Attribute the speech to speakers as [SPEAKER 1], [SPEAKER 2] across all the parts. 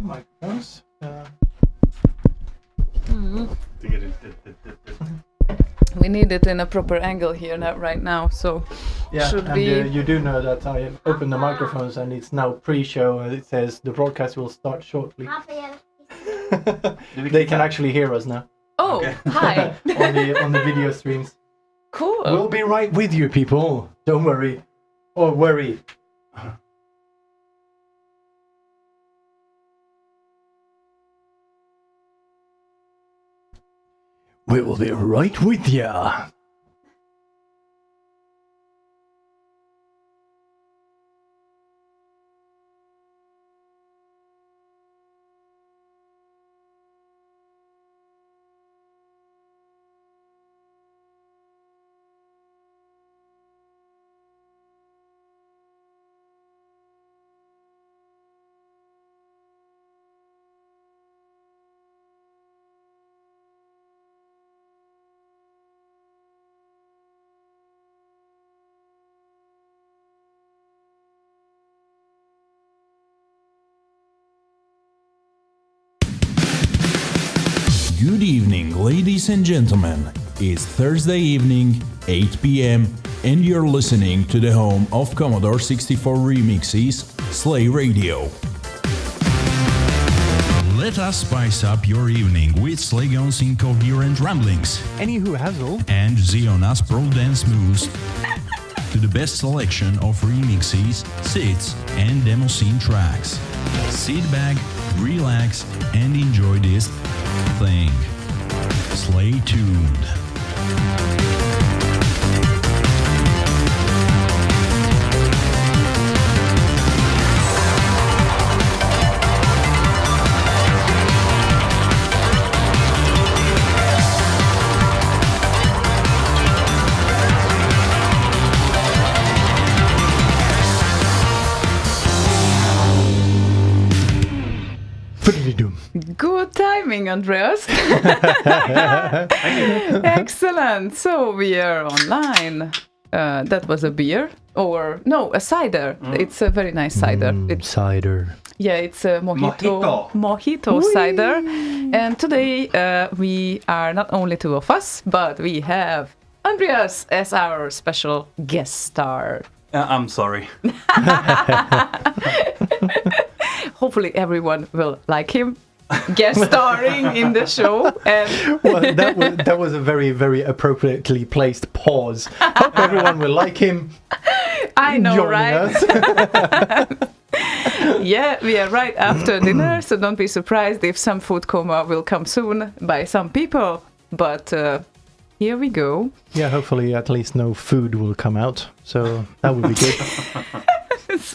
[SPEAKER 1] microphones.
[SPEAKER 2] We need it in a proper angle here right now, so should we...
[SPEAKER 1] you do know that I opened the microphones and it's now pre-show and it says the broadcast will start shortly. They can actually hear us now.
[SPEAKER 2] Oh, okay. Hi!
[SPEAKER 1] on the video streams.
[SPEAKER 2] Cool.
[SPEAKER 1] We'll be right with you, people. Don't worry. Or worry. We will be right with ya.
[SPEAKER 3] Good evening, ladies and gentlemen. It's Thursday evening, 8 p.m., and you're listening to the home of Commodore 64 remixes, Slay Radio. Let us spice up your evening with Slaygon's incoherent ramblings.
[SPEAKER 1] Anywho hassle.
[SPEAKER 3] And Ziona's pro dance moves to the best selection of remixes, sits, and demo scene tracks. Sit back, relax, and enjoy this thing. Slay tuned.
[SPEAKER 2] Good timing, Andreas. Excellent. So we are online. That was a beer, or no, a cider. It's a very nice cider.
[SPEAKER 1] Cider.
[SPEAKER 2] Yeah, it's a mojito cider. And today we are not only two of us, but we have Andreas as our special guest star.
[SPEAKER 4] I'm sorry.
[SPEAKER 2] Hopefully everyone will like him guest starring in the show. And
[SPEAKER 1] well, that was a very, very appropriately placed pause. Hope everyone will like him.
[SPEAKER 2] I know, right? Yeah, we are right after dinner, so don't be surprised if some food coma will come soon by some people. But here we go.
[SPEAKER 1] Yeah, hopefully at least no food will come out. So that would be good.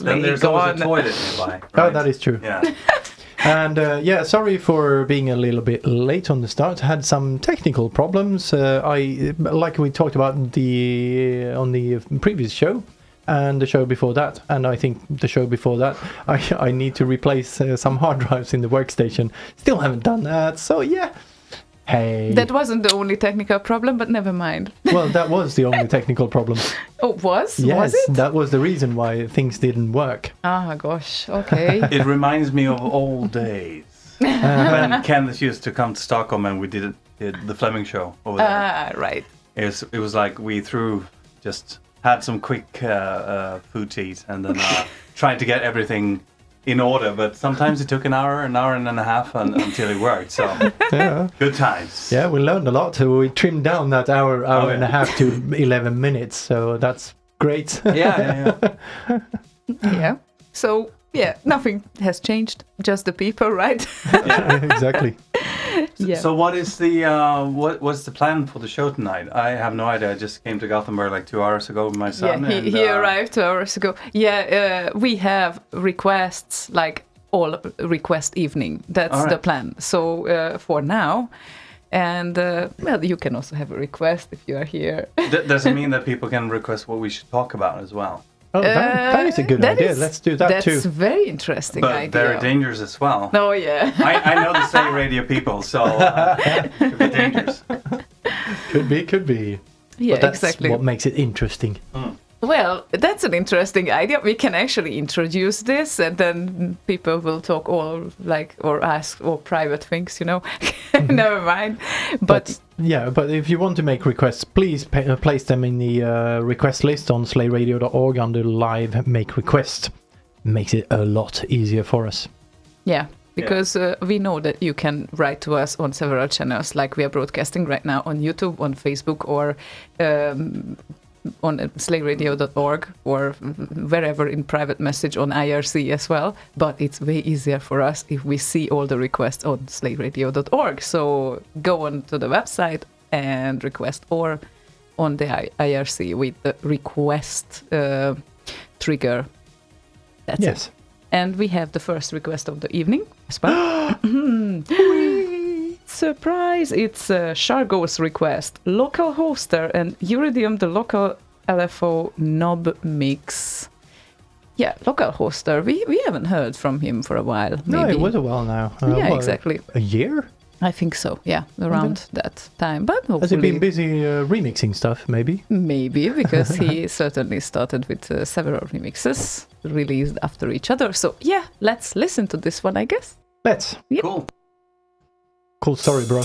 [SPEAKER 4] Then there's always a toilet nearby. Right?
[SPEAKER 1] Oh, that is true.
[SPEAKER 4] Yeah.
[SPEAKER 1] And sorry for being a little bit late on the start. Had some technical problems. Like we talked about on the previous show and the show before that, and I think the show before that, I need to replace some hard drives in the workstation. Still haven't done that. So yeah. Hey.
[SPEAKER 2] That wasn't the only technical problem, but never mind.
[SPEAKER 1] Well, that was the only technical problem.
[SPEAKER 2] Oh, was?
[SPEAKER 1] Yes,
[SPEAKER 2] was it?
[SPEAKER 1] That was the reason why things didn't work.
[SPEAKER 2] Ah, gosh, okay.
[SPEAKER 4] It reminds me of old days. When Kenneth used to come to Stockholm and we did the Fleming show over there.
[SPEAKER 2] Ah, right.
[SPEAKER 4] It was like we had some quick food to eat and then tried to get everything in order, but sometimes it took an hour and a half until it worked. So
[SPEAKER 1] yeah.
[SPEAKER 4] Good times.
[SPEAKER 1] Yeah, we learned a lot. So we trimmed down that hour and a half to 11 minutes. So that's great.
[SPEAKER 4] Yeah.
[SPEAKER 2] Yeah. So yeah, nothing has changed. Just the people, right?
[SPEAKER 1] Yeah, exactly.
[SPEAKER 2] Yeah.
[SPEAKER 4] So what is what's the plan for the show tonight? I have no idea. I just came to Gothenburg like 2 hours ago with my son.
[SPEAKER 2] Yeah, he arrived 2 hours ago. Yeah, we have requests like all request evening. That's the plan. So for now. And, well, you can also have a request if you are here.
[SPEAKER 4] Does it mean that people can request what we should talk about as well?
[SPEAKER 1] Oh, that is a good idea. Let's do that too.
[SPEAKER 2] That's a very interesting idea.
[SPEAKER 4] But very dangerous as well.
[SPEAKER 2] Oh, yeah.
[SPEAKER 4] I know the Slay Radio people, so it could be dangerous.
[SPEAKER 1] Could be.
[SPEAKER 2] Yeah,
[SPEAKER 1] but that's
[SPEAKER 2] exactly.
[SPEAKER 1] what makes it interesting.
[SPEAKER 2] What Well, that's an interesting idea. We can actually introduce this, and then people will talk or ask all private things, Never mind. But
[SPEAKER 1] if you want to make requests, please place them in the request list on slayradio.org under live make request. Makes it a lot easier for us.
[SPEAKER 2] Yeah. Because we know that you can write to us on several channels, like we are broadcasting right now on YouTube, on Facebook, or on slayradio.org, or wherever in private message on IRC as well. But it's way easier for us if we see all the requests on slayradio.org. So go on to the website and request, or on the IRC with the request trigger. That's it. And we have the first request of the evening as well. Surprise! It's Shargo's request. Local hoster and Uridium, the local LFO knob mix. Yeah, local hoster. We haven't heard from him for a while. Maybe.
[SPEAKER 1] No, it was a while now.
[SPEAKER 2] Exactly.
[SPEAKER 1] A year?
[SPEAKER 2] I think so, yeah, around that time. But hopefully...
[SPEAKER 1] Has he been busy remixing stuff, maybe?
[SPEAKER 2] Maybe, because he certainly started with several remixes released after each other. So, yeah, let's listen to this one, I guess.
[SPEAKER 1] Let's.
[SPEAKER 2] Yep.
[SPEAKER 1] Cool story, bro.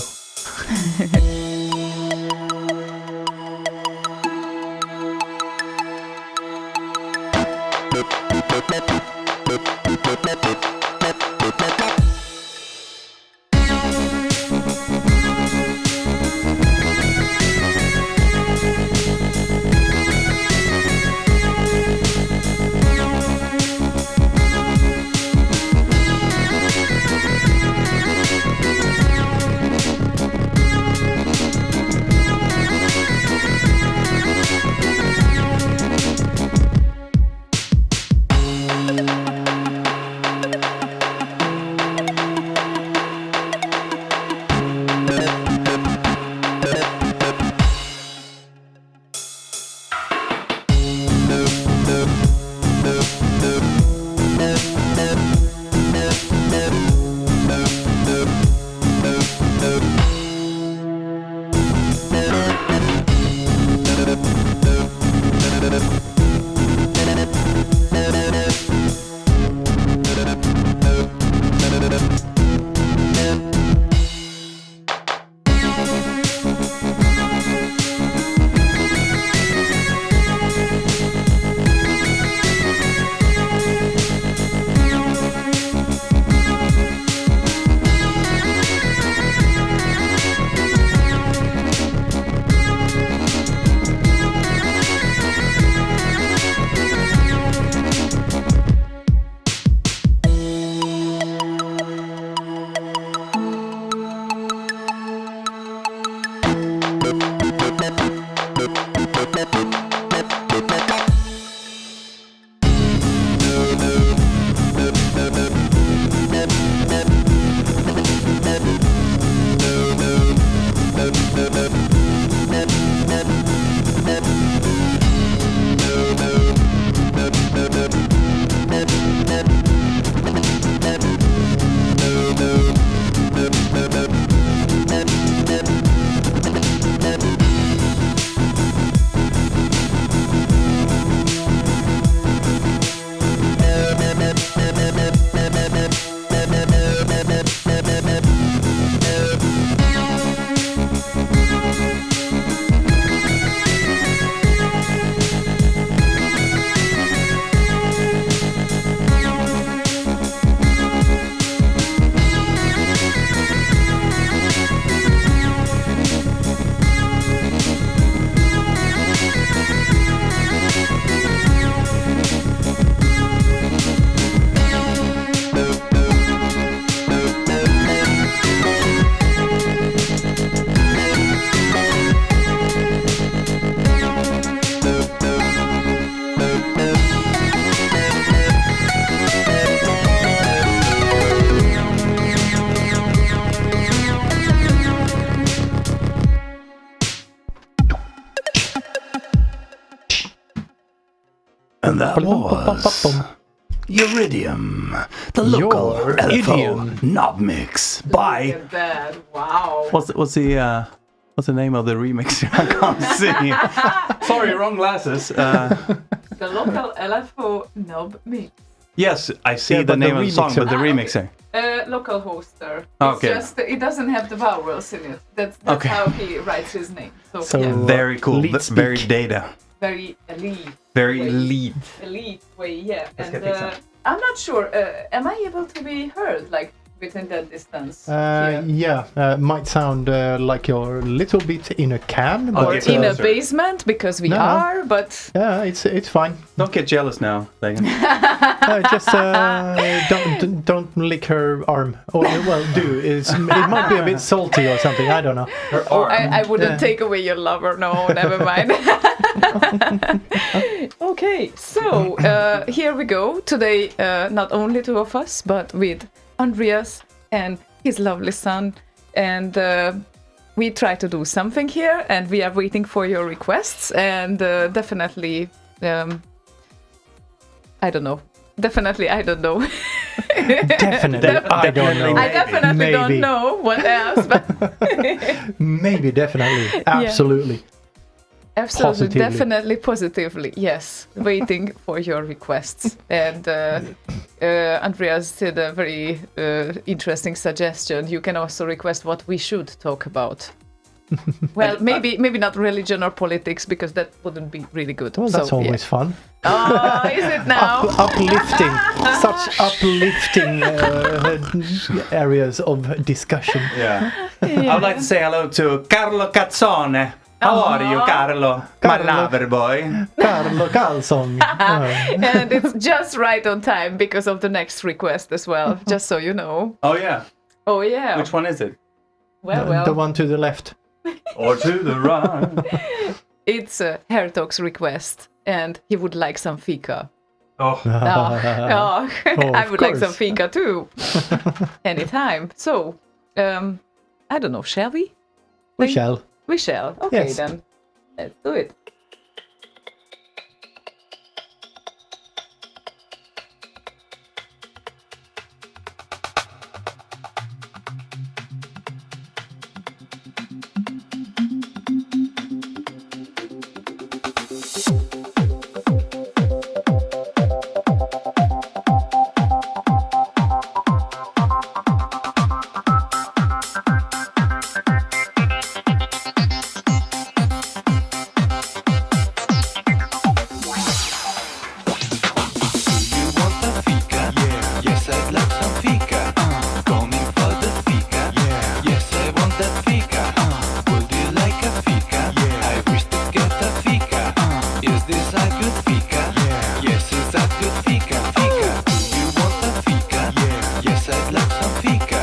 [SPEAKER 5] And that was Uridium, the local LFO knob mix by.
[SPEAKER 2] Look at that. Wow.
[SPEAKER 4] What's the name of the remix? I can't see. Sorry, wrong glasses.
[SPEAKER 2] The local LFO knob mix.
[SPEAKER 4] Yes, I see
[SPEAKER 1] Yeah,
[SPEAKER 4] the
[SPEAKER 1] but
[SPEAKER 4] name
[SPEAKER 1] the
[SPEAKER 4] of the song, but the
[SPEAKER 2] remixer.
[SPEAKER 4] remixer.
[SPEAKER 2] Local hoster.
[SPEAKER 4] Okay.
[SPEAKER 2] It's just it doesn't have the vowels in it. That's
[SPEAKER 4] Okay.
[SPEAKER 2] how he writes his name. So,
[SPEAKER 1] So-
[SPEAKER 2] yeah,
[SPEAKER 4] Very cool.
[SPEAKER 1] Lead
[SPEAKER 4] Very
[SPEAKER 1] speak.
[SPEAKER 4] data.
[SPEAKER 2] very elite.
[SPEAKER 4] Very
[SPEAKER 2] Wait.
[SPEAKER 4] elite.
[SPEAKER 2] Elite way, yeah.
[SPEAKER 4] Let's
[SPEAKER 2] And
[SPEAKER 4] get this up.
[SPEAKER 2] I'm not sure. Am I able to be heard like within that distance? here?
[SPEAKER 1] Yeah, might sound like you're a little bit in a can,
[SPEAKER 4] I'll
[SPEAKER 1] but
[SPEAKER 4] get
[SPEAKER 2] In a
[SPEAKER 4] closer.
[SPEAKER 2] basement because we
[SPEAKER 1] No.
[SPEAKER 2] are, but
[SPEAKER 1] yeah, it's fine.
[SPEAKER 4] Don't get jealous now, Slaygon.
[SPEAKER 1] Just don't lick her arm. Or well, do. It might be a bit salty or something. I don't know.
[SPEAKER 4] Her arm.
[SPEAKER 2] I wouldn't
[SPEAKER 1] Yeah.
[SPEAKER 2] take away your lover. No, never mind. Okay, so here we go. Today, not only two of us, but with Andreas and his lovely son. And we try to do something here, and we are waiting for your requests. And definitely, I don't know. Definitely, I don't know.
[SPEAKER 1] Definitely, I don't know.
[SPEAKER 2] I definitely
[SPEAKER 1] Maybe.
[SPEAKER 2] don't know what else, but
[SPEAKER 1] Maybe, definitely, absolutely.
[SPEAKER 2] absolutely,
[SPEAKER 1] Positively.
[SPEAKER 2] definitely, positively, yes. Waiting for your requests. And Andreas did a very interesting suggestion. You can also request what we should talk about. Well, maybe not religion or politics, because that wouldn't be really good.
[SPEAKER 1] Well, that's
[SPEAKER 2] So,
[SPEAKER 1] always fun.
[SPEAKER 2] yeah. Oh, is it now?
[SPEAKER 1] Uplifting, such uplifting areas of discussion.
[SPEAKER 4] Yeah. I would like to say hello to Carlo Cazzone. How are you, Carlo? My
[SPEAKER 1] Carlo.
[SPEAKER 4] lover boy.
[SPEAKER 1] Carlo Carlson.
[SPEAKER 2] And it's just right on time because of the next request as well, just so you know.
[SPEAKER 4] Oh yeah.
[SPEAKER 2] Oh, yeah.
[SPEAKER 4] Which one is it?
[SPEAKER 2] Well.
[SPEAKER 1] The one to the left.
[SPEAKER 4] Or to the right.
[SPEAKER 2] It's a Hertog's request, and he would like some fika.
[SPEAKER 4] Oh.
[SPEAKER 2] Oh, I
[SPEAKER 1] of
[SPEAKER 2] would like some
[SPEAKER 1] course.
[SPEAKER 2] fika too. Anytime. So, I don't know, shall we?
[SPEAKER 1] We shall.
[SPEAKER 2] We shall. Okay,
[SPEAKER 1] Yes.
[SPEAKER 2] then. Let's do it.
[SPEAKER 5] You want a fika? Yeah. Yes, I'd like some fika. Coming for the fika? Yeah. Yes, I want that fika. Would you like a fika? Yeah. I wish to get a fika. Is this a good fika? Yeah. Yes, it's a good fika. Fika. You want a fika? Yeah. Yes, I'd like some fika.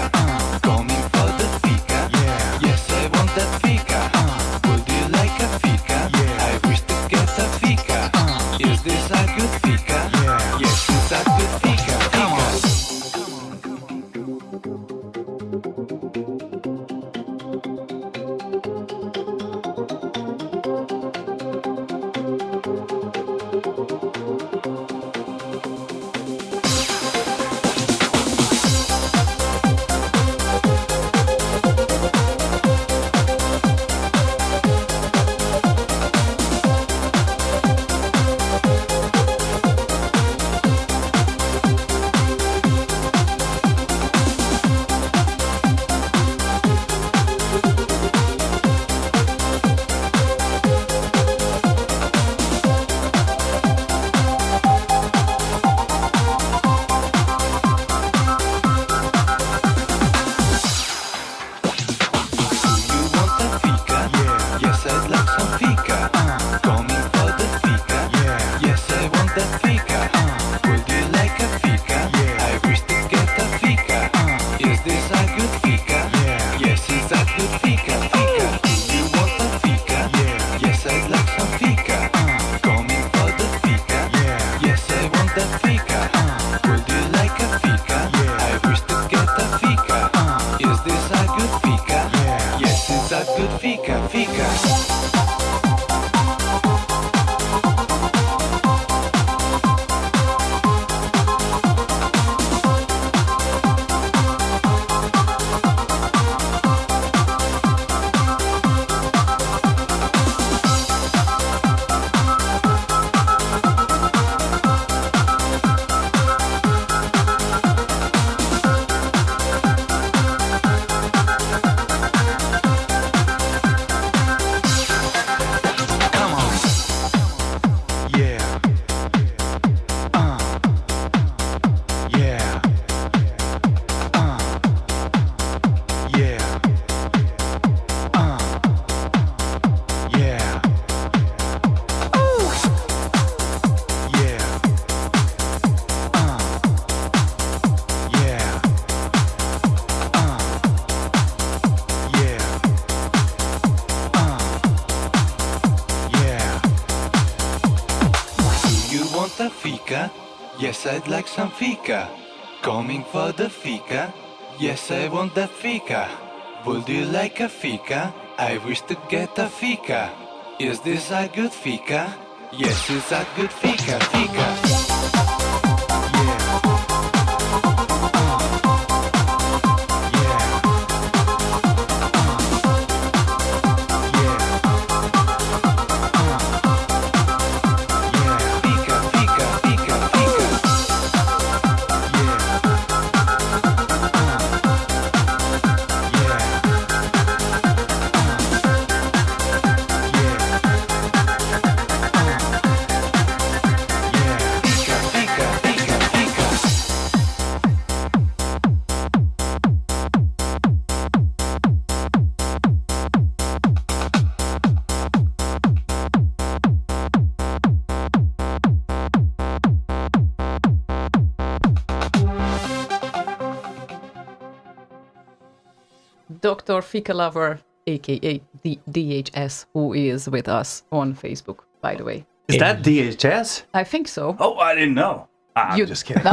[SPEAKER 5] Coming for the fika? Yeah. Yes, I want that fika. Would you like a fika? Yeah. I wish to get a fika. Is this a good fika? Yeah. Yes, it's a good fika. Fika. Yes, I'd like some fika. Coming for the fika. Yes, I want that fika. Would you like a fika? I wish to get a fika. Is this a good fika? Yes, it's a good fika, fika.
[SPEAKER 2] Dr. Fika Lover, aka DHS, who is with us on Facebook, by the way.
[SPEAKER 4] Is that DHS?
[SPEAKER 2] I think so.
[SPEAKER 4] Oh, I didn't know. I'm just kidding.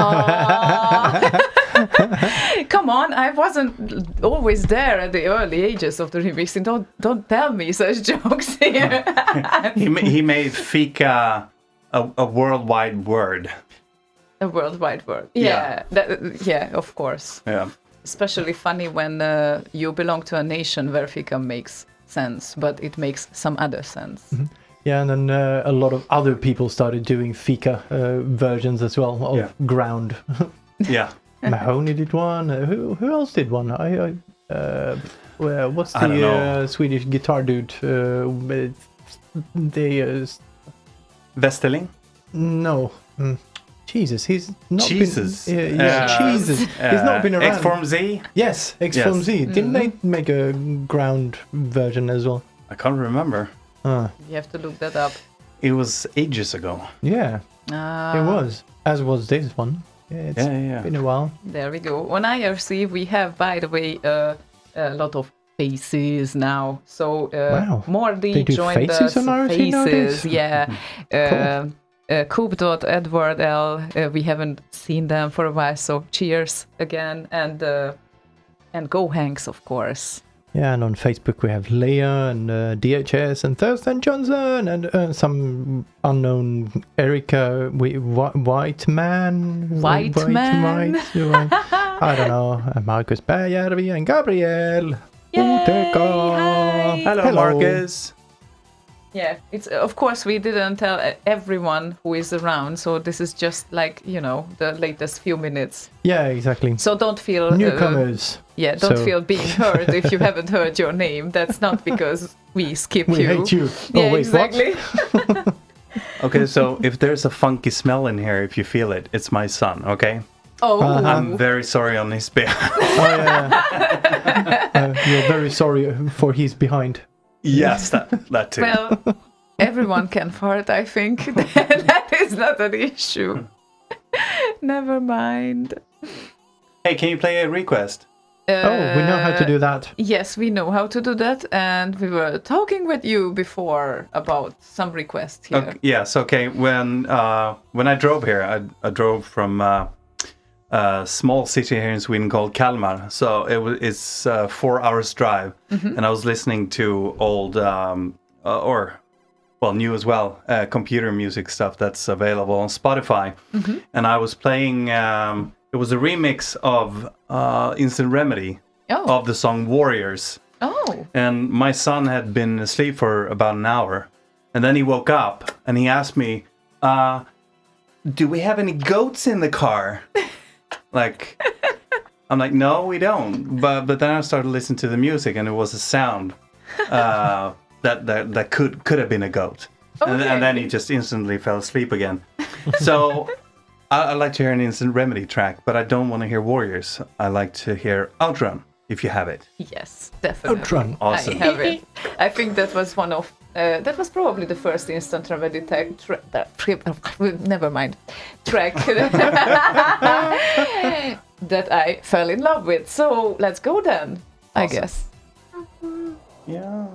[SPEAKER 2] Come on, I wasn't always there at the early ages of the remixing. Don't tell me such jokes here.
[SPEAKER 4] He made fika a worldwide word.
[SPEAKER 2] A worldwide word.
[SPEAKER 4] Yeah.
[SPEAKER 2] Yeah, of course.
[SPEAKER 4] Yeah.
[SPEAKER 2] Especially funny when you belong to a nation where fika makes sense, but it makes some other sense.
[SPEAKER 1] Mm-hmm. Yeah, and then a lot of other people started doing fika versions as well of ground.
[SPEAKER 4] Yeah.
[SPEAKER 1] Mahoney did one. Who else did one? What's
[SPEAKER 4] I don't
[SPEAKER 1] the
[SPEAKER 4] know.
[SPEAKER 1] Swedish guitar dude?
[SPEAKER 4] Vesterling?
[SPEAKER 1] No. Jesus, he's not
[SPEAKER 4] Jesus.
[SPEAKER 1] been... Jesus. He's not been around.
[SPEAKER 4] X-Form Z?
[SPEAKER 1] Yes, X-Form
[SPEAKER 4] Yes.
[SPEAKER 1] Z. Didn't they make a ground version as well?
[SPEAKER 4] I can't remember.
[SPEAKER 2] You have to look that up.
[SPEAKER 4] It was ages ago.
[SPEAKER 1] Yeah, it was. As was this one. Yeah, it's been a while.
[SPEAKER 2] There we go. On IRC, we have, by the way, a lot of faces now. So
[SPEAKER 1] Wow.
[SPEAKER 2] Mordi
[SPEAKER 1] They do
[SPEAKER 2] joined
[SPEAKER 1] faces
[SPEAKER 2] us.
[SPEAKER 1] on IRC
[SPEAKER 2] Faces,
[SPEAKER 1] nowadays?
[SPEAKER 2] yeah.
[SPEAKER 1] Cool.
[SPEAKER 2] Coop. Edward L. We haven't seen them for a while, so cheers again. And Go Hanks, of course.
[SPEAKER 1] Yeah, and on Facebook we have Leia and DHS and Thurston Johnson and some unknown Erica White Man.
[SPEAKER 2] White Man?
[SPEAKER 1] I don't know. Marcus Bergjärvi and Gabriel.
[SPEAKER 2] Yay!
[SPEAKER 1] Uteka.
[SPEAKER 2] Hi!
[SPEAKER 4] Hello, Marcus.
[SPEAKER 2] Yeah, it's of course we didn't tell everyone who is around, so this is just like, you know, the latest few minutes.
[SPEAKER 1] Yeah, exactly.
[SPEAKER 2] So don't feel
[SPEAKER 1] Newcomers.
[SPEAKER 2] don't
[SPEAKER 1] So-
[SPEAKER 2] feel being hurt if you haven't heard your name. That's not because we skip
[SPEAKER 1] We
[SPEAKER 2] you.
[SPEAKER 1] hate you.
[SPEAKER 2] Yeah,
[SPEAKER 1] Oh, wait,
[SPEAKER 2] exactly.
[SPEAKER 1] what?
[SPEAKER 4] Okay, so if there's a funky smell in here, if you feel it, it's my son, okay?
[SPEAKER 2] Oh,
[SPEAKER 4] I'm very sorry on his behalf.
[SPEAKER 1] Oh, yeah. You're very sorry for he's behind.
[SPEAKER 4] Yes, that too.
[SPEAKER 2] well, everyone can fart, I think. That is not an issue. Never mind.
[SPEAKER 4] Hey, can you play a request?
[SPEAKER 1] Oh, we know how to do that.
[SPEAKER 2] Yes, we know how to do that, and we were talking with you before about some requests here.
[SPEAKER 4] Okay, yes, okay. When I drove here, I drove from a small city here in Sweden called Kalmar. So it's 4 hours drive, and I was listening to old new as well, computer music stuff that's available on Spotify, and I was playing. It was a remix of Instant Remedy of the song Warriors.
[SPEAKER 2] Oh.
[SPEAKER 4] And my son had been asleep for about an hour. And then he woke up and he asked me, do we have any goats in the car? I'm like, no, we don't. But then I started listening to the music and it was a sound that could have been a goat.
[SPEAKER 2] Okay.
[SPEAKER 4] And then he just instantly fell asleep again. So I like to hear an Instant Remedy track, but I don't want to hear Warriors. I like to hear Outrun, if you have it.
[SPEAKER 2] Yes, definitely.
[SPEAKER 1] Outrun.
[SPEAKER 4] Awesome.
[SPEAKER 2] I have it. I think that was one of that was probably the first instant remedy never mind track that I fell in love with. So let's go then. I
[SPEAKER 4] Awesome.
[SPEAKER 2] guess.
[SPEAKER 4] Yeah.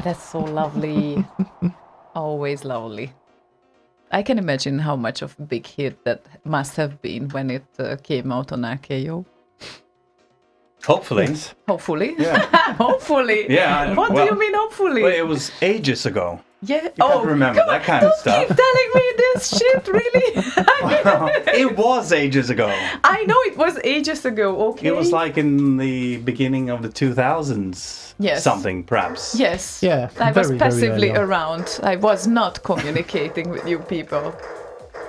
[SPEAKER 2] Oh, that's so lovely. Always lovely. I can imagine how much of a big hit that must have been when it came out on RKO.
[SPEAKER 4] Hopefully.
[SPEAKER 2] Hopefully.
[SPEAKER 4] Yeah.
[SPEAKER 2] Hopefully.
[SPEAKER 4] Yeah.
[SPEAKER 2] What do you mean hopefully?
[SPEAKER 4] Well, it was ages ago.
[SPEAKER 2] Yeah.
[SPEAKER 4] You can't remember that kind of stuff.
[SPEAKER 2] Keep telling me this shit, really?
[SPEAKER 4] It was ages ago.
[SPEAKER 2] I know it was ages ago, okay?
[SPEAKER 4] It was like in the beginning of the 2000s.
[SPEAKER 2] Yes.
[SPEAKER 4] Something, perhaps.
[SPEAKER 2] Yes.
[SPEAKER 1] Yeah,
[SPEAKER 2] I was
[SPEAKER 1] very, very
[SPEAKER 2] passively
[SPEAKER 1] early on.
[SPEAKER 2] around. I was not communicating with you people.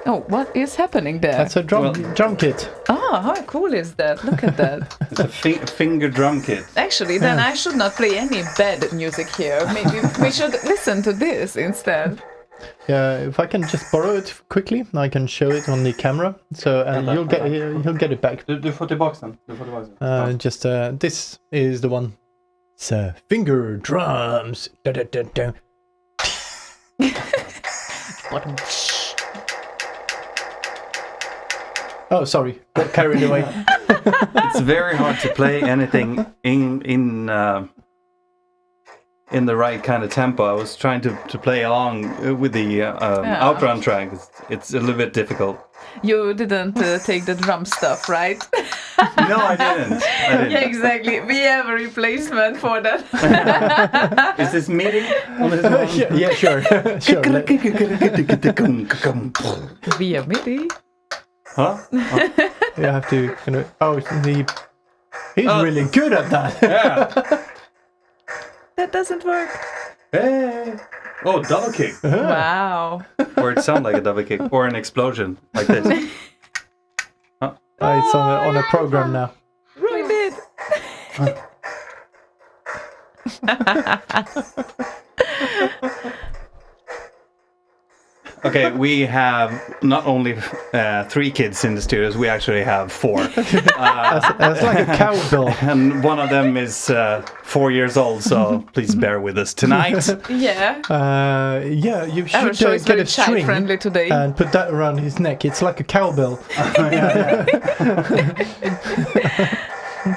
[SPEAKER 2] Oh, what is happening there?
[SPEAKER 1] That's a drum kit.
[SPEAKER 2] Ah, how cool is that? Look at that.
[SPEAKER 4] It's a finger drum kit.
[SPEAKER 2] Actually, then I should not play any bad music here. Maybe we should listen to this instead.
[SPEAKER 1] Yeah, if I can just borrow it quickly, I can show it on the camera. So and you'll get it back.
[SPEAKER 4] Du får tillbaka den.
[SPEAKER 1] Just this is the one. It's finger drums. Da, da, da, da. Oh, sorry, got carried away.
[SPEAKER 4] It's very hard to play anything in the right kind of tempo. I was trying to play along with the outrun track. It's a little bit difficult.
[SPEAKER 2] You didn't take the drum stuff, right?
[SPEAKER 4] No, I didn't.
[SPEAKER 2] Yeah, exactly. We have a replacement for that.
[SPEAKER 4] Is this MIDI on this one?
[SPEAKER 1] yeah, sure. Sure.
[SPEAKER 2] Via MIDI.
[SPEAKER 4] Huh?
[SPEAKER 1] You have to. He's really good at that.
[SPEAKER 4] Yeah.
[SPEAKER 2] That doesn't work.
[SPEAKER 4] Hey. Oh, double kick.
[SPEAKER 2] Wow.
[SPEAKER 4] Or it sounds like a double kick. Or an explosion, like this. Huh?
[SPEAKER 1] It's on a program now.
[SPEAKER 2] We did.
[SPEAKER 4] Okay, we have not only 3 kids in the studios, we actually have 4.
[SPEAKER 1] That's like a cowbell.
[SPEAKER 4] And one of them is 4 years old, so please bear with us tonight.
[SPEAKER 2] Yeah.
[SPEAKER 1] Yeah, you
[SPEAKER 2] Our
[SPEAKER 1] should
[SPEAKER 2] show is
[SPEAKER 1] get
[SPEAKER 2] very
[SPEAKER 1] a string
[SPEAKER 2] child-friendly today.
[SPEAKER 1] and put that around his neck. It's like a cowbell.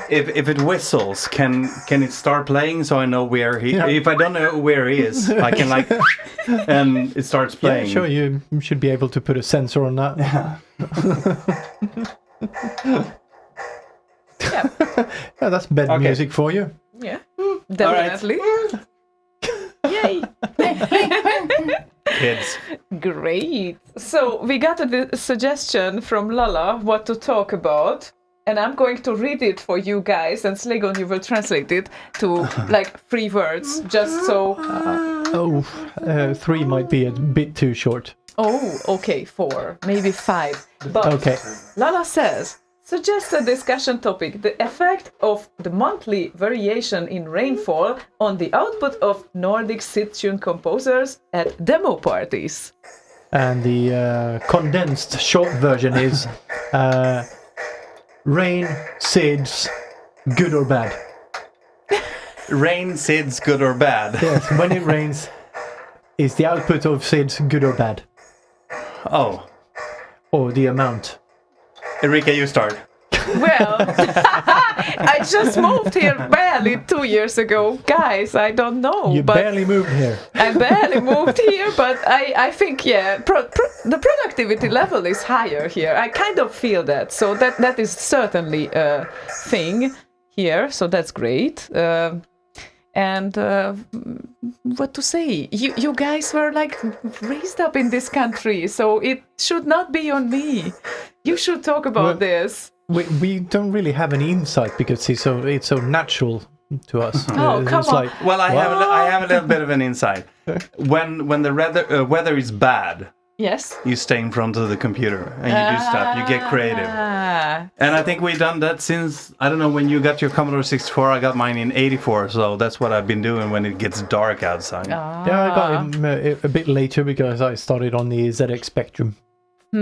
[SPEAKER 4] If it whistles, can it start playing so I know where he?
[SPEAKER 1] Yeah.
[SPEAKER 4] If I don't know where he is, I can and it starts playing.
[SPEAKER 1] Yeah, sure, you should be able to put a sensor on that.
[SPEAKER 2] Yeah.
[SPEAKER 1] Yeah, that's bed
[SPEAKER 4] Okay.
[SPEAKER 1] music for you.
[SPEAKER 2] Yeah. Definitely. Yay.
[SPEAKER 4] Kids.
[SPEAKER 2] Great. So we got a suggestion from Lala what to talk about. And I'm going to read it for you guys, and Slaygon, you will translate it to 3 words, just so.
[SPEAKER 1] 3 might be a bit too short.
[SPEAKER 2] Oh, okay, 4, maybe 5. But
[SPEAKER 1] Okay.
[SPEAKER 2] Lala says, suggest a discussion topic: the effect of the monthly variation in rainfall on the output of Nordic chiptune composers at demo parties.
[SPEAKER 1] And the condensed short version is rain, SIDS, good or bad.
[SPEAKER 4] Rain, SIDS, good or bad?
[SPEAKER 1] Yes, when it rains, is the output of SIDS good or bad?
[SPEAKER 4] Oh,
[SPEAKER 1] Or the amount?
[SPEAKER 4] Enrique, you start.
[SPEAKER 2] Well, I just moved here barely 2 years ago. Guys, I don't know.
[SPEAKER 1] You
[SPEAKER 2] but
[SPEAKER 1] barely moved here.
[SPEAKER 2] I barely moved here, but I think, yeah, the productivity level is higher here. I kind of feel that. So that is certainly a thing here. So that's great. And what to say? You guys were raised up in this country, so it should not be on me. You should talk about this.
[SPEAKER 1] We don't really have any insight because it's so natural to us.
[SPEAKER 2] Oh, come
[SPEAKER 1] It's
[SPEAKER 2] on.
[SPEAKER 4] Well, I have a little bit of an insight. When the weather is bad,
[SPEAKER 2] Yes.
[SPEAKER 4] you stay in front of the computer and you do stuff. You get creative. And I think we've done that since, I don't know, when you got your Commodore 64, I got mine in 84. So that's what I've been doing when it gets dark outside.
[SPEAKER 1] Yeah, I got him a bit later because I started on the ZX Spectrum.
[SPEAKER 2] I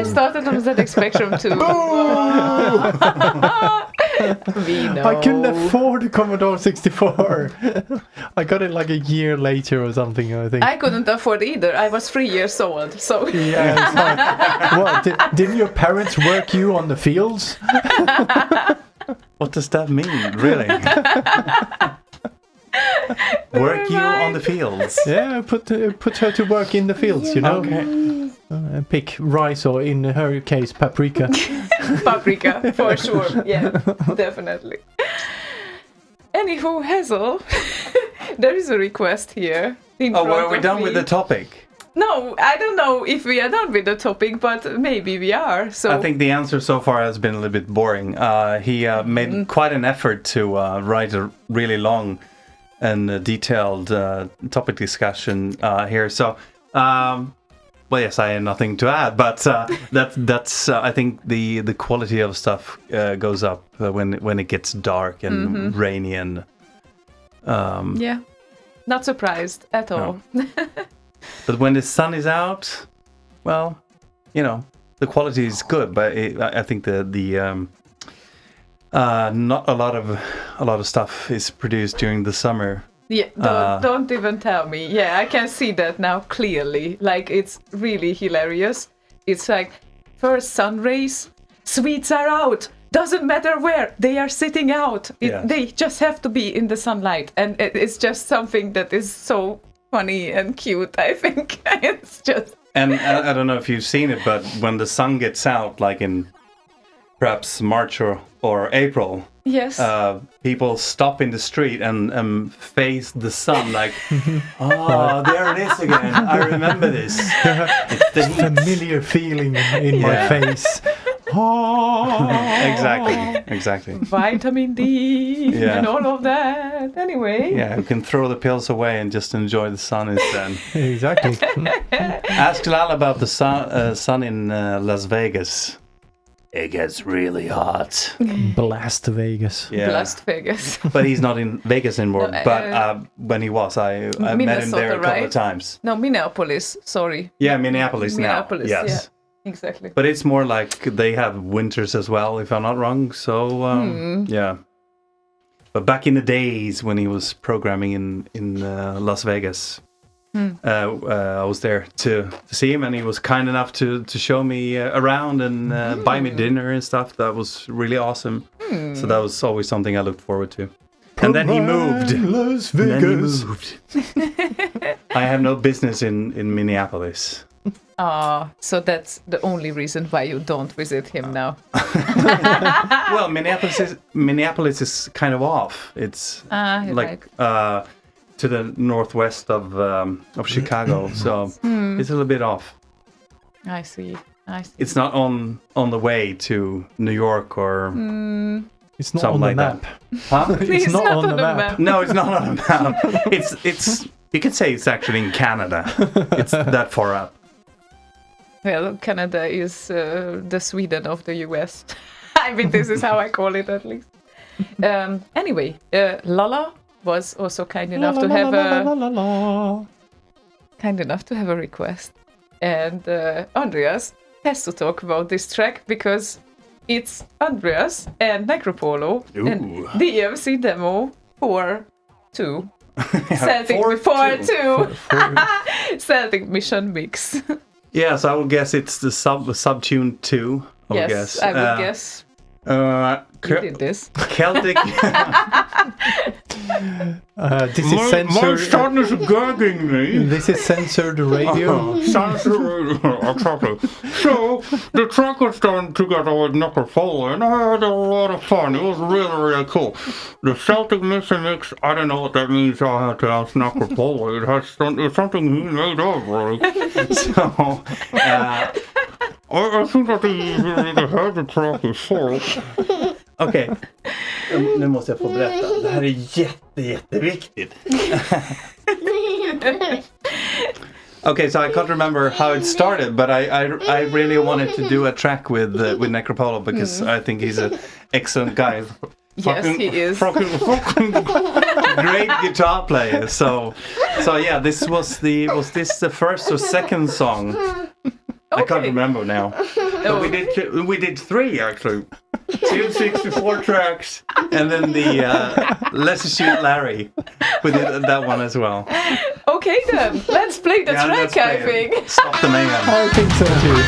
[SPEAKER 2] started on ZX Spectrum too. We know.
[SPEAKER 1] I couldn't afford a Commodore 64. I got it a year later or something, I think.
[SPEAKER 2] I couldn't afford either. I was 3 years old, so
[SPEAKER 1] Yeah, it's what? Didn't your parents work you on the fields?
[SPEAKER 4] What does that mean, really? Work you on the fields.
[SPEAKER 1] Yeah, put her to work in the fields, you know.
[SPEAKER 4] Okay.
[SPEAKER 1] Pick rice, or in her case, paprika.
[SPEAKER 2] Paprika, for sure. Yeah, definitely. Anywho, Hazel, there is a request here.
[SPEAKER 4] Are we done with the topic?
[SPEAKER 2] No, I don't know if we are done with the topic, but maybe we are. So
[SPEAKER 4] I think the answer so far has been a little bit boring. He made quite an effort to write a really long and detailed topic discussion here. So, well, yes, I have nothing to add, but that's I think the quality of stuff goes up when it gets dark and rainy and
[SPEAKER 2] yeah, not surprised at all.
[SPEAKER 4] No. But when the sun is out, well, you know, the quality is good. But I think the not a lot of stuff is produced during the summer.
[SPEAKER 2] Yeah, don't even tell me. Yeah, I can see that now clearly. Like, it's really hilarious. It's like, first sun rays, sweets are out. Doesn't matter where, they are sitting out. They just have to be in the sunlight. And it's just something that is so funny and cute, I think. It's just...
[SPEAKER 4] And I don't know if you've seen it, but when the sun gets out, like in perhaps March or April...
[SPEAKER 2] Yes.
[SPEAKER 4] People stop in the street and face the sun like, oh, there it is again. I remember this.
[SPEAKER 1] It's the familiar feeling in my face.
[SPEAKER 4] Exactly.
[SPEAKER 2] Vitamin D and all of that. Anyway.
[SPEAKER 4] Yeah, you can throw the pills away and just enjoy the sun instead.
[SPEAKER 1] Exactly.
[SPEAKER 4] Ask Jalal about the sun in Las Vegas. It gets really hot.
[SPEAKER 1] Blast Vegas.
[SPEAKER 4] Yeah.
[SPEAKER 2] Blast Vegas.
[SPEAKER 4] But he's not in Vegas anymore. But when he was, I met him there a couple of times.
[SPEAKER 2] No, Minneapolis. Sorry.
[SPEAKER 4] Yeah, Minneapolis now. Yes.
[SPEAKER 2] Yeah, exactly.
[SPEAKER 4] But it's more like they have winters as well, if I'm not wrong. So, yeah. But back in the days when he was programming in Las Vegas, I was there to see him, and he was kind enough to show me around and buy me dinner and stuff. That was really awesome. So that was always something I looked forward to. And then he moved.
[SPEAKER 1] Las Vegas.
[SPEAKER 4] I have no business in Minneapolis.
[SPEAKER 2] So that's the only reason why you don't visit him now.
[SPEAKER 4] Well, Minneapolis is kind of off. It's like to the northwest of Chicago, so it's a little bit off.
[SPEAKER 2] I see.
[SPEAKER 4] It's not on the way to New York or
[SPEAKER 1] it's not
[SPEAKER 4] something
[SPEAKER 1] on the
[SPEAKER 4] like
[SPEAKER 1] map.
[SPEAKER 4] That. Huh?
[SPEAKER 1] It's not on the map.
[SPEAKER 4] No, it's not on the map. It's you could say it's actually in Canada. It's that far up.
[SPEAKER 2] Well, Canada is the Sweden of the US. I mean, this is how I call it, at least. Anyway, Lala was also kind enough to have a request, and Andreas has to talk about this track because it's Andreas and Necropolo and the EMC demo 4-2. Celtic 4-2. Celtic Mission Mix.
[SPEAKER 4] Yeah, so I would guess it's the sub-tune 2. I would guess.
[SPEAKER 2] I would guess. You did this.
[SPEAKER 4] Celtic.
[SPEAKER 1] This is censored.
[SPEAKER 4] My son is gagging me.
[SPEAKER 1] This is censored radio.
[SPEAKER 4] Censored radio, exactly. So the track was done together with Necropolo, and I had a lot of fun. It was really, really cool. The Celtic Mission Mix, I don't know what that means. I had to ask Necropolo. It's something he made up, right? So. I think that they heard the track before. Okej, nu måste jag få berätta. Det här är jätteviktigt. Okay, so I can't remember how it started, but I really wanted to do a track with Necropolo because I think he's an excellent guy.
[SPEAKER 2] Yes, he is.
[SPEAKER 4] Fucking great guitar player. So yeah, was this the first or second song? I can't remember now. But we did 3 actually. 2 64 tracks, and then the Let's Shoot Larry. We did that one as well.
[SPEAKER 2] Okay then, let's play the track, I think.
[SPEAKER 4] Stop the mayhem.
[SPEAKER 1] I think so too.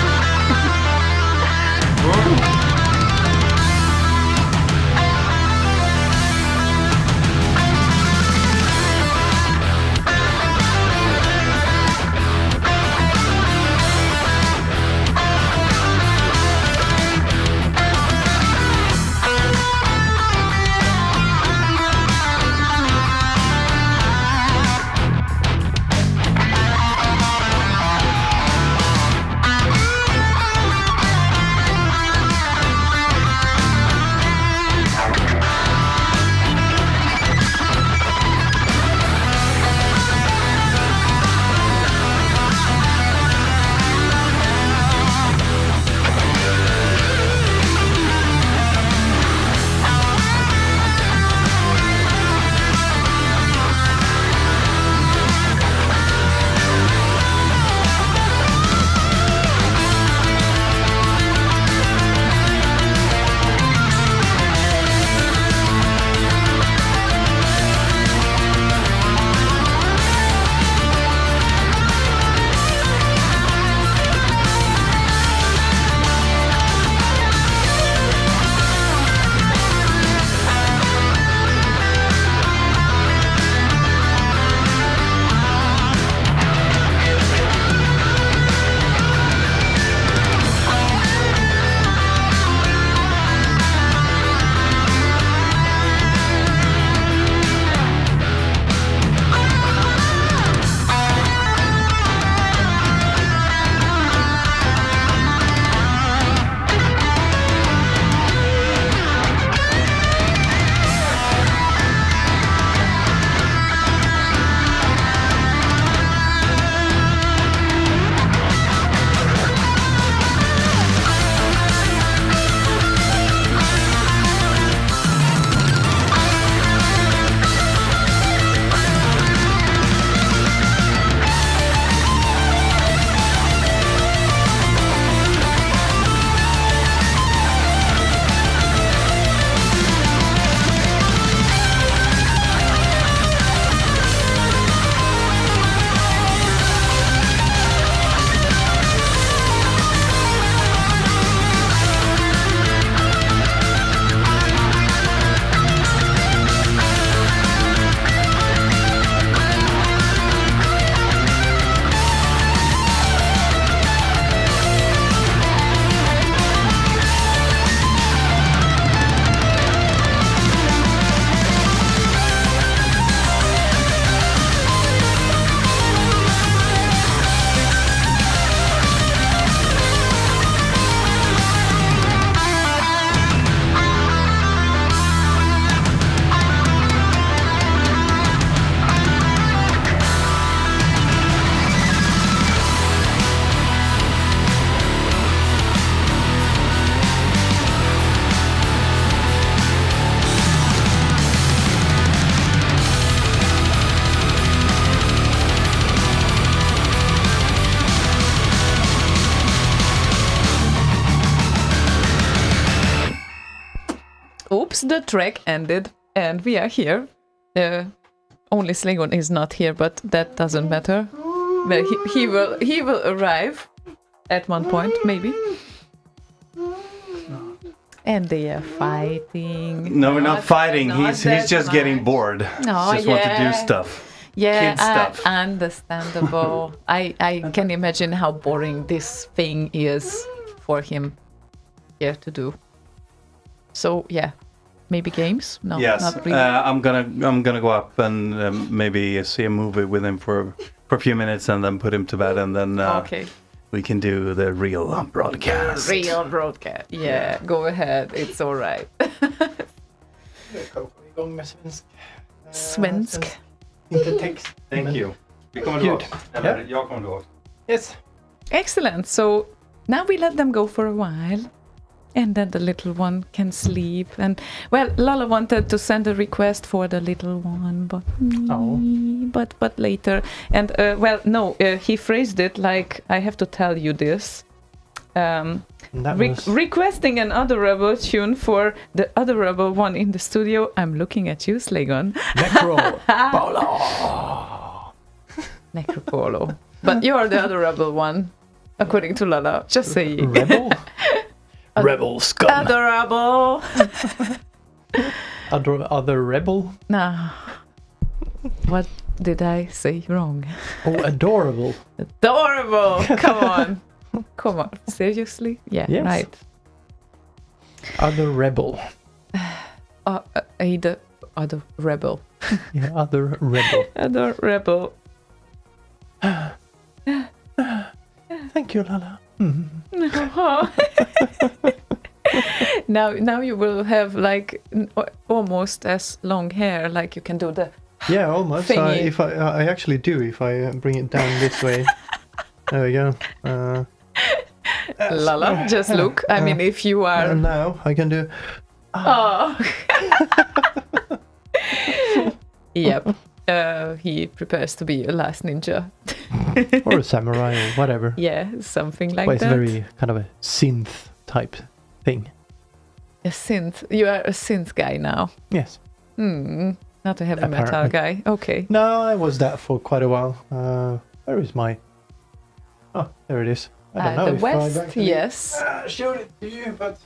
[SPEAKER 2] Oops, the track ended, and we are here. Only Slaygon is not here, but that doesn't matter. Well, he will arrive at one point, maybe. And they are fighting.
[SPEAKER 4] No, we're not fighting. He's
[SPEAKER 2] that
[SPEAKER 4] just
[SPEAKER 2] much.
[SPEAKER 4] getting bored.
[SPEAKER 2] Oh,
[SPEAKER 4] Just want to do stuff.
[SPEAKER 2] Yeah,
[SPEAKER 4] Kid stuff.
[SPEAKER 2] understandable. I can imagine how boring this thing is for him here to do. So yeah, maybe games? No,
[SPEAKER 4] Yes,
[SPEAKER 2] not really.
[SPEAKER 4] I'm gonna go up and maybe see a movie with him for a few minutes, and then put him to bed, and then
[SPEAKER 2] Okay.
[SPEAKER 4] we can do the real broadcast.
[SPEAKER 2] Real broadcast. Yeah, go ahead. It's all right. Svensk.
[SPEAKER 4] Thank you. Vi kommer
[SPEAKER 1] Gud.
[SPEAKER 4] Eller jag kommer då.
[SPEAKER 1] Yes.
[SPEAKER 2] Excellent. So now we let them go for a while. And then the little one can sleep. And well, Lala wanted to send a request for the little one, but later. And he phrased it like, I have to tell you this. Requesting an adorable tune for the adorable one in the studio. I'm looking at you, Slaygon. Necropolo. But you're the adorable one, according to Lala. Just say
[SPEAKER 1] Rebel? Rebel scum.
[SPEAKER 2] adorable.
[SPEAKER 1] Other rebel?
[SPEAKER 2] Nah. What did I say wrong?
[SPEAKER 1] Oh, adorable.
[SPEAKER 2] Adorable. Come on. Seriously? Yeah,
[SPEAKER 1] Yes.
[SPEAKER 2] right.
[SPEAKER 1] Other rebel.
[SPEAKER 2] Other rebel.
[SPEAKER 1] Yeah, other rebel.
[SPEAKER 2] Other rebel.
[SPEAKER 1] Thank you, Lala.
[SPEAKER 2] Now you will have like almost as long hair, like you can do the
[SPEAKER 1] Yeah, almost.
[SPEAKER 2] Thingy.
[SPEAKER 1] If I actually do, if I bring it down this way. There we go.
[SPEAKER 2] Lala. Just look. I mean, if you are.
[SPEAKER 1] And now I can do.
[SPEAKER 2] Oh. Yep. He prepares to be a last ninja.
[SPEAKER 1] Or a samurai or whatever.
[SPEAKER 2] Yeah, something like
[SPEAKER 1] But it's
[SPEAKER 2] that.
[SPEAKER 1] very kind of a synth type thing.
[SPEAKER 2] A synth. You are a synth guy now.
[SPEAKER 1] Yes.
[SPEAKER 2] Not a heavy metal
[SPEAKER 1] Apparently.
[SPEAKER 2] guy. Okay.
[SPEAKER 1] No, I was that for quite a while. Where is my... Oh, there it is. I don't know
[SPEAKER 2] The
[SPEAKER 1] if
[SPEAKER 2] West,
[SPEAKER 1] I've actually
[SPEAKER 2] yes.
[SPEAKER 1] showed it to you, but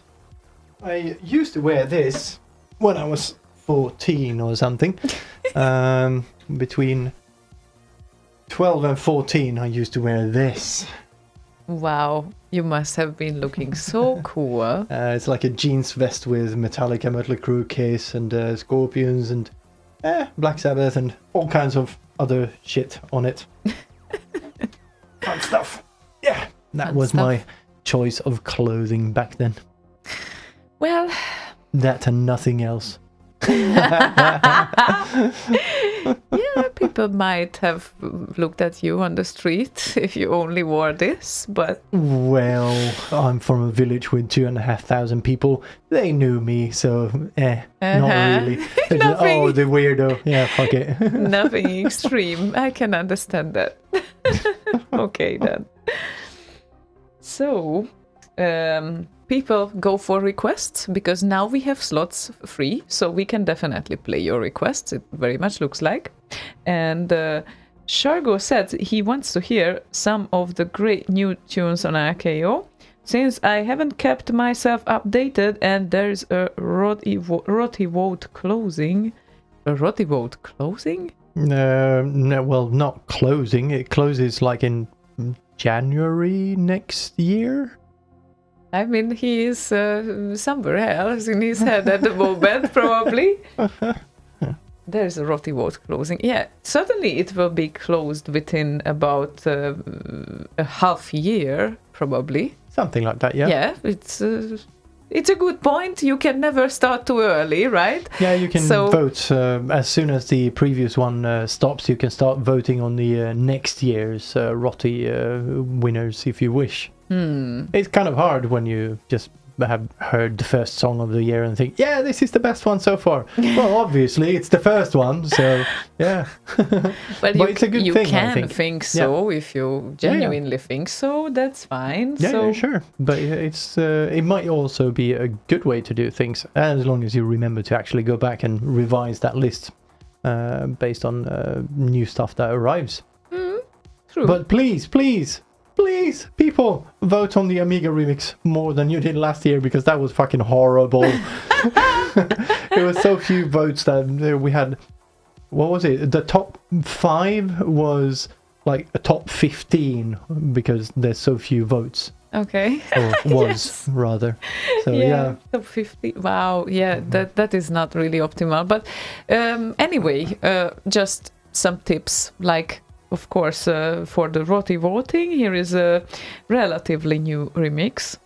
[SPEAKER 1] I used to wear this when I was 14 or something. Between 12 and 14, I used to wear this.
[SPEAKER 2] Wow, you must have been looking so cool.
[SPEAKER 1] It's like a jeans vest with Metallica, Mötley Crüe case, and Scorpions, and Black Sabbath, and all kinds of other shit on it. Fun stuff. Yeah, that
[SPEAKER 2] Fun
[SPEAKER 1] was
[SPEAKER 2] stuff.
[SPEAKER 1] my choice of clothing back then.
[SPEAKER 2] Well,
[SPEAKER 1] That and nothing else.
[SPEAKER 2] yeah, people might have looked at you on the street if you only wore this, but
[SPEAKER 1] Well, I'm from a village with 2,500 people. They knew me, so not really. They just,
[SPEAKER 2] Nothing.
[SPEAKER 1] oh, the weirdo. Yeah, fuck it.
[SPEAKER 2] nothing extreme. I can understand that. Okay, then. So, people go for requests because now we have slots free, so we can definitely play your requests. It very much looks like. And Shargo said he wants to hear some of the great new tunes on RKO. Since I haven't kept myself updated and there's a Rotivote closing. A Rotivote closing?
[SPEAKER 1] No, well, not closing. It closes like in January next year.
[SPEAKER 2] I mean, he is somewhere else in his head at the moment, probably. There's a Rotivote closing. Yeah, certainly it will be closed within about a half year, probably.
[SPEAKER 1] Something like that, yeah.
[SPEAKER 2] Yeah, it's a good point. You can never start too early, right?
[SPEAKER 1] Yeah, you can
[SPEAKER 2] So-
[SPEAKER 1] vote as soon as the previous one stops. You can start voting on the next year's Roti winners if you wish. It's kind of hard when you just have heard the first song of the year and think, yeah, this is the best one so far. Well, obviously, it's the first one, so yeah.
[SPEAKER 2] But
[SPEAKER 1] it's a good
[SPEAKER 2] you
[SPEAKER 1] thing, I
[SPEAKER 2] can
[SPEAKER 1] think.
[SPEAKER 2] so if you genuinely think so. That's fine.
[SPEAKER 1] Yeah,
[SPEAKER 2] so
[SPEAKER 1] yeah, sure. But it's it might also be a good way to do things, as long as you remember to actually go back and revise that list based on new stuff that arrives.
[SPEAKER 2] true.
[SPEAKER 1] But please, people, vote on the Amiga remix more than you did last year, because that was fucking horrible. There were so few votes that we had. What was it? The top 5 was like a top 15 because there's so few votes.
[SPEAKER 2] Okay.
[SPEAKER 1] Or was,
[SPEAKER 2] Yes.
[SPEAKER 1] rather. So yeah.
[SPEAKER 2] Top 50. Wow. Yeah, that is not really optimal. But anyway, just some tips. Like, of course, for the Roti voting, here is a relatively new remix.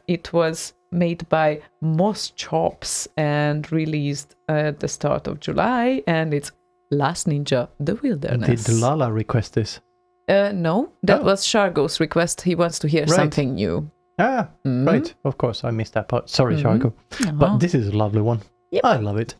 [SPEAKER 2] It was made by MOSchops and released at the start of July, and it's Last Ninja: The Wilderness.
[SPEAKER 1] Did Lala request this?
[SPEAKER 2] No, that
[SPEAKER 1] Oh.
[SPEAKER 2] was Shargo's request. He wants to hear
[SPEAKER 1] Right.
[SPEAKER 2] something new.
[SPEAKER 1] Ah, right. Of course, I missed that part. Sorry, Shargo. But this is a lovely one.
[SPEAKER 2] Yep.
[SPEAKER 1] I love it.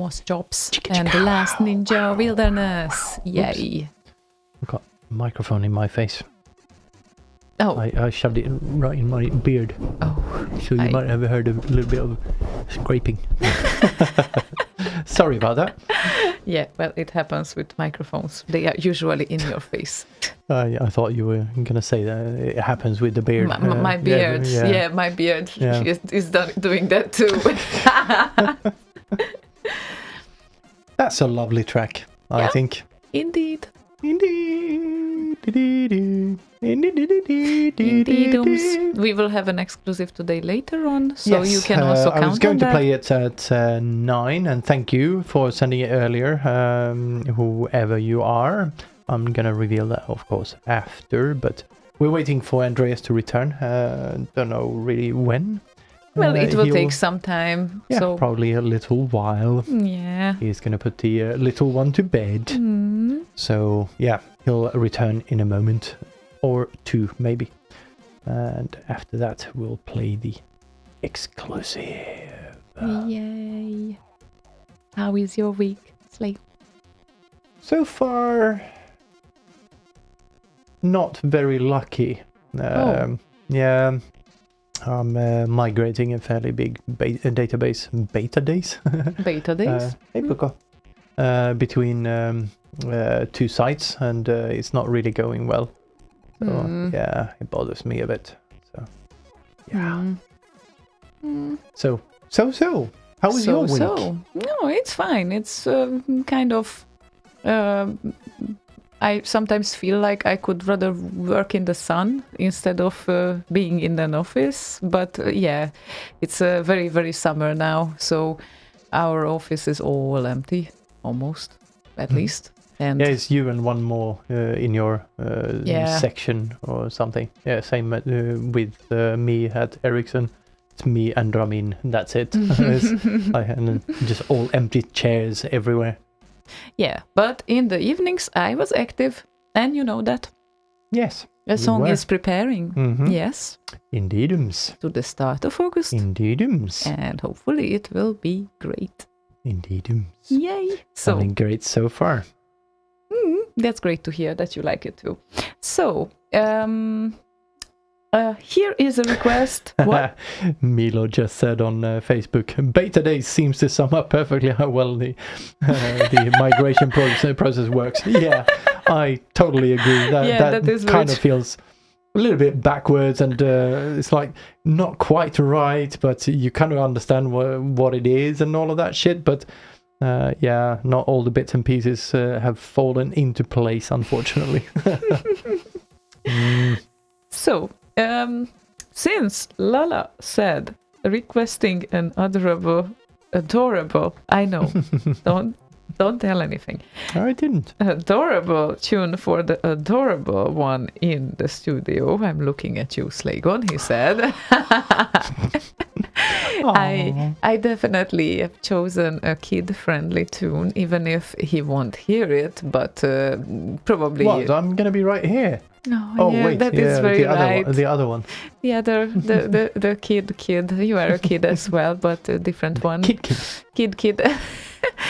[SPEAKER 2] MOSchops and The Last Ninja Wilderness. Yay!
[SPEAKER 1] I've got a microphone in my face.
[SPEAKER 2] Oh,
[SPEAKER 1] I shoved it right in my beard.
[SPEAKER 2] oh,
[SPEAKER 1] So you might have heard a little bit of scraping. Sorry about that.
[SPEAKER 2] yeah. Well, it happens with microphones. They are usually in your face.
[SPEAKER 1] I thought you were going to say that it happens with the beard.
[SPEAKER 2] My beard. Yeah, my beard is doing that too.
[SPEAKER 1] That's a lovely track, I think.
[SPEAKER 2] Indeed.
[SPEAKER 1] Indeed.
[SPEAKER 2] We will have an exclusive today later on, so you can also count on that.
[SPEAKER 1] I was going to play it at 9, and thank you for sending it earlier, whoever you are. I'm going to reveal that, of course, after, but we're waiting for Andreas to return. Don't know really when.
[SPEAKER 2] Well, it will take some time.
[SPEAKER 1] Yeah,
[SPEAKER 2] so
[SPEAKER 1] probably a little while.
[SPEAKER 2] Yeah.
[SPEAKER 1] He's going to put the little one to bed.
[SPEAKER 2] Mm.
[SPEAKER 1] So, yeah, he'll return in a moment. Or 2, maybe. And after that, we'll play the exclusive.
[SPEAKER 2] Yay. How is your week, Slaygon?
[SPEAKER 1] So far, not very lucky. Yeah, I'm migrating a fairly big database. Beta days?
[SPEAKER 2] Beta days?
[SPEAKER 1] Between 2 sites, and it's not really going well. So, yeah, it bothers me a bit. So, yeah. So. How was your week?
[SPEAKER 2] No, it's fine. It's kind of... I sometimes feel like I could rather work in the sun instead of being in an office. But yeah, it's very, very summer now. So our office is all empty, almost, at least. And
[SPEAKER 1] yeah, it's you and one more in your section or something. Yeah, same with me at Ericsson. It's me and Ramin. That's it. And just all empty chairs everywhere.
[SPEAKER 2] Yeah, but in the evenings I was active, and you know that.
[SPEAKER 1] Yes.
[SPEAKER 2] A song is preparing.
[SPEAKER 1] Mm-hmm.
[SPEAKER 2] Yes.
[SPEAKER 1] Indeedums.
[SPEAKER 2] To the start of August.
[SPEAKER 1] Indeedums.
[SPEAKER 2] And hopefully it will be great.
[SPEAKER 1] Indeedums.
[SPEAKER 2] Yay. So
[SPEAKER 1] something great so far.
[SPEAKER 2] That's great to hear that you like it too. So, here is a request. What?
[SPEAKER 1] Milo just said on Facebook, Beta Days seems to sum up perfectly how well the migration process works. Yeah, I totally agree. That is kind of feels a little bit backwards, and it's like not quite right, but you kind of understand what it is and all of that shit, but yeah, not all the bits and pieces have fallen into place, unfortunately.
[SPEAKER 2] So, since Lala said requesting an adorable, I know, don't tell anything.
[SPEAKER 1] I didn't.
[SPEAKER 2] Adorable tune for the adorable one in the studio. I'm looking at you, Slaygon, he said. I definitely have chosen a kid-friendly tune, even if he won't hear it, but probably...
[SPEAKER 1] What? I'm going to be right here.
[SPEAKER 2] Oh, yeah, wait, that is very right.
[SPEAKER 1] The other one.
[SPEAKER 2] The other, the kid. You are a kid as well, but a different one.
[SPEAKER 1] Kid.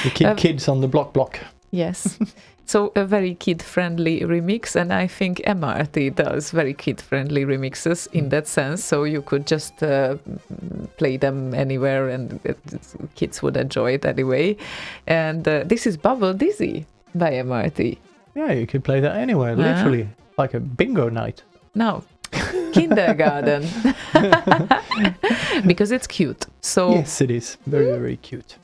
[SPEAKER 1] The kids on the block.
[SPEAKER 2] Yes. So a very kid-friendly remix, and I think MRT does very kid-friendly remixes in that sense, so you could just play them anywhere and kids would enjoy it anyway. And this is Bubble Dizzy by MRT.
[SPEAKER 1] Yeah, you could play that anywhere, literally, like a bingo night.
[SPEAKER 2] No, kindergarten. Because it's cute. So
[SPEAKER 1] yes, it is. Very, very cute.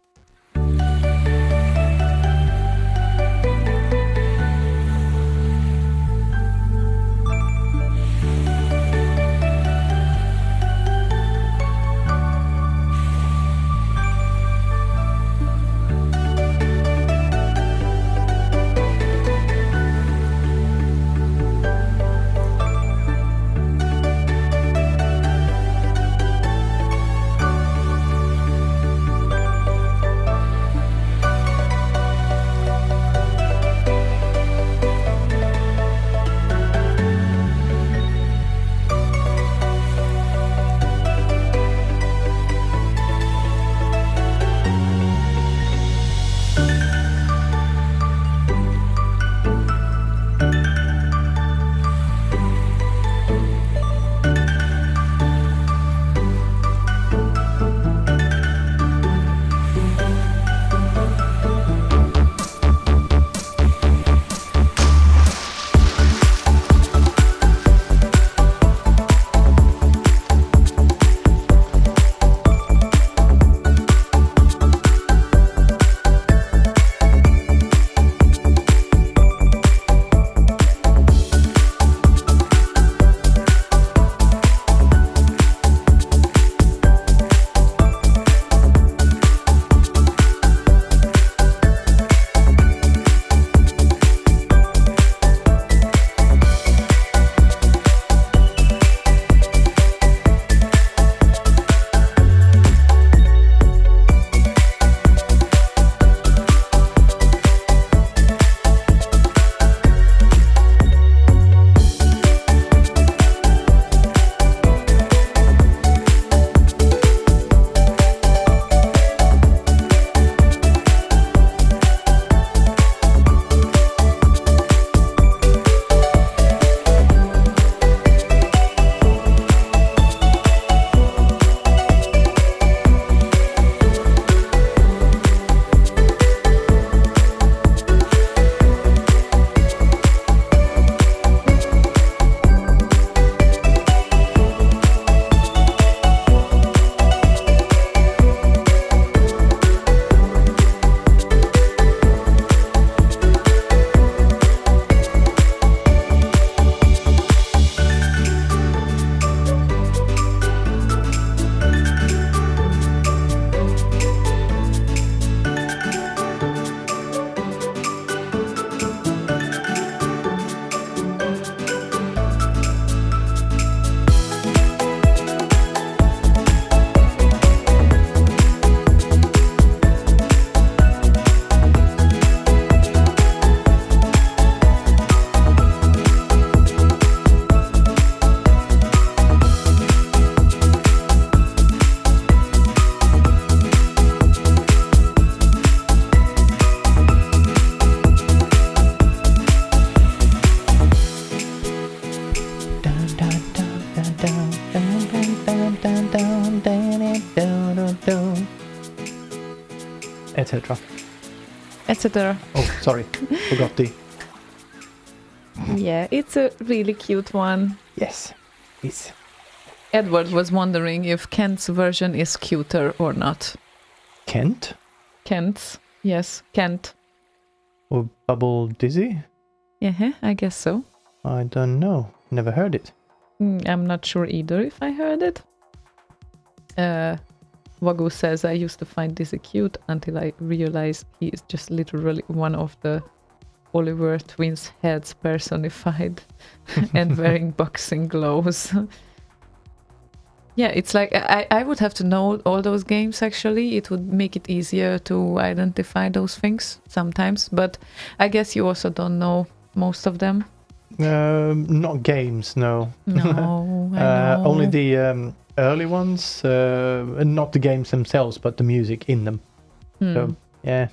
[SPEAKER 1] etc.
[SPEAKER 2] Etc.
[SPEAKER 1] Oh, sorry, forgot the.
[SPEAKER 2] Yeah, it's a really cute one.
[SPEAKER 1] Yes, it's
[SPEAKER 2] Edward was wondering if Kent's version is cuter or not.
[SPEAKER 1] Kent
[SPEAKER 2] Kent's, yes, Kent.
[SPEAKER 1] or Bubble Dizzy.
[SPEAKER 2] Yeah, I guess so.
[SPEAKER 1] I don't know. Never heard it.
[SPEAKER 2] I'm not sure either if I heard it. Wagyu says, I used to find this cute until I realized he is just literally one of the Oliver twins' heads personified and wearing boxing gloves. Yeah, it's like I would have to know all those games actually. It would make it easier to identify those things sometimes. But I guess you also don't know most of them.
[SPEAKER 1] Not games, no.
[SPEAKER 2] No, I know.
[SPEAKER 1] Only the early ones, not the games themselves, but the music in them. So, yeah.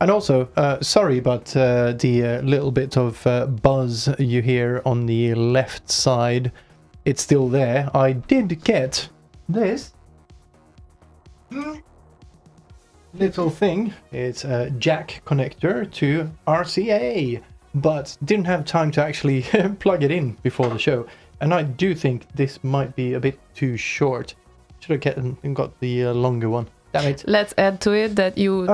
[SPEAKER 1] And also, sorry, but the little bit of buzz you hear on the left side, it's still there. I did get this little thing. It's a jack connector to RCA, but didn't have time to actually plug it in before the show. And I do think this might be a bit too short. Should have got the longer one. Damn it.
[SPEAKER 2] Let's add to it that you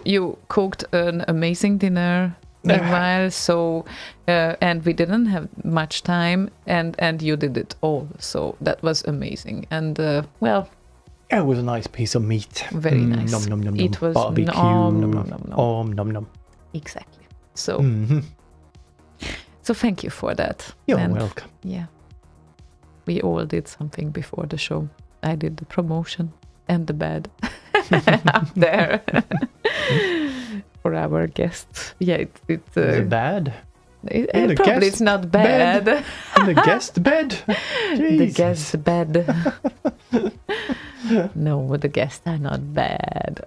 [SPEAKER 2] you cooked an amazing dinner meanwhile, so and we didn't have much time, and you did it all, so that was amazing. And well,
[SPEAKER 1] it was a nice piece of meat.
[SPEAKER 2] Very nice.
[SPEAKER 1] Nom nom nom nom.
[SPEAKER 2] It was
[SPEAKER 1] barbecue.
[SPEAKER 2] nom nom nom nom nom.
[SPEAKER 1] Nom nom.
[SPEAKER 2] Exactly. So
[SPEAKER 1] Mhm.
[SPEAKER 2] so thank you for that.
[SPEAKER 1] You're
[SPEAKER 2] And
[SPEAKER 1] welcome.
[SPEAKER 2] yeah, we all did something before the show. I did the promotion and the bed up there for our guests. Yeah,
[SPEAKER 1] Is it bad? In the
[SPEAKER 2] probably
[SPEAKER 1] guest
[SPEAKER 2] it's not bad.
[SPEAKER 1] In the guest bed?
[SPEAKER 2] The
[SPEAKER 1] Jesus.
[SPEAKER 2] guest bed. No, the guests are not bad.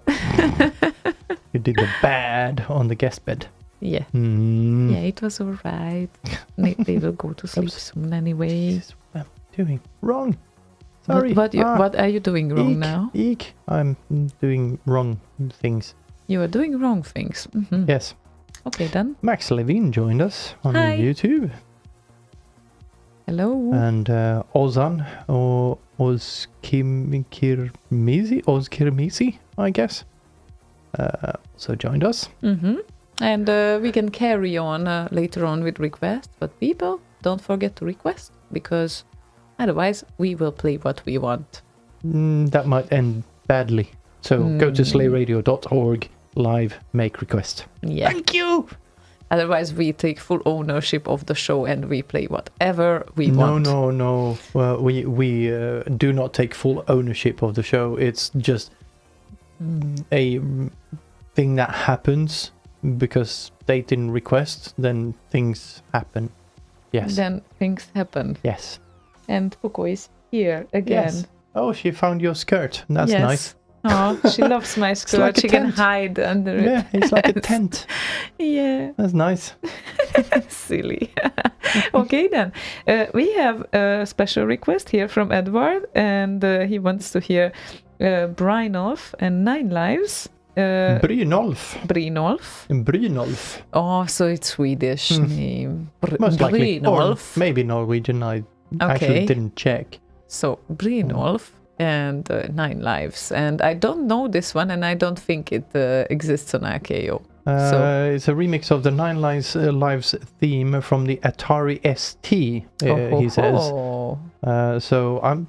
[SPEAKER 1] You did the bad on the guest bed.
[SPEAKER 2] Yeah.
[SPEAKER 1] Mm.
[SPEAKER 2] Yeah, it was alright. They will go to sleep soon anyway.
[SPEAKER 1] This is what I'm doing wrong. Sorry.
[SPEAKER 2] What are you doing wrong
[SPEAKER 1] Eek,
[SPEAKER 2] now?
[SPEAKER 1] Eek. I'm doing wrong things.
[SPEAKER 2] You are doing wrong things. Mhm.
[SPEAKER 1] Yes.
[SPEAKER 2] Okay then.
[SPEAKER 1] Max Levine joined us on
[SPEAKER 2] Hi.
[SPEAKER 1] YouTube.
[SPEAKER 2] Hello.
[SPEAKER 1] And Ozan or Ozkirmisi, I guess, also joined us.
[SPEAKER 2] Mm-hmm. And we can carry on later on with requests, but people, don't forget to request, because otherwise we will play what we want.
[SPEAKER 1] That might end badly. So go to slayradio.org, live, make request.
[SPEAKER 2] Yeah.
[SPEAKER 1] Thank you!
[SPEAKER 2] Otherwise we take full ownership of the show and we play whatever we want.
[SPEAKER 1] No. Well, we do not take full ownership of the show. It's just a thing that happens because they didn't request, then things happen. Yes.
[SPEAKER 2] Then things happen.
[SPEAKER 1] Yes.
[SPEAKER 2] And Poco is here again.
[SPEAKER 1] Yes. Oh, she found your skirt. That's
[SPEAKER 2] Yes.
[SPEAKER 1] nice.
[SPEAKER 2] Oh, she loves my skirt.
[SPEAKER 1] like a
[SPEAKER 2] She can
[SPEAKER 1] tent.
[SPEAKER 2] hide under it.
[SPEAKER 1] Yeah, it's like a tent.
[SPEAKER 2] Yeah.
[SPEAKER 1] That's nice.
[SPEAKER 2] Silly. Okay then. We have a special request here from Edward, and he wants to hear Brynolf and 9 Lives.
[SPEAKER 1] Brynolf.
[SPEAKER 2] Brynolf. Oh, so it's Swedish name.
[SPEAKER 1] Most likely. Or
[SPEAKER 2] Brynolf.
[SPEAKER 1] maybe Norwegian. I actually didn't check.
[SPEAKER 2] So Brynolf and 9 Lives. And I don't know this one, and I don't think it exists on RKO.
[SPEAKER 1] It's a remix of the 9 Lives theme from the Atari ST, he says. So I'm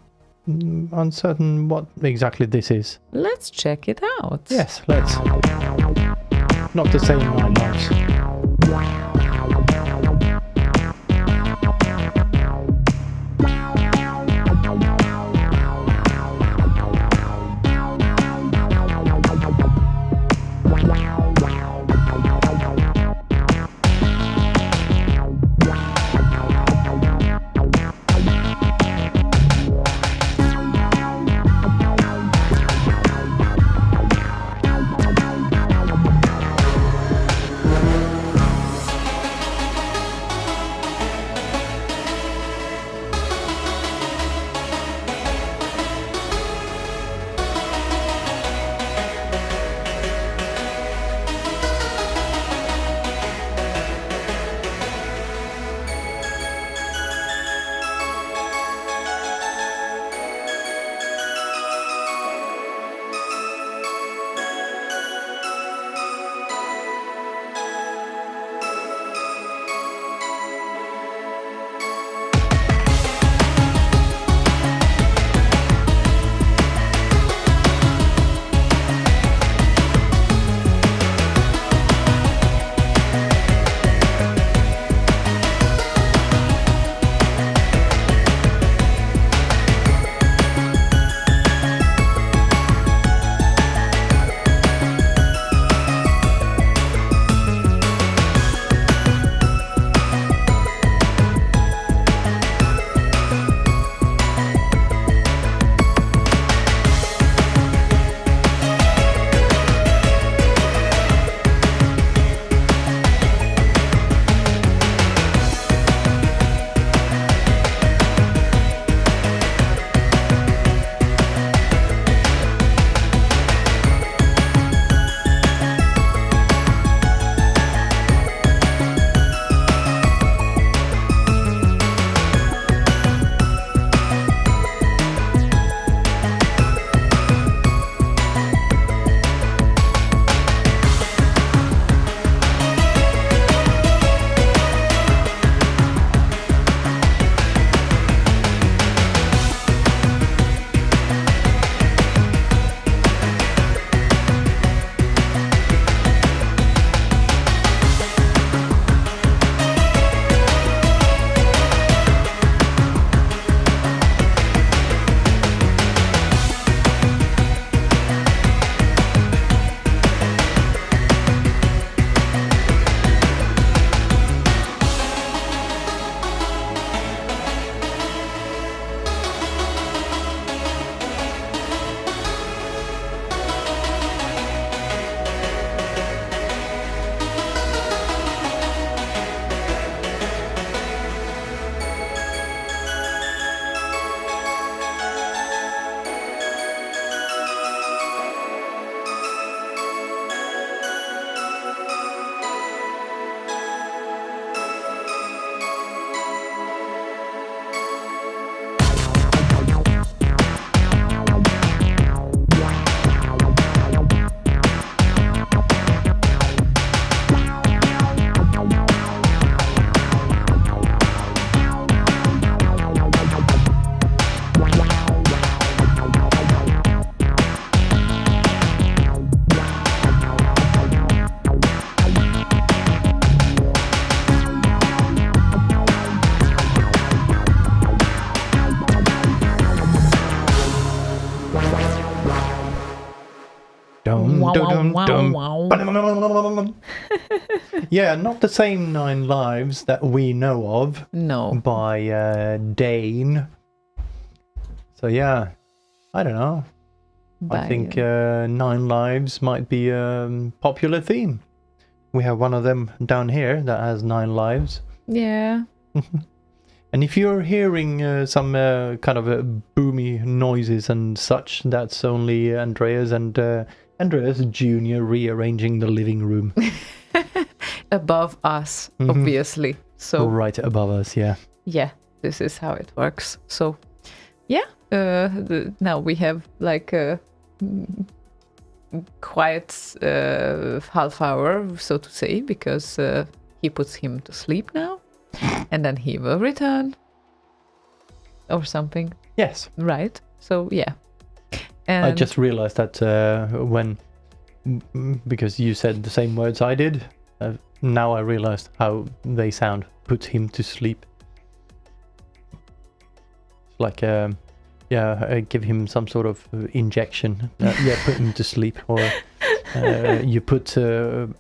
[SPEAKER 1] uncertain what exactly this is.
[SPEAKER 2] Let's check it out.
[SPEAKER 1] Yes, let's. Not the same 9 Lives. Dum,
[SPEAKER 2] Wow,
[SPEAKER 1] dum,
[SPEAKER 2] wow,
[SPEAKER 1] dum,
[SPEAKER 2] wow.
[SPEAKER 1] dum. Yeah, not the same 9 lives that we know of
[SPEAKER 2] No.
[SPEAKER 1] by Dane. So yeah, I don't know. I think 9 lives might be a popular theme. We have one of them down here that has 9 lives.
[SPEAKER 2] Yeah.
[SPEAKER 1] And if you're hearing some kind of boomy noises and such, that's only Andreas and Andreas Jr. rearranging the living room.
[SPEAKER 2] Above us, obviously. So
[SPEAKER 1] Right above us, yeah.
[SPEAKER 2] yeah, this is how it works. So yeah, now we have like a quiet half hour, so to say, because he puts him to sleep now, and then he will return or something.
[SPEAKER 1] Yes.
[SPEAKER 2] Right. So yeah. And
[SPEAKER 1] I just realized that because you said the same words I did, now I realized how they sound. Put him to sleep. It's like, give him some sort of injection. Put him to sleep. Or you put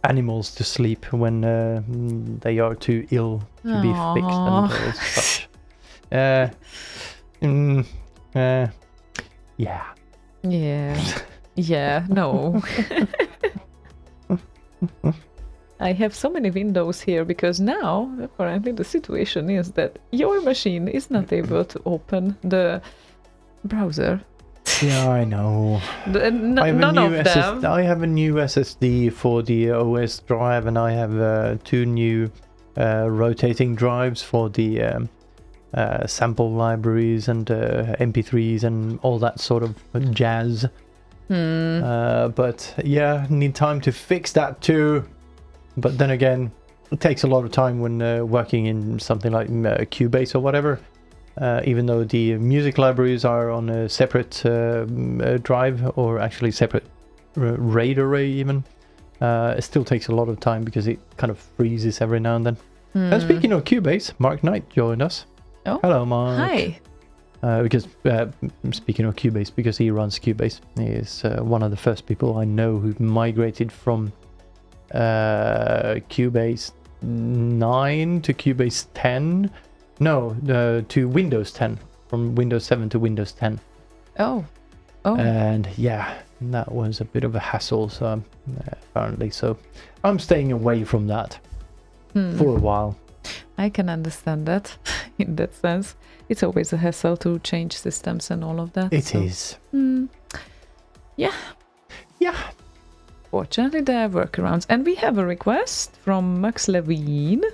[SPEAKER 1] animals to sleep when they are too ill to be fixed and such. Yeah.
[SPEAKER 2] Yeah. Yeah, no. I have so many windows here because now apparently the situation is that your machine is not able to open the browser.
[SPEAKER 1] Yeah, I know.
[SPEAKER 2] None of them.
[SPEAKER 1] I have a new SSD for the OS drive, and I have 2 new rotating drives for the sample libraries and MP3s and all that sort of jazz. But yeah, need time to fix that too. But then again, it takes a lot of time when working in something like Cubase or whatever. Even though the music libraries are on a separate drive, or actually separate RAID array even, it still takes a lot of time because it kind of freezes every now and then. And speaking of Cubase, Mark Knight joined us.
[SPEAKER 2] Oh.
[SPEAKER 1] Hello, Mark.
[SPEAKER 2] Hi.
[SPEAKER 1] Because speaking of Cubase, because he runs Cubase, he is one of the first people I know who migrated from Cubase 9 to Cubase 10. No, to Windows 10. From Windows 7 to Windows 10.
[SPEAKER 2] Oh.
[SPEAKER 1] And yeah, that was a bit of a hassle, so apparently. So I'm staying away from that for a while.
[SPEAKER 2] I can understand that in that sense. It's always a hassle to change systems and all of that.
[SPEAKER 1] It is.
[SPEAKER 2] Yeah.
[SPEAKER 1] Yeah.
[SPEAKER 2] Fortunately, there are workarounds. And we have a request from Max Levine.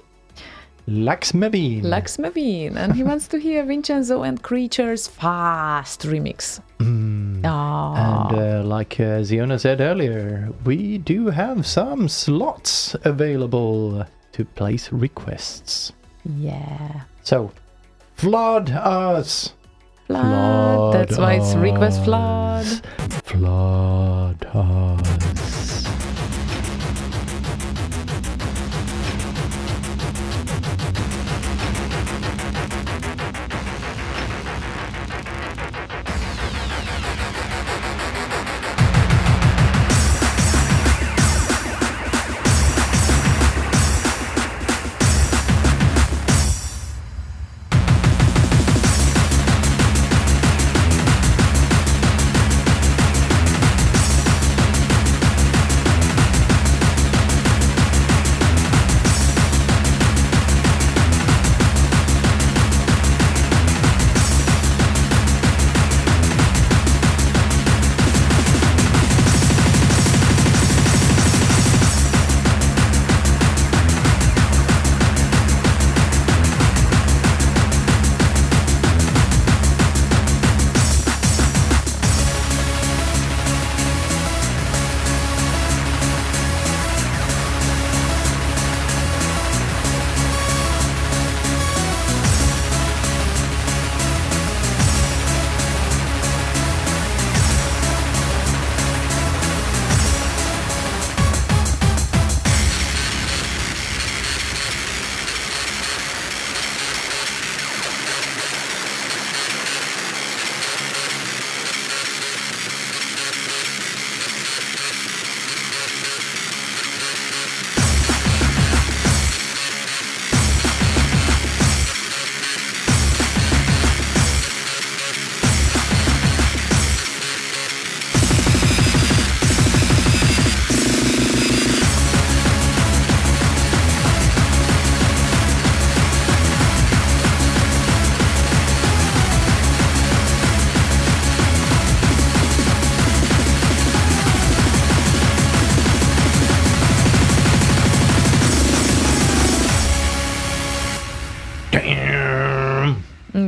[SPEAKER 1] Laxmavine.
[SPEAKER 2] And he wants to hear Vincenzo and Creature's Fast remix.
[SPEAKER 1] And like Ziona said earlier, we do have some slots available to place requests.
[SPEAKER 2] Yeah.
[SPEAKER 1] So, flood us.
[SPEAKER 2] Flood. That's why it's request flood.
[SPEAKER 1] Flood us.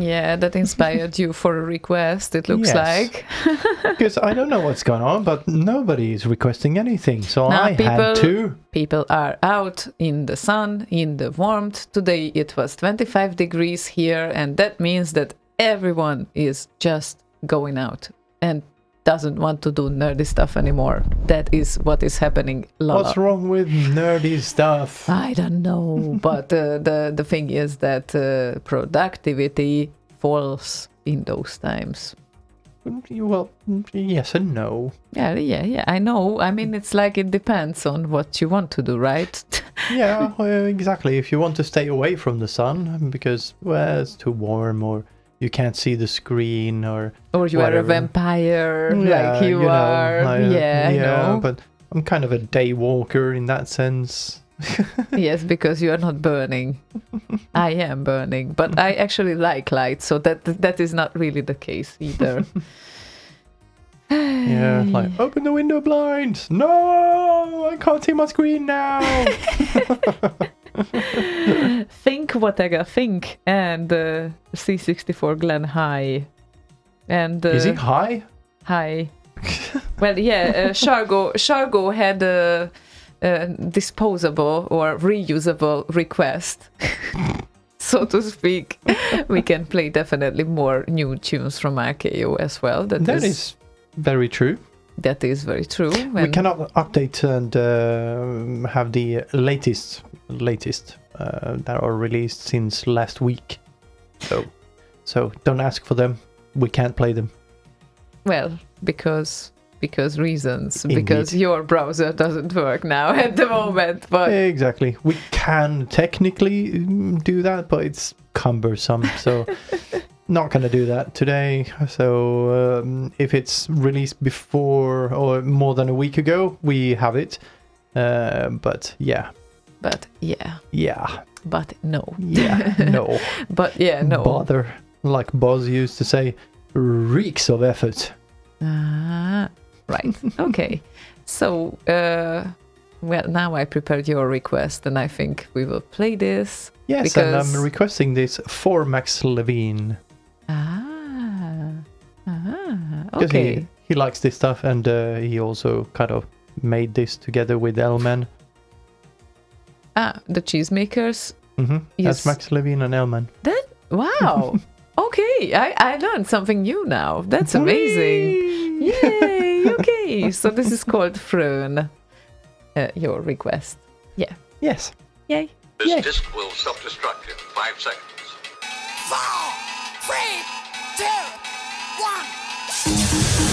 [SPEAKER 2] Yeah, that inspired you for a request, it looks
[SPEAKER 1] Yes.
[SPEAKER 2] like.
[SPEAKER 1] Because I don't know what's going on, but nobody is requesting anything. So
[SPEAKER 2] Now
[SPEAKER 1] I had to.
[SPEAKER 2] People are out in the sun, in the warmth. Today it was 25 degrees here, and that means that everyone is just going out and doesn't want to do nerdy stuff anymore. That is what is happening. Lola.
[SPEAKER 1] What's wrong with nerdy stuff?
[SPEAKER 2] I don't know, but the thing is that productivity falls in those times.
[SPEAKER 1] Well, yes and no.
[SPEAKER 2] Yeah, I know. I mean, it's like it depends on what you want to do, right?
[SPEAKER 1] Yeah, exactly. If you want to stay away from the sun because, well, it's too warm or you can't see the screen or
[SPEAKER 2] you are a
[SPEAKER 1] whatever.
[SPEAKER 2] vampire,
[SPEAKER 1] Yeah,
[SPEAKER 2] like you
[SPEAKER 1] know,
[SPEAKER 2] are. I know.
[SPEAKER 1] But I'm kind of a day walker in that sense.
[SPEAKER 2] Yes, because you are not burning. I am burning, but I actually like light, so that is not really the case either.
[SPEAKER 1] Yeah, like, open the window blinds. No, I can't see my screen now.
[SPEAKER 2] Think whatever think, and C64 Glen High, and
[SPEAKER 1] Is it high?
[SPEAKER 2] High. Well, yeah, Shargo had a disposable or reusable request, so to speak. We can play definitely more new tunes from RKO as well. That
[SPEAKER 1] is very true.
[SPEAKER 2] That is very true.
[SPEAKER 1] We cannot update and have the latest that are released since last week. So don't ask for them. We can't play them.
[SPEAKER 2] Well, because reasons.
[SPEAKER 1] Indeed.
[SPEAKER 2] Because your browser doesn't work now at the moment. But
[SPEAKER 1] Exactly. We can technically do that, but it's cumbersome. So not going to do that today. So if it's released before or more than a week ago, we have it. But yeah.
[SPEAKER 2] But yeah.
[SPEAKER 1] Yeah.
[SPEAKER 2] But no.
[SPEAKER 1] Yeah. No.
[SPEAKER 2] But yeah, no.
[SPEAKER 1] Bother. Like Boz used to say, reeks of effort.
[SPEAKER 2] Right. Okay. So, well, now I prepared your request, and I think we will play this.
[SPEAKER 1] Yes,
[SPEAKER 2] because...
[SPEAKER 1] and I'm requesting this for Max Levine. Because
[SPEAKER 2] Okay.
[SPEAKER 1] he likes this stuff, and he also kind of made this together with Elman.
[SPEAKER 2] The Cheesemakers.
[SPEAKER 1] Mm-hmm.
[SPEAKER 2] Yes.
[SPEAKER 1] That's Max Levine and Elman.
[SPEAKER 2] Wow. Okay, I learned something new now. That's amazing. Yay! Okay, so this is called Frön. Your request. Yeah.
[SPEAKER 1] Yes.
[SPEAKER 2] Yay.
[SPEAKER 6] This
[SPEAKER 1] Yay.
[SPEAKER 6] disc will self-destruct in 5 seconds.
[SPEAKER 7] 4, 3, 2, 1.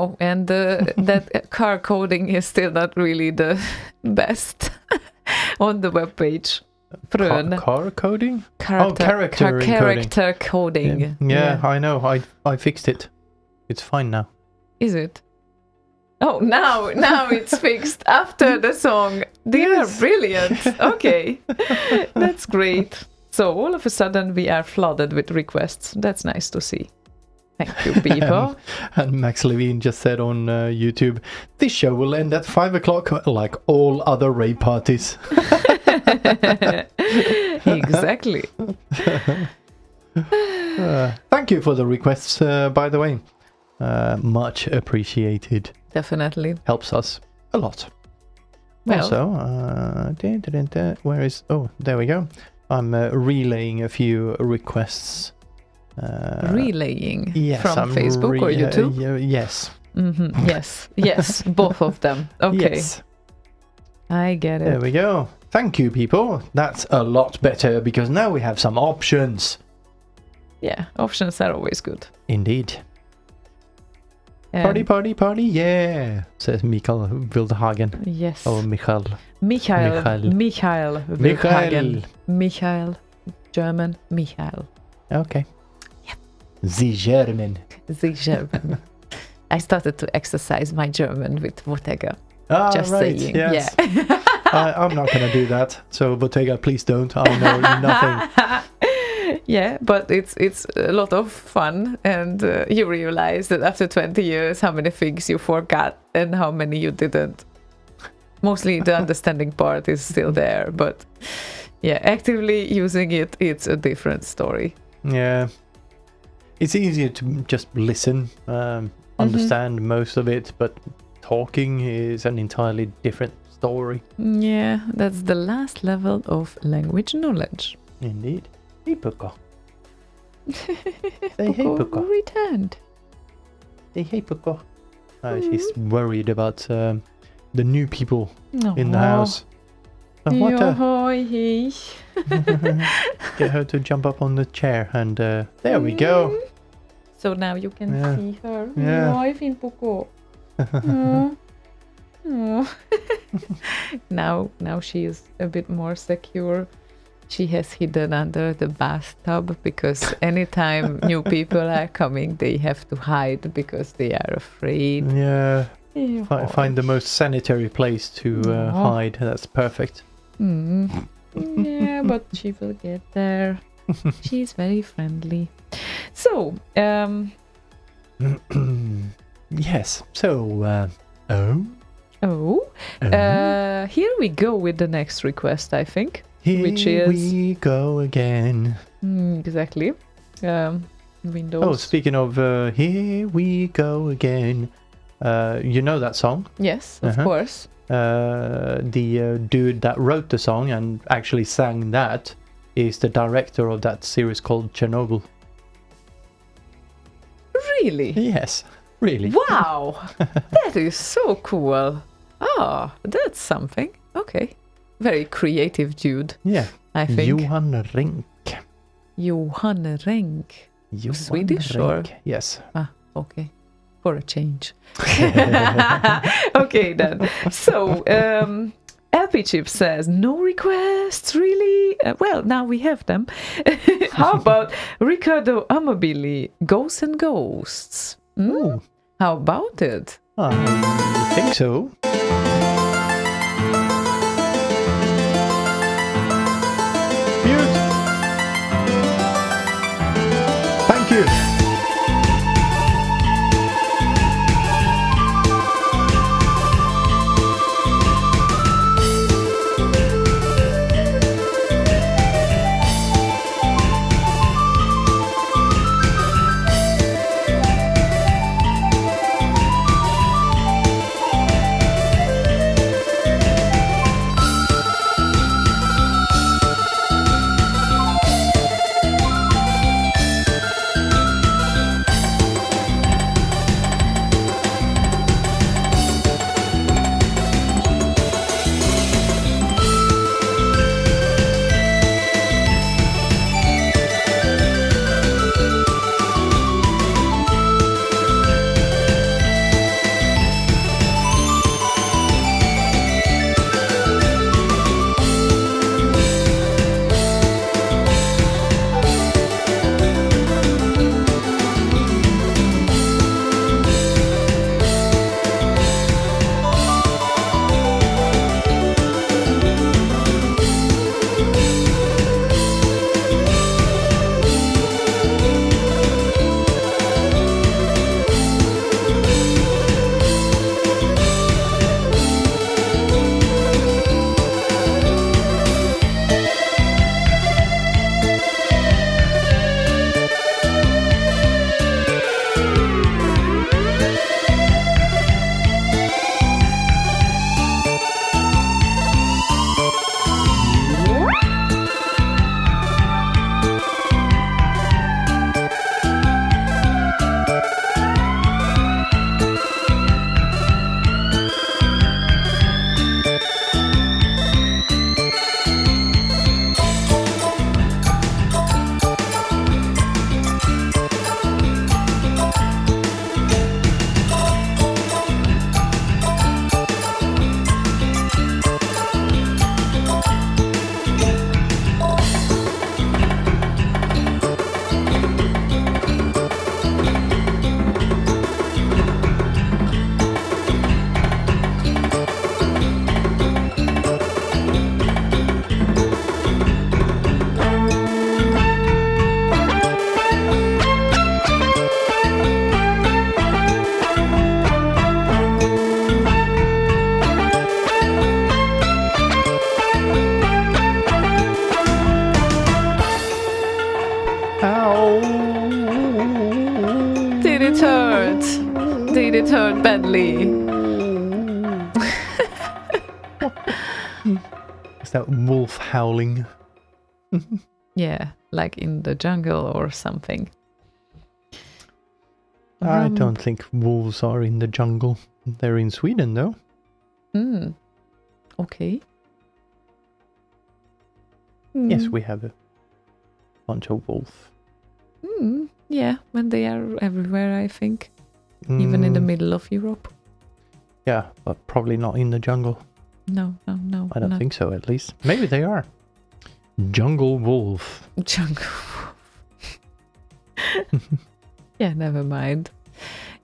[SPEAKER 2] now, and that car coding is still not really the best on the webpage.
[SPEAKER 1] Car coding?
[SPEAKER 2] Character coding.
[SPEAKER 1] Yeah, I know. I fixed it. It's fine now.
[SPEAKER 2] Is it? Oh, now it's fixed after the song. They are brilliant. Okay, that's great. So all of a sudden we are flooded with requests. That's nice to see. Thank you, people.
[SPEAKER 1] And Max Levine just said on YouTube, this show will end at 5 o'clock like all other rave parties.
[SPEAKER 2] Exactly.
[SPEAKER 1] Thank you for the requests, by the way. Much appreciated.
[SPEAKER 2] Definitely.
[SPEAKER 1] Helps us a lot.
[SPEAKER 2] Well,
[SPEAKER 1] Also, where is... Oh, there we go. I'm relaying a few requests.
[SPEAKER 2] Relaying
[SPEAKER 1] yes,
[SPEAKER 2] from Facebook or YouTube?
[SPEAKER 1] Yes.
[SPEAKER 2] Mm-hmm. Yes, both of them. Okay.
[SPEAKER 1] Yes.
[SPEAKER 2] I get it.
[SPEAKER 1] There we go. Thank you, people. That's a lot better because now we have some options.
[SPEAKER 2] Yeah, options are always good.
[SPEAKER 1] Indeed. Party, yeah, says Mikael Wildhagen.
[SPEAKER 2] Yes.
[SPEAKER 1] Oh, Michael.
[SPEAKER 2] Michael Wildhagen. Michael. German. Michael.
[SPEAKER 1] Okay.
[SPEAKER 2] Yeah.
[SPEAKER 1] The German.
[SPEAKER 2] The German. I started to exercise my German with Bottega. Just
[SPEAKER 1] right,
[SPEAKER 2] saying.
[SPEAKER 1] yes.
[SPEAKER 2] Yeah.
[SPEAKER 1] I'm not going to do that. So, Bottega, please don't. I know nothing.
[SPEAKER 2] Yeah, but it's a lot of fun, and you realize that after 20 years how many things you forgot and how many you didn't. Mostly the understanding part is still there, but yeah, actively using it's a different story.
[SPEAKER 1] Yeah. It's easier to just listen, understand most of it, but talking is an entirely different story.
[SPEAKER 2] Yeah, that's the last level of language knowledge.
[SPEAKER 1] Indeed. Hey, Pucko. Say hey, Pucko.
[SPEAKER 2] Returned.
[SPEAKER 1] Say hey, Pucko. She's worried about the new people in the house. What Get her to jump up on the chair, and there we go.
[SPEAKER 2] So now you can see her.
[SPEAKER 1] Yeah.
[SPEAKER 2] Oj, fin Pucko. Now she is a bit more secure. She has hidden under the bathtub because anytime new people are coming, they have to hide because they are afraid.
[SPEAKER 1] Yeah. Find the most sanitary place to hide. That's perfect.
[SPEAKER 2] Yeah, but she will get there. She's very friendly. So,
[SPEAKER 1] yes. So,
[SPEAKER 2] here we go with the next request, I think. Which
[SPEAKER 1] Here
[SPEAKER 2] is
[SPEAKER 1] we go again.
[SPEAKER 2] Exactly. Windows.
[SPEAKER 1] Oh, speaking of here we go again. You know that song?
[SPEAKER 2] Yes, of course.
[SPEAKER 1] The dude that wrote the song and actually sang that is the director of that series called Chernobyl.
[SPEAKER 2] Really?
[SPEAKER 1] Yes, really.
[SPEAKER 2] Wow, that is so cool. Oh, that's something. Okay. Very creative dude.
[SPEAKER 1] Yeah.
[SPEAKER 2] I think.
[SPEAKER 1] Johan Renck.
[SPEAKER 2] Johan Renck. Swedish or?
[SPEAKER 1] Yes.
[SPEAKER 2] Ah, okay. For a change. Okay then. So, LP Chip says, no requests, really? Well, now we have them. How about Ricardo Amabili, Ghosts and Ghosts? How about it?
[SPEAKER 1] I think so. Mute. Thank you.
[SPEAKER 2] it hurt? Did it hurt badly?
[SPEAKER 1] Is that wolf howling?
[SPEAKER 2] Yeah, like in the jungle or something.
[SPEAKER 1] I don't think wolves are in the jungle. They're in Sweden, though.
[SPEAKER 2] Okay.
[SPEAKER 1] Yes, we have a bunch of wolves.
[SPEAKER 2] Yeah, and they are everywhere, I think. Even in the middle of Europe.
[SPEAKER 1] Yeah, but probably not in the jungle.
[SPEAKER 2] No.
[SPEAKER 1] I don't think so, at least. Maybe they are. Jungle wolf.
[SPEAKER 2] Jungle wolf. Yeah, never mind.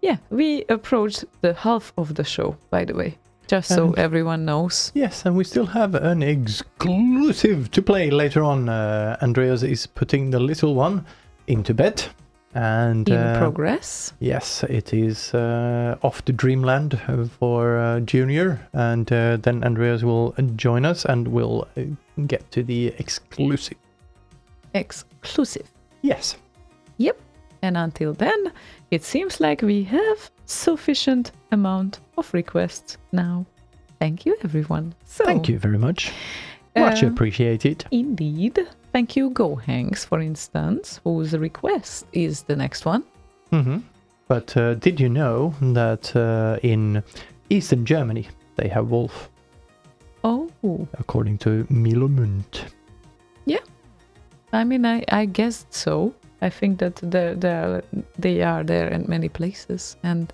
[SPEAKER 2] Yeah, we approached the half of the show, by the way. Just so
[SPEAKER 1] And-
[SPEAKER 2] everyone knows.
[SPEAKER 1] Yes, and we still have an exclusive to play later on. Andreas is putting the little one into bed. And
[SPEAKER 2] In progress.
[SPEAKER 1] yes, it is off to Dreamland for Junior. And then Andreas will join us and we'll get to the exclusive.
[SPEAKER 2] Exclusive.
[SPEAKER 1] Yes.
[SPEAKER 2] Yep. And until then, it seems like we have sufficient amount of requests now. Thank you, everyone. So,
[SPEAKER 1] Thank you very much. Much appreciated.
[SPEAKER 2] Indeed. Thank you, GoHangs, for instance, whose request is the next one.
[SPEAKER 1] But did you know that in Eastern Germany they have wolf,
[SPEAKER 2] Oh,
[SPEAKER 1] according to Milo Mundt?
[SPEAKER 2] yeah. I mean, I guessed so. I think that they are there in many places. And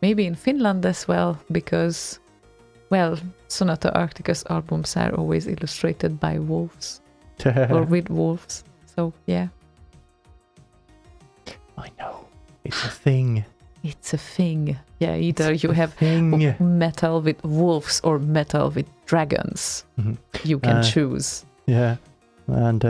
[SPEAKER 2] maybe in Finland as well, because, well, Sonata Arctica's albums are always illustrated by wolves. Or with wolves. So, yeah.
[SPEAKER 1] I know. It's a thing.
[SPEAKER 2] It's a thing. Yeah, either
[SPEAKER 1] It's
[SPEAKER 2] you
[SPEAKER 1] a
[SPEAKER 2] have
[SPEAKER 1] thing.
[SPEAKER 2] metal with wolves or metal with dragons. You can choose.
[SPEAKER 1] Yeah. And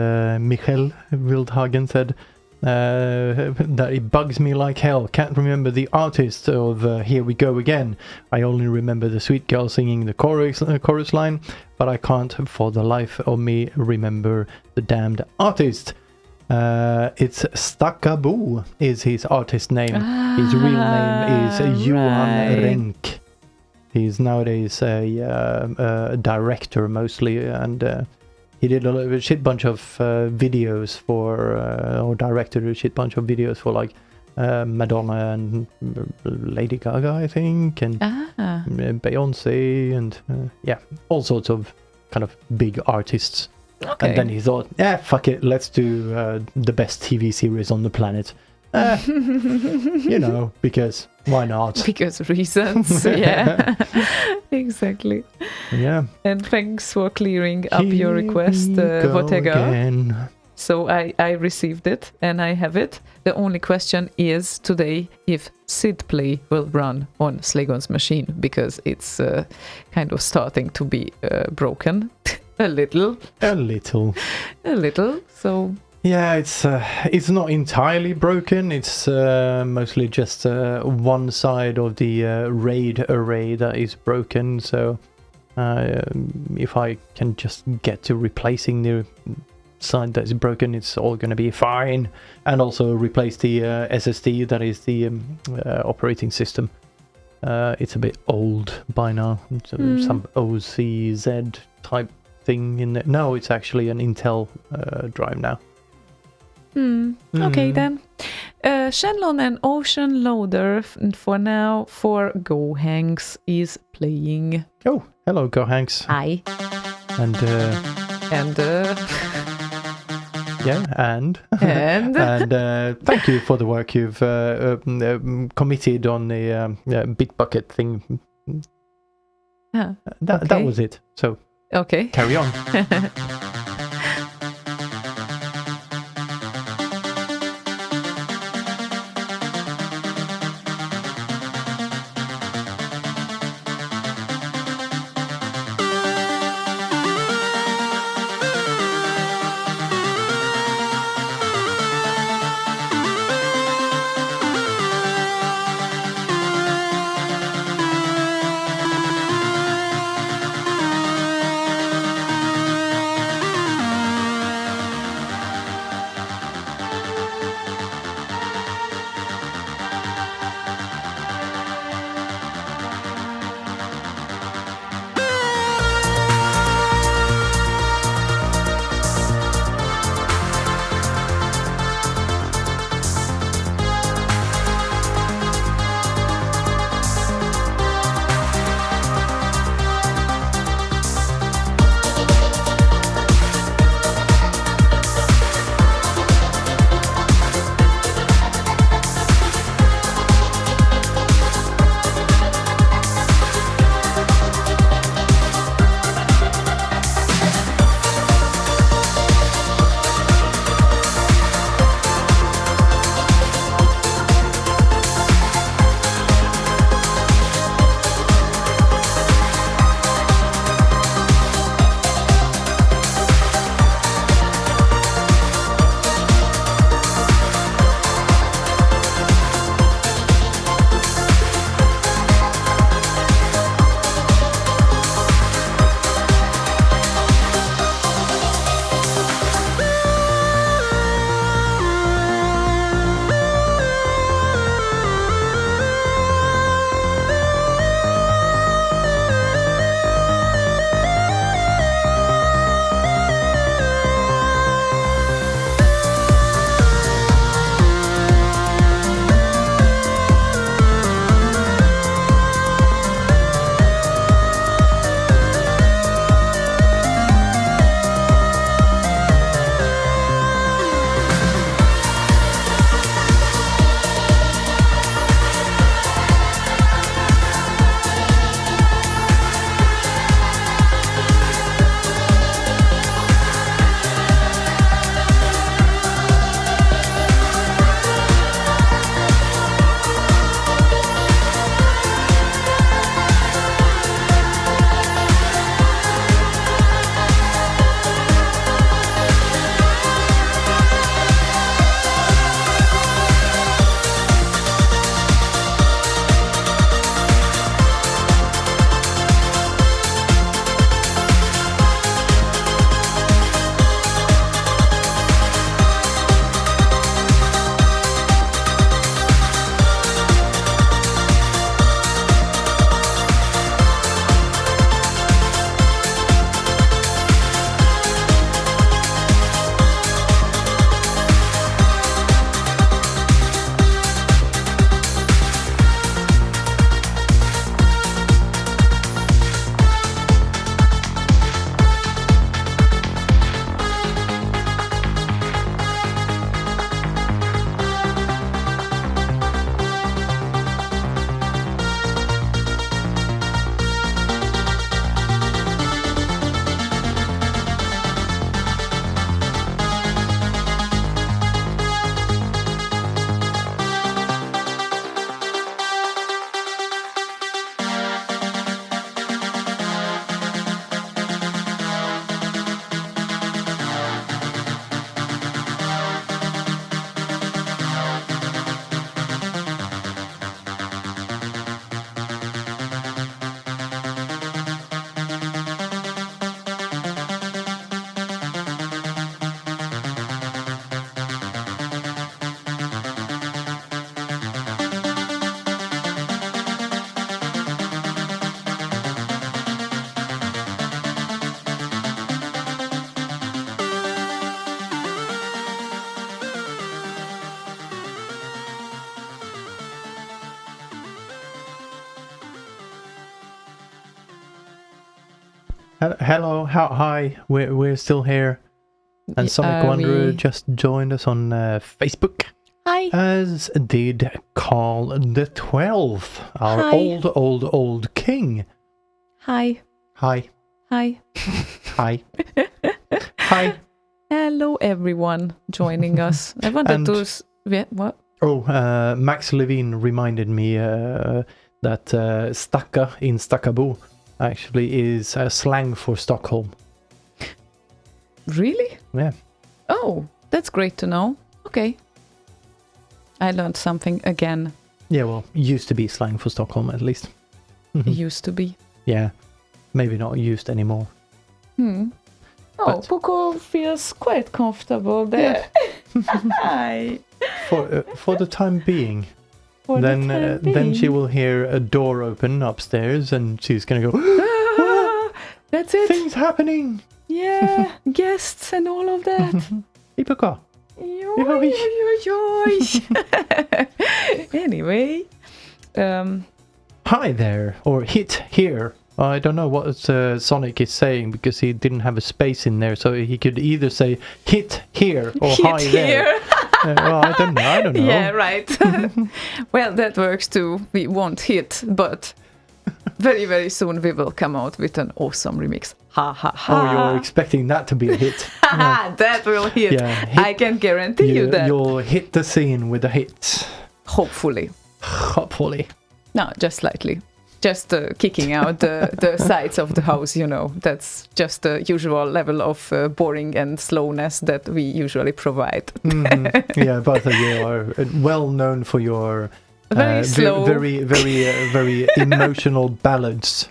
[SPEAKER 1] Michael Wildhagen said that it bugs me like hell. Can't remember the artist of Here We Go Again. I only remember the sweet girl singing the chorus line, but I can't for the life of me remember the damned artist. It's Stakabo is his artist name. His real name is Johan
[SPEAKER 2] right.
[SPEAKER 1] Renck. He's nowadays a director mostly, and he did a shit bunch of videos for, or directed a shit bunch of videos for like Madonna and Lady Gaga, I think, and Beyonce, and yeah, all sorts of kind of big artists.
[SPEAKER 2] Okay.
[SPEAKER 1] And then he thought, fuck it, let's do the best TV series on the planet. You know, because why not?
[SPEAKER 2] Because reasons, yeah. Exactly.
[SPEAKER 1] Yeah.
[SPEAKER 2] And thanks for clearing up your request,
[SPEAKER 1] Here we go
[SPEAKER 2] Bottega.
[SPEAKER 1] again.
[SPEAKER 2] So I received it and I have it. The only question is today if Sid Play will run on Slaygon's machine, because it's kind of starting to be broken. A little. So
[SPEAKER 1] Yeah, it's not entirely broken. It's mostly just one side of the RAID array that is broken. So if I can just get to replacing the side that is broken, it's all going to be fine. And also replace the SSD that is the operating system. It's a bit old by now. Some OCZ type thing in there. No, it's actually an Intel drive now.
[SPEAKER 2] Okay then. Shenlong and Ocean Loader for now for GoHangs is playing.
[SPEAKER 1] Oh, hello, GoHangs.
[SPEAKER 2] Hi.
[SPEAKER 1] And yeah, and thank you for the work you've committed on the Bitbucket thing. That was it. So
[SPEAKER 2] Okay.
[SPEAKER 1] carry on. Hello, hi. We're still here, and Sonic Wanderer just joined us on Facebook.
[SPEAKER 2] Hi.
[SPEAKER 1] As did Carl the 12th, our
[SPEAKER 2] Hi.
[SPEAKER 1] old king.
[SPEAKER 2] Hi.
[SPEAKER 1] Hi.
[SPEAKER 2] Hi.
[SPEAKER 1] Hi. Hi.
[SPEAKER 2] Hello, everyone joining us. I wanted to... What?
[SPEAKER 1] Oh, Max Levine reminded me that stacka in Stackabo actually is slang for Stockholm.
[SPEAKER 2] Really?
[SPEAKER 1] Yeah.
[SPEAKER 2] Oh, that's great to know. Okay. I learned something again.
[SPEAKER 1] Yeah, well, used to be slang for Stockholm at least.
[SPEAKER 2] Used to be.
[SPEAKER 1] Yeah. Maybe not used anymore.
[SPEAKER 2] Oh,
[SPEAKER 1] But-
[SPEAKER 2] Poco feels quite comfortable there. Hi.
[SPEAKER 1] For the time being.
[SPEAKER 2] For the
[SPEAKER 1] Then
[SPEAKER 2] time
[SPEAKER 1] then she
[SPEAKER 2] being.
[SPEAKER 1] will hear a door open upstairs and she's gonna go,
[SPEAKER 2] Ah, that's it.
[SPEAKER 1] things happening!
[SPEAKER 2] Yeah, guests and all of that.
[SPEAKER 1] Ipaka.
[SPEAKER 2] Yoy, yoy, yoy, yoy. Anyway,
[SPEAKER 1] Hi there, or hit here. I don't know what Sonic is saying because he didn't have a space in there, so he could either say hit here or
[SPEAKER 2] hit
[SPEAKER 1] hi there.
[SPEAKER 2] here.
[SPEAKER 1] Well, I don't know.
[SPEAKER 2] Yeah, right. Well, that works too. We won't hit, but very, very soon we will come out with an awesome remix. Ha ha ha.
[SPEAKER 1] Oh, you're expecting that to be a hit.
[SPEAKER 2] Ha, that will hit.
[SPEAKER 1] Yeah, hit.
[SPEAKER 2] I can guarantee you that.
[SPEAKER 1] You'll hit the scene with a hit.
[SPEAKER 2] Hopefully.
[SPEAKER 1] Hopefully.
[SPEAKER 2] No, just slightly. Just kicking out the sides of the house, you know. That's just the usual level of boring and slowness that we usually provide.
[SPEAKER 1] Yeah, both of you are well known for your
[SPEAKER 2] Very slow.
[SPEAKER 1] very emotional ballads.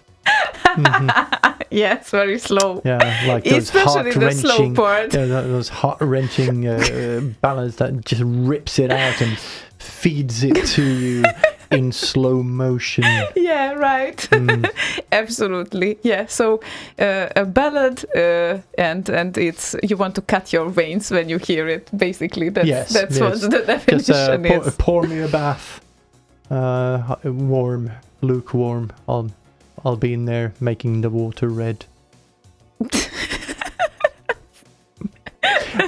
[SPEAKER 2] Yes, very slow.
[SPEAKER 1] Yeah, like those
[SPEAKER 2] Especially the slow
[SPEAKER 1] heart-wrenching,
[SPEAKER 2] part.
[SPEAKER 1] yeah, those heart-wrenching ballads that just rips it out and feeds it to you in slow motion.
[SPEAKER 2] Yeah, right. Absolutely. Yeah. So a ballad, and it's you want to cut your veins when you hear it. Basically, that's what the definition
[SPEAKER 1] Just
[SPEAKER 2] is.
[SPEAKER 1] pour me a bath, warm, lukewarm. I'll be in there making the water red.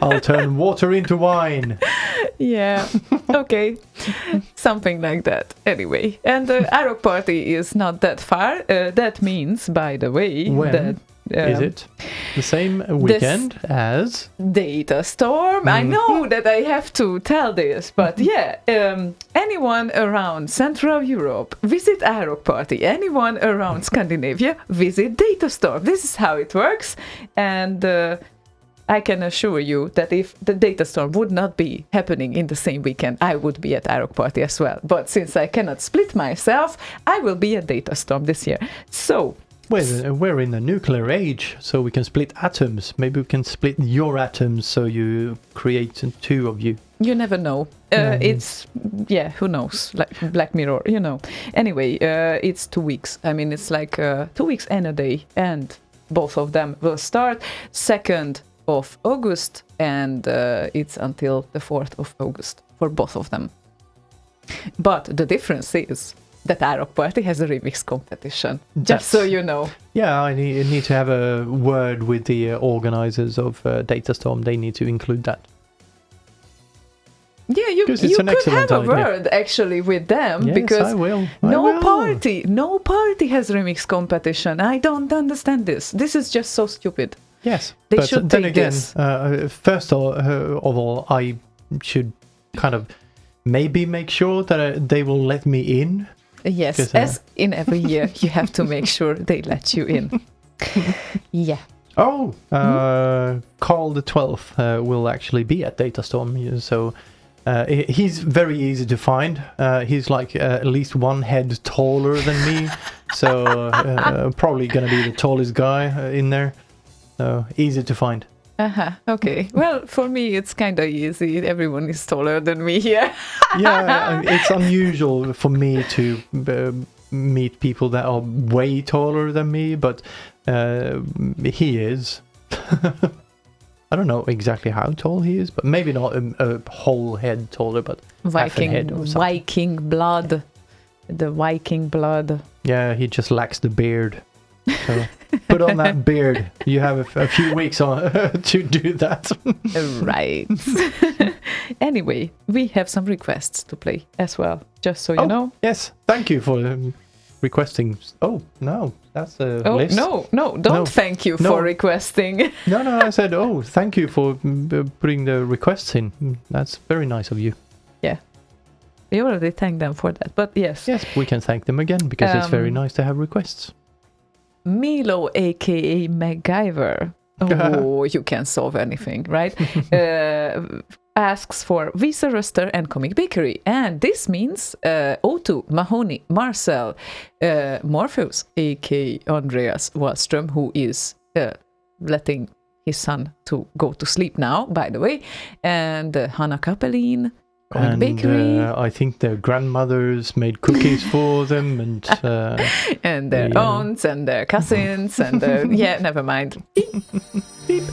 [SPEAKER 1] I'll turn water into wine.
[SPEAKER 2] Yeah. Okay. Something like that. Anyway, and the Arok party is not that far. That means, by the way,
[SPEAKER 1] When
[SPEAKER 2] that
[SPEAKER 1] is it the same weekend as
[SPEAKER 2] Data Storm. I know that I have to tell this, but yeah, anyone around Central Europe, visit Arok Party. Anyone around Scandinavia, visit Data Storm. This is how it works, and I can assure you that if the Data Storm would not be happening in the same weekend, I would be at Arok Party as well. But since I cannot split myself, I will be at Data Storm this year. So
[SPEAKER 1] we're in the nuclear age, so we can split atoms. Maybe we can split your atoms so you create two of you.
[SPEAKER 2] you never know. It's, yeah, who knows? Like Black Mirror, you know. Anyway, it's 2 weeks. I mean, it's like 2 weeks and a day, and both of them will start 2nd of August, and it's until the 4th of August for both of them. But the difference is that Arok Party has a remix competition, just so you know.
[SPEAKER 1] Yeah, I need to have a word with the organizers of Data Storm. They need to include that.
[SPEAKER 2] Yeah, you
[SPEAKER 1] Because it's
[SPEAKER 2] could
[SPEAKER 1] an excellent
[SPEAKER 2] have a
[SPEAKER 1] idea.
[SPEAKER 2] word actually with them,
[SPEAKER 1] Yes,
[SPEAKER 2] because
[SPEAKER 1] I will.
[SPEAKER 2] no party has remix competition. I don't understand this. This is just so stupid.
[SPEAKER 1] Yes,
[SPEAKER 2] They
[SPEAKER 1] but
[SPEAKER 2] should
[SPEAKER 1] then
[SPEAKER 2] take
[SPEAKER 1] again,
[SPEAKER 2] this.
[SPEAKER 1] first of all, I should kind of maybe make sure that they will let me in.
[SPEAKER 2] Yes,
[SPEAKER 1] Because,
[SPEAKER 2] as in every year, you have to make sure they let you in. Yeah.
[SPEAKER 1] Oh, Carl the 12th will actually be at Data Storm, so he's very easy to find. He's like at least one head taller than me, so probably gonna be the tallest guy in there. So easy to find.
[SPEAKER 2] Okay. Well, for me, it's kind of easy. Everyone is taller than me here.
[SPEAKER 1] Yeah, it's unusual for me to meet people that are way taller than me, but he is. I don't know exactly how tall he is, but maybe not a whole head taller, but half a head or something.
[SPEAKER 2] Viking blood. The Viking blood.
[SPEAKER 1] Yeah, he just lacks the beard. So put on that beard. You have a few weeks on to do that.
[SPEAKER 2] Right. Anyway, we have some requests to play as well, just so you know.
[SPEAKER 1] Yes, thank you for requesting. Oh, no, that's a list.
[SPEAKER 2] Don't thank you for requesting.
[SPEAKER 1] No, I said, thank you for putting the requests in. That's very nice of you.
[SPEAKER 2] Yeah. We already thanked them for that, but yes.
[SPEAKER 1] Yes, we can thank them again because it's very nice to have requests.
[SPEAKER 2] Milo, aka MacGyver. Oh, you can solve anything, right? Asks for Visa Röster and Comic Bakery. And this means Otto, Mahoney, Marcel, Morpheus, aka Andreas Wallström, who is letting his son to go to sleep now, by the way, and Hanna Kapelin, Comic Bakery.
[SPEAKER 1] I think their grandmothers made cookies for them, and
[SPEAKER 2] and their aunts and their cousins, and yeah, never mind. Beep.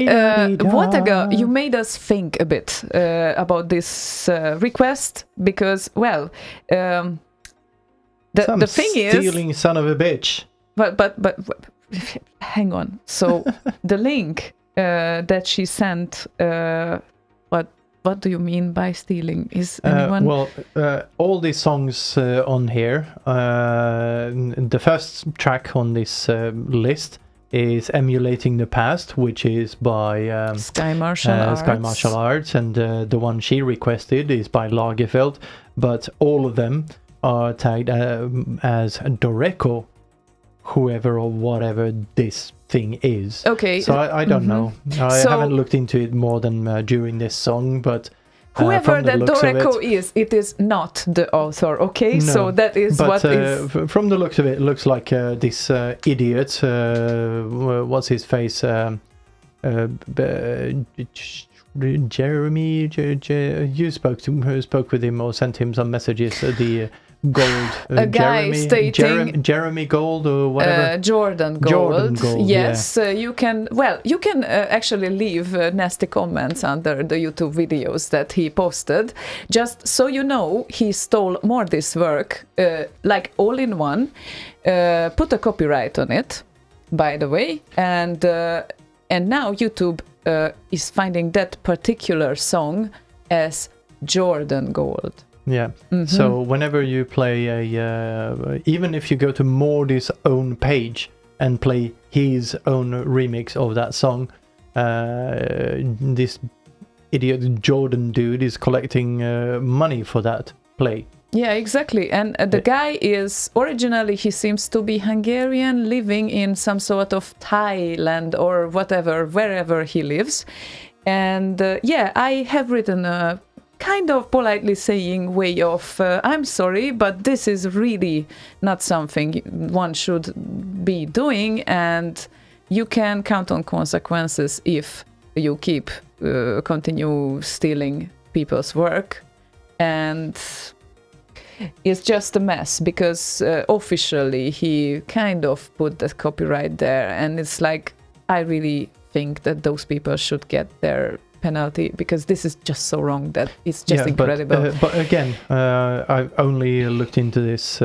[SPEAKER 2] Wataga, you made us think a bit about this request because, well, the thing is,
[SPEAKER 1] stealing son of a bitch.
[SPEAKER 2] But hang on. So the link that she sent, what do you mean by stealing? Is anyone?
[SPEAKER 1] All these songs on here, the first track on this list is Emulating the Past, which is by
[SPEAKER 2] Sky Martial
[SPEAKER 1] Arts, and the one she requested is by Lagerfeld, but all of them are tagged as Doreko, whoever or whatever this thing is.
[SPEAKER 2] Okay.
[SPEAKER 1] So I don't know. I haven't looked into it more than during this song, but
[SPEAKER 2] whoever that Doreko is, it is not the author, okay?
[SPEAKER 1] No,
[SPEAKER 2] so that is what is...
[SPEAKER 1] From the looks of it, it looks like this idiot, what's his face? Jeremy, you spoke with him or sent him some messages, the Gold,
[SPEAKER 2] a guy stating
[SPEAKER 1] Jeremy Gold or whatever.
[SPEAKER 2] Jordan Gold. Yes, yeah. You can actually leave nasty comments under the YouTube videos that he posted. Just so you know, he stole more this work, like all in one. Put a copyright on it, by the way, and now YouTube is finding that particular song as Jordan Gold.
[SPEAKER 1] Yeah. Mm-hmm. So whenever you play even if you go to Morty's own page and play his own remix of that song, this idiot Jordan dude is collecting money for that play.
[SPEAKER 2] Yeah, exactly. And the guy is originally, he seems to be Hungarian, living in some sort of Thailand or whatever, wherever he lives. And I have written a kind of politely saying way of I'm sorry, but this is really not something one should be doing, and you can count on consequences if you continue stealing people's work. And it's just a mess because officially he kind of put that copyright there, and it's like I really think that those people should get their penalty because this is just so wrong that it's just incredible.
[SPEAKER 1] But again, I've only looked into this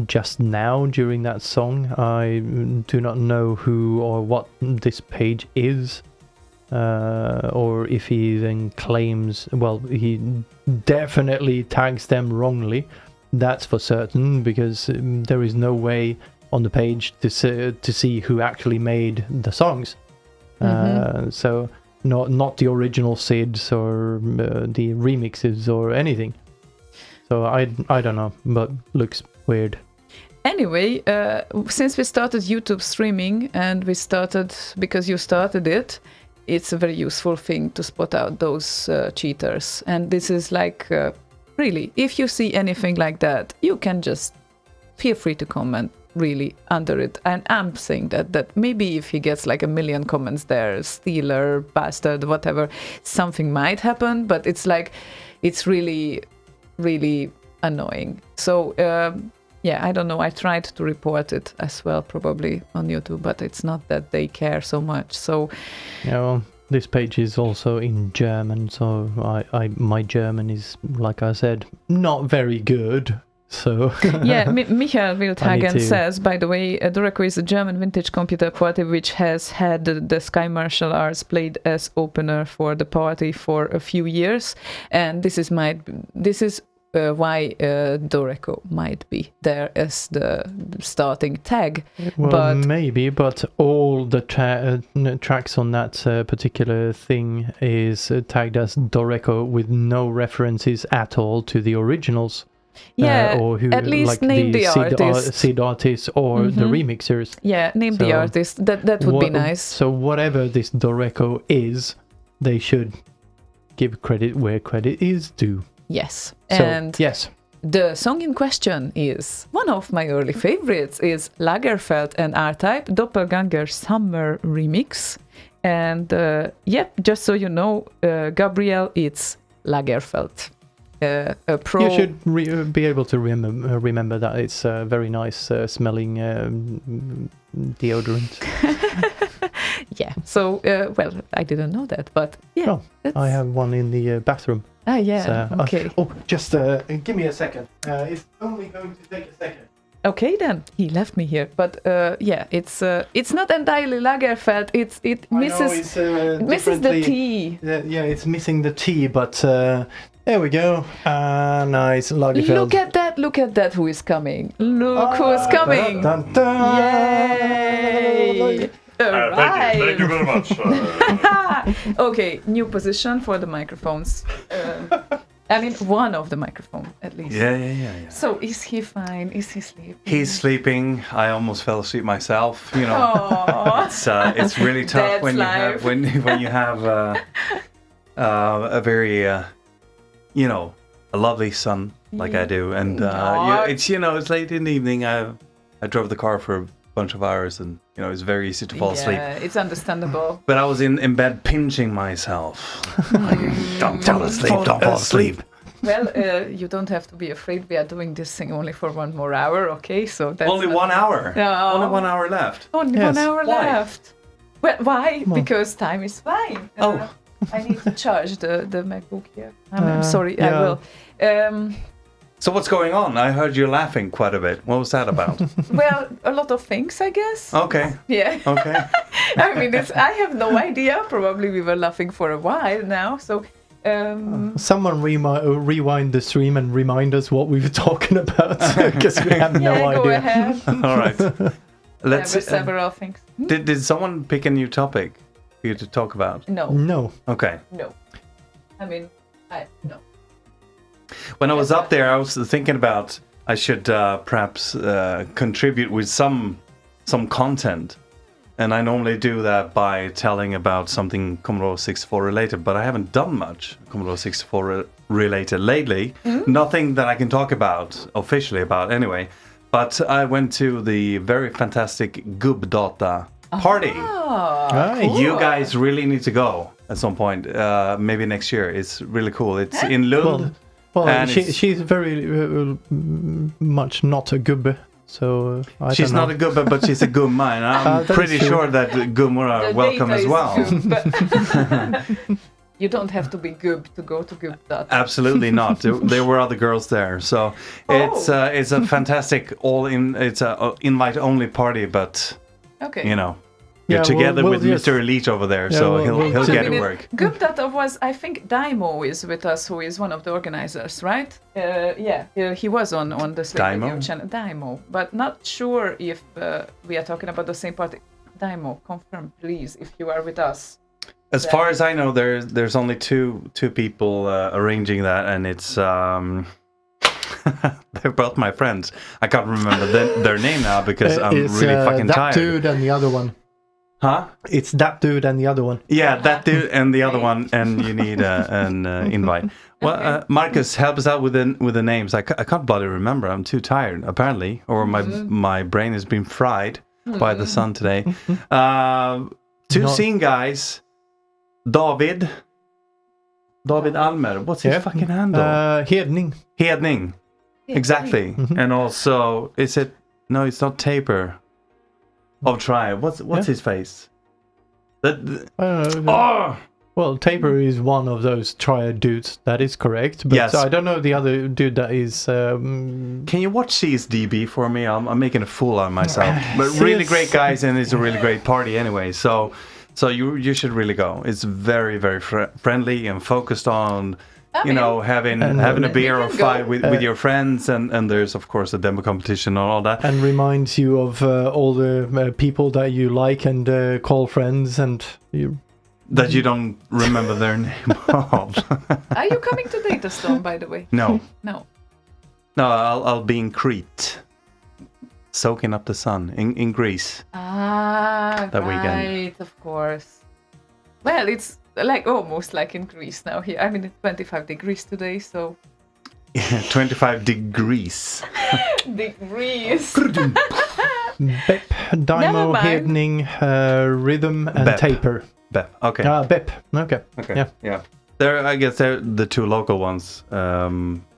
[SPEAKER 1] just now during that song. I do not know who or what this page is, or if he even claims. Well, he definitely tags them wrongly. That's for certain, because there is no way on the page to see who actually made the songs. So. Not the original SIDs or the remixes or anything. So I don't know, but looks weird.
[SPEAKER 2] Anyway, since we started YouTube streaming and we started because you started it, it's a very useful thing to spot out those cheaters. And this is like, really, if you see anything like that, you can just feel free to comment really under it. And I'm saying that maybe if he gets like 1 million comments there, stealer, bastard, whatever, something might happen, but it's like, it's really, really annoying. So I don't know, I tried to report it as well probably on YouTube, but it's not that they care so much. So
[SPEAKER 1] yeah, well, this page is also in German, so my German is, like I said, not very good. So
[SPEAKER 2] yeah, Michael Wildhagen says, by the way, Doreko is a German vintage computer party which has had the Sky Martial Arts played as opener for the party for a few years, and this is why Doreko might be there as the starting tag.
[SPEAKER 1] Well, maybe, but all the tracks on that particular thing is tagged as Doreko with no references at all to the originals.
[SPEAKER 2] Yeah,
[SPEAKER 1] or who,
[SPEAKER 2] at least
[SPEAKER 1] like
[SPEAKER 2] name the artist.
[SPEAKER 1] SID artists or the remixers.
[SPEAKER 2] Yeah, name the artist. That would be nice.
[SPEAKER 1] So whatever this Doreko is, they should give credit where credit is due.
[SPEAKER 2] Yes.
[SPEAKER 1] So,
[SPEAKER 2] and
[SPEAKER 1] yes.
[SPEAKER 2] The song in question is one of my early favorites, is Lagerfeld and R-Type Doppelganger Summer Remix. And just so you know, Gabriel, it's Lagerfeld. A pro.
[SPEAKER 1] You should be able to remember that it's a very nice smelling deodorant.
[SPEAKER 2] Yeah. So, well, I didn't know that, but yeah.
[SPEAKER 1] Oh, I have one in the bathroom.
[SPEAKER 2] Ah, yeah.
[SPEAKER 1] So,
[SPEAKER 2] Okay.
[SPEAKER 1] Just give me a second. It's only going to take a second.
[SPEAKER 2] Okay, then he left me here, but yeah, it's not entirely Lagerfeld. It misses the tea.
[SPEAKER 1] Yeah, it's missing the tea, but there we go. Nice Lagerfeld.
[SPEAKER 2] Look at that! Who is coming? Look who's coming!
[SPEAKER 1] Dun, dun.
[SPEAKER 2] Yay!
[SPEAKER 8] Thank you very much.
[SPEAKER 2] Okay, new position for the microphones. I mean, one of the microphone at least.
[SPEAKER 4] Yeah.
[SPEAKER 2] So is he fine? Is he sleeping?
[SPEAKER 4] He's sleeping. I almost fell asleep myself. You know,
[SPEAKER 2] Aww.
[SPEAKER 4] it's really tough
[SPEAKER 2] That's
[SPEAKER 4] when
[SPEAKER 2] life.
[SPEAKER 4] when you have a very a lovely son like I do, and it's late in the evening. I drove the car for a bunch of hours, and it's very easy to fall asleep.
[SPEAKER 2] Yeah, it's understandable.
[SPEAKER 4] But I was in bed pinching myself. Don't fall asleep.
[SPEAKER 2] Well, you don't have to be afraid. We are doing this thing only for 1 more hour, okay? So that's
[SPEAKER 4] Only 1 hour.
[SPEAKER 2] No.
[SPEAKER 4] Only 1 hour left.
[SPEAKER 2] Only
[SPEAKER 1] Yes.
[SPEAKER 2] 1 hour
[SPEAKER 4] Why?
[SPEAKER 2] left. Well, why?
[SPEAKER 1] on.
[SPEAKER 2] Because time is flying. I need to charge the MacBook here. I'm sorry, I
[SPEAKER 1] yeah.
[SPEAKER 2] will.
[SPEAKER 4] So what's going on? I heard you laughing quite a bit. What was that about?
[SPEAKER 2] Well, a lot of things, I guess.
[SPEAKER 4] Okay.
[SPEAKER 2] Yeah.
[SPEAKER 4] Okay.
[SPEAKER 2] I mean, I have no idea. Probably we were laughing for a while now. So,
[SPEAKER 1] Someone rewind the stream and remind us what we were talking about, because we have no
[SPEAKER 2] yeah, go
[SPEAKER 1] idea.
[SPEAKER 2] ahead.
[SPEAKER 4] All right.
[SPEAKER 2] There were several things.
[SPEAKER 4] Did someone pick a new topic for you to talk about?
[SPEAKER 2] No.
[SPEAKER 4] Okay.
[SPEAKER 2] No. I mean, no.
[SPEAKER 4] When I was up there, I was thinking about I should perhaps contribute with some content, and I normally do that by telling about something Commodore 64 related. But I haven't done much Commodore 64 related lately. Nothing that I can talk about officially about anyway. But I went to the very fantastic Gubbdata party.
[SPEAKER 1] Right.
[SPEAKER 4] You guys really need to go at some point. Maybe next year. It's really cool. It's in Lund.
[SPEAKER 1] Well,
[SPEAKER 4] And
[SPEAKER 1] she's very much not a gubbe, so I
[SPEAKER 4] She's
[SPEAKER 1] don't know.
[SPEAKER 4] not a gubbe, but she's a gumma, and I'm
[SPEAKER 1] That
[SPEAKER 4] pretty
[SPEAKER 1] is true.
[SPEAKER 4] sure that gummor are
[SPEAKER 2] The
[SPEAKER 4] welcome
[SPEAKER 2] data
[SPEAKER 4] as
[SPEAKER 2] is
[SPEAKER 4] well.
[SPEAKER 2] good, you don't have to be good to go to Gubbdata.
[SPEAKER 4] Absolutely not. There were other girls there, so it's a fantastic it's a invite only party, but
[SPEAKER 2] Okay.
[SPEAKER 4] you're
[SPEAKER 1] Yeah,
[SPEAKER 4] together
[SPEAKER 1] we'll
[SPEAKER 4] with
[SPEAKER 1] just-
[SPEAKER 4] Mr. Elite over there,
[SPEAKER 1] Yeah,
[SPEAKER 4] so
[SPEAKER 1] we'll
[SPEAKER 4] he'll
[SPEAKER 1] just-
[SPEAKER 4] get it work.
[SPEAKER 2] Gubbdata was, I think, Daimo is with us, who is one of the organizers, right? He was on the Slaygon
[SPEAKER 4] Daimo?
[SPEAKER 2] channel. Daimo, but not sure if we are talking about the same party. Daimo, confirm, please, if you are with us.
[SPEAKER 4] As far as I know, there's only two people arranging that, and it's they're both my friends. I can't remember their name now because I'm
[SPEAKER 1] It's,
[SPEAKER 4] really fucking
[SPEAKER 1] that
[SPEAKER 4] tired.
[SPEAKER 1] dude and the other one.
[SPEAKER 4] Huh?
[SPEAKER 1] It's that dude and the other one.
[SPEAKER 4] Yeah, that dude and the other one, and you need an invite. Well, Marcus, help us out with the names. I can't bloody remember. I'm too tired, apparently, or my brain has been fried by the sun today. Two scene guys, David Almer. What's his fucking handle?
[SPEAKER 1] Hedning.
[SPEAKER 4] Hedning. Exactly. And also, is it? No, it's not Taper. Of Tribe. What's his face?
[SPEAKER 1] I don't know.
[SPEAKER 4] Oh!
[SPEAKER 1] Well, Taper is one of those triad dudes. That is correct. But
[SPEAKER 4] Yes.
[SPEAKER 1] I don't know the other dude that is.
[SPEAKER 4] Can you watch CSDB for me? I'm making a fool out of myself. But really great guys, and it's a really great party anyway. So you should really go. It's very, very friendly and focused on having a beer or five with your friends, and there's of course a demo competition and all that.
[SPEAKER 1] And reminds you of all the people that you like and call friends, and you.
[SPEAKER 4] That you don't remember their name of.
[SPEAKER 2] Are you coming to Datastorm, by the way?
[SPEAKER 4] No,
[SPEAKER 2] No.
[SPEAKER 4] I'll be in Crete, soaking up the sun in Greece.
[SPEAKER 2] That
[SPEAKER 4] weekend.
[SPEAKER 2] Right, of course. Well, it's like almost like in Greece now here. I mean, it's 25 degrees today, so
[SPEAKER 4] 25 degrees.
[SPEAKER 2] degrees.
[SPEAKER 1] Bep,
[SPEAKER 2] Never
[SPEAKER 1] Dymo,
[SPEAKER 2] mind.
[SPEAKER 1] Hedning, Rhythm, and
[SPEAKER 4] Bep.
[SPEAKER 1] Taper.
[SPEAKER 4] Bep. Okay.
[SPEAKER 1] Bep. Okay.
[SPEAKER 4] Okay. Yeah. I guess they're the two local ones.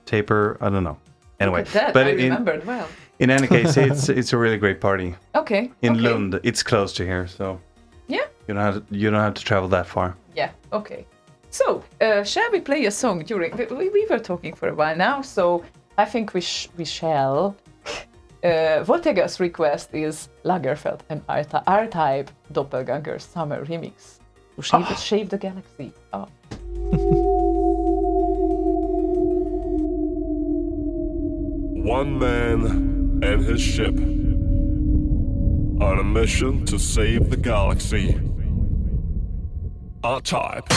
[SPEAKER 4] Taper, I don't know. Anyway,
[SPEAKER 2] Look at that,
[SPEAKER 4] but
[SPEAKER 2] I remembered well.
[SPEAKER 4] in any case, it's a really great party
[SPEAKER 2] Okay.
[SPEAKER 4] in
[SPEAKER 2] okay.
[SPEAKER 4] Lund. It's close to here, so.
[SPEAKER 2] Yeah.
[SPEAKER 4] You don't have to travel that far.
[SPEAKER 2] Yeah, okay. So, shall we play a song during... We were talking for a while now, so I think we shall. Voltega's request is Lagerfeld and R-Type Doppelganger Summer Remix. To shave the galaxy. Oh.
[SPEAKER 8] One man and his ship on a mission to save the galaxy. R-Type.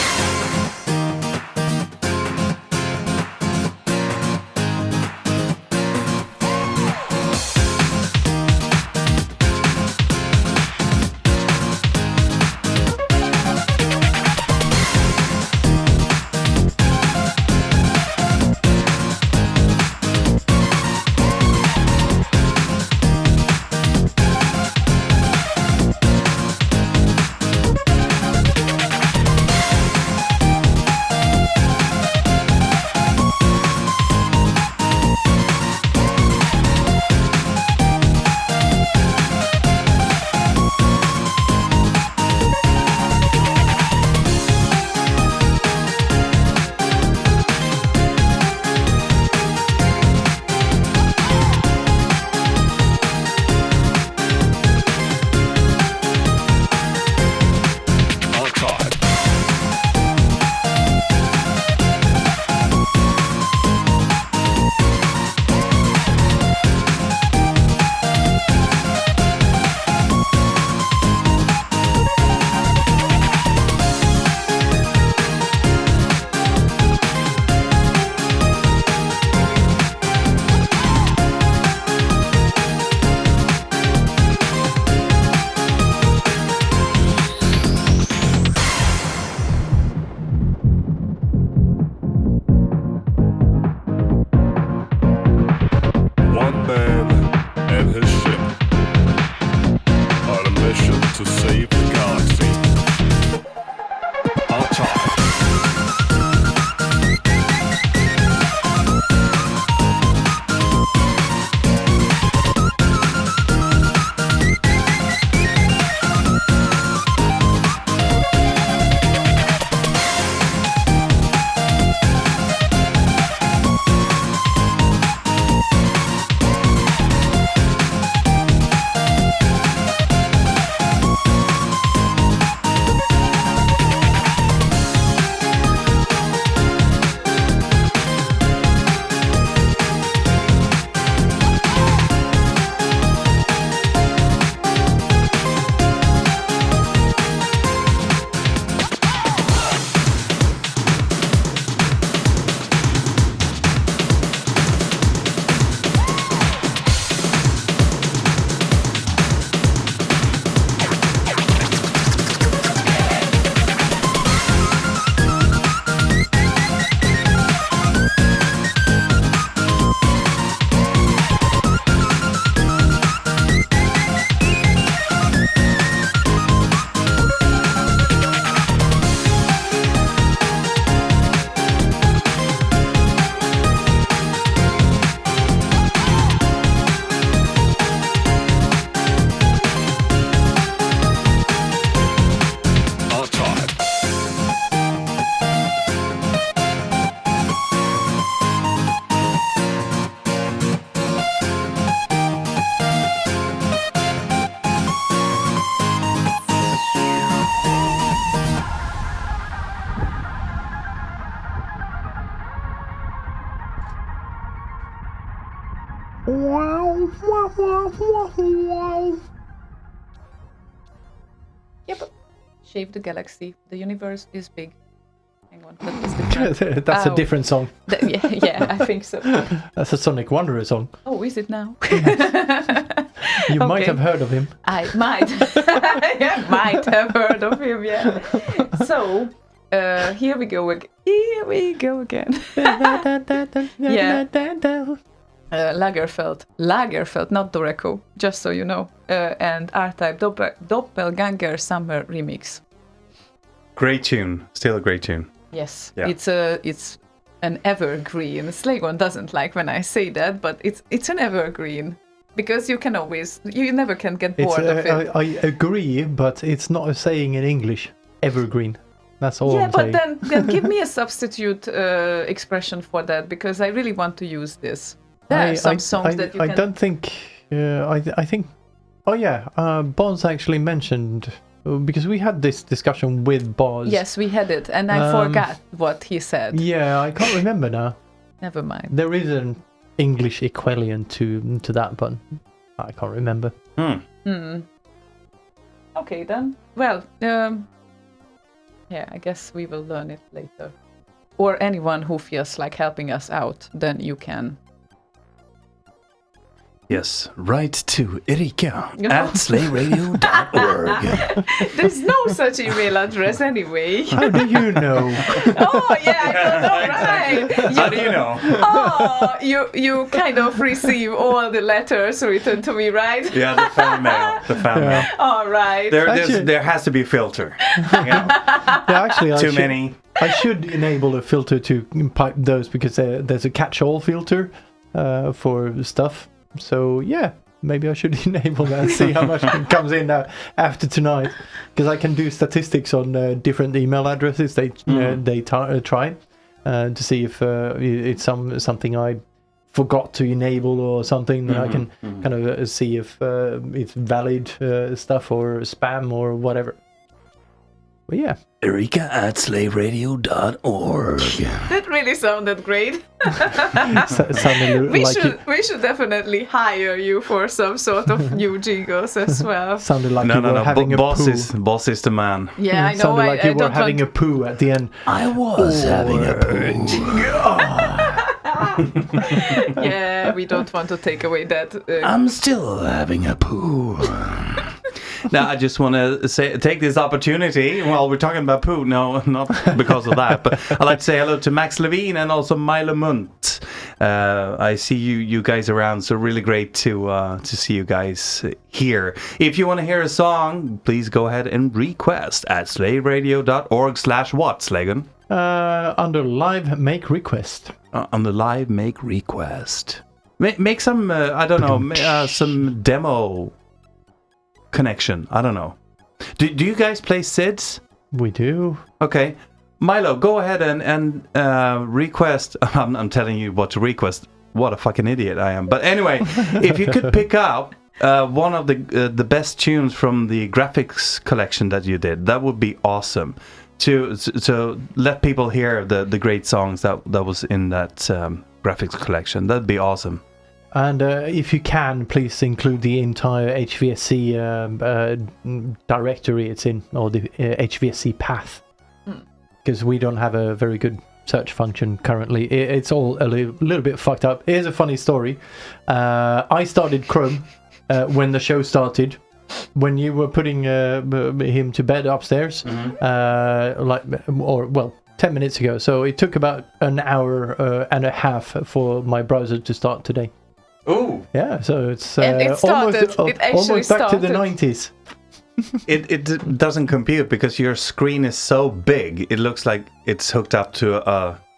[SPEAKER 2] Yep. Shave the galaxy. The universe is big. Hang on. That was the
[SPEAKER 1] That's a different song.
[SPEAKER 2] Yeah, I think so.
[SPEAKER 1] That's a Sonic Wanderer song.
[SPEAKER 2] Oh, is it now?
[SPEAKER 1] You might have heard of him.
[SPEAKER 2] I might. I might have heard of him, yeah. So, here we go again. Yeah. Lagerfeld, not Doreko, just so you know. And R-Type Doppelganger Summer Remix.
[SPEAKER 4] Great tune, still a great tune.
[SPEAKER 2] Yes,
[SPEAKER 4] yeah.
[SPEAKER 2] It's an evergreen. Slaygon doesn't like when I say that, but it's an evergreen because you never can get bored of it.
[SPEAKER 1] I agree, but it's not a saying in English. Evergreen. That's all I'm saying.
[SPEAKER 2] Yeah, but then give me a substitute expression for that, because I really want to use this. There are some songs that you can...
[SPEAKER 1] I don't think... I think... Oh yeah, Boz actually mentioned... Because we had this discussion with Boz.
[SPEAKER 2] Yes, we had it, and I forgot what he said.
[SPEAKER 1] Yeah, I can't remember now.
[SPEAKER 2] Never mind.
[SPEAKER 1] There is an English equivalent to that one. I can't remember.
[SPEAKER 2] Okay then. Well, I guess we will learn it later. Or anyone who feels like helping us out, then you can.
[SPEAKER 4] Yes, write to Erika at slayradio.org.
[SPEAKER 2] There's no such email address anyway.
[SPEAKER 1] How do you know?
[SPEAKER 2] Oh, yeah, I don't know, right?
[SPEAKER 4] How do you know?
[SPEAKER 2] Oh, you kind of receive all the letters written to me, right?
[SPEAKER 4] Yeah, the fan mail.
[SPEAKER 2] All right.
[SPEAKER 4] There has to be a filter. Yeah,
[SPEAKER 1] actually,
[SPEAKER 4] Too many.
[SPEAKER 1] I should enable a filter to pipe those, because there's a catch-all filter for stuff. So yeah, maybe I should enable that and see how much comes in after tonight, because I can do statistics on different email addresses they try to see if it's something I forgot to enable or something. Then I can kind of see if it's valid stuff or spam or whatever. But yeah.
[SPEAKER 4] Erika at slayradio.org.
[SPEAKER 2] That really sounded great. We should definitely hire you for some sort of new jingles as well.
[SPEAKER 1] Sounded like you were having a poo.
[SPEAKER 4] Boss is the man.
[SPEAKER 2] Yeah, I know.
[SPEAKER 1] Sounded like you were having a poo at the end.
[SPEAKER 4] I was having a poo.
[SPEAKER 2] Yeah, we don't want to take away that.
[SPEAKER 4] I'm still having a poo. Now, I just want to take this opportunity while we're talking about poo. No, not because of that, but I'd like to say hello to Max Levine and also Milo Munt. I see you guys around, so really great to see you guys here. If you want to hear a song, please go ahead and request at slayradio.org/what, Slaygon?
[SPEAKER 1] Under live make request.
[SPEAKER 4] Under live make request. Make some, I don't know, some demo connection. I don't know. Do you guys play SIDS?
[SPEAKER 1] We do.
[SPEAKER 4] Okay. Milo, go ahead and request. I'm telling you what to request. What a fucking idiot I am. But anyway, if you could pick up one of the best tunes from the graphics collection that you did, that would be awesome. To let people hear the great songs that was in that graphics collection. That'd be awesome.
[SPEAKER 1] And if you can, please include the entire HVSC directory it's in, or the HVSC path. Because we don't have a very good search function currently. It's all a little bit fucked up. Here's a funny story. I started Chrome when the show started. When you were putting him to bed upstairs, 10 minutes ago. So it took about an hour and a half for my browser to start today.
[SPEAKER 4] Oh,
[SPEAKER 1] yeah! So it's
[SPEAKER 2] almost
[SPEAKER 1] back to the 90s.
[SPEAKER 4] It doesn't compute because your screen is so big. It looks like it's hooked up to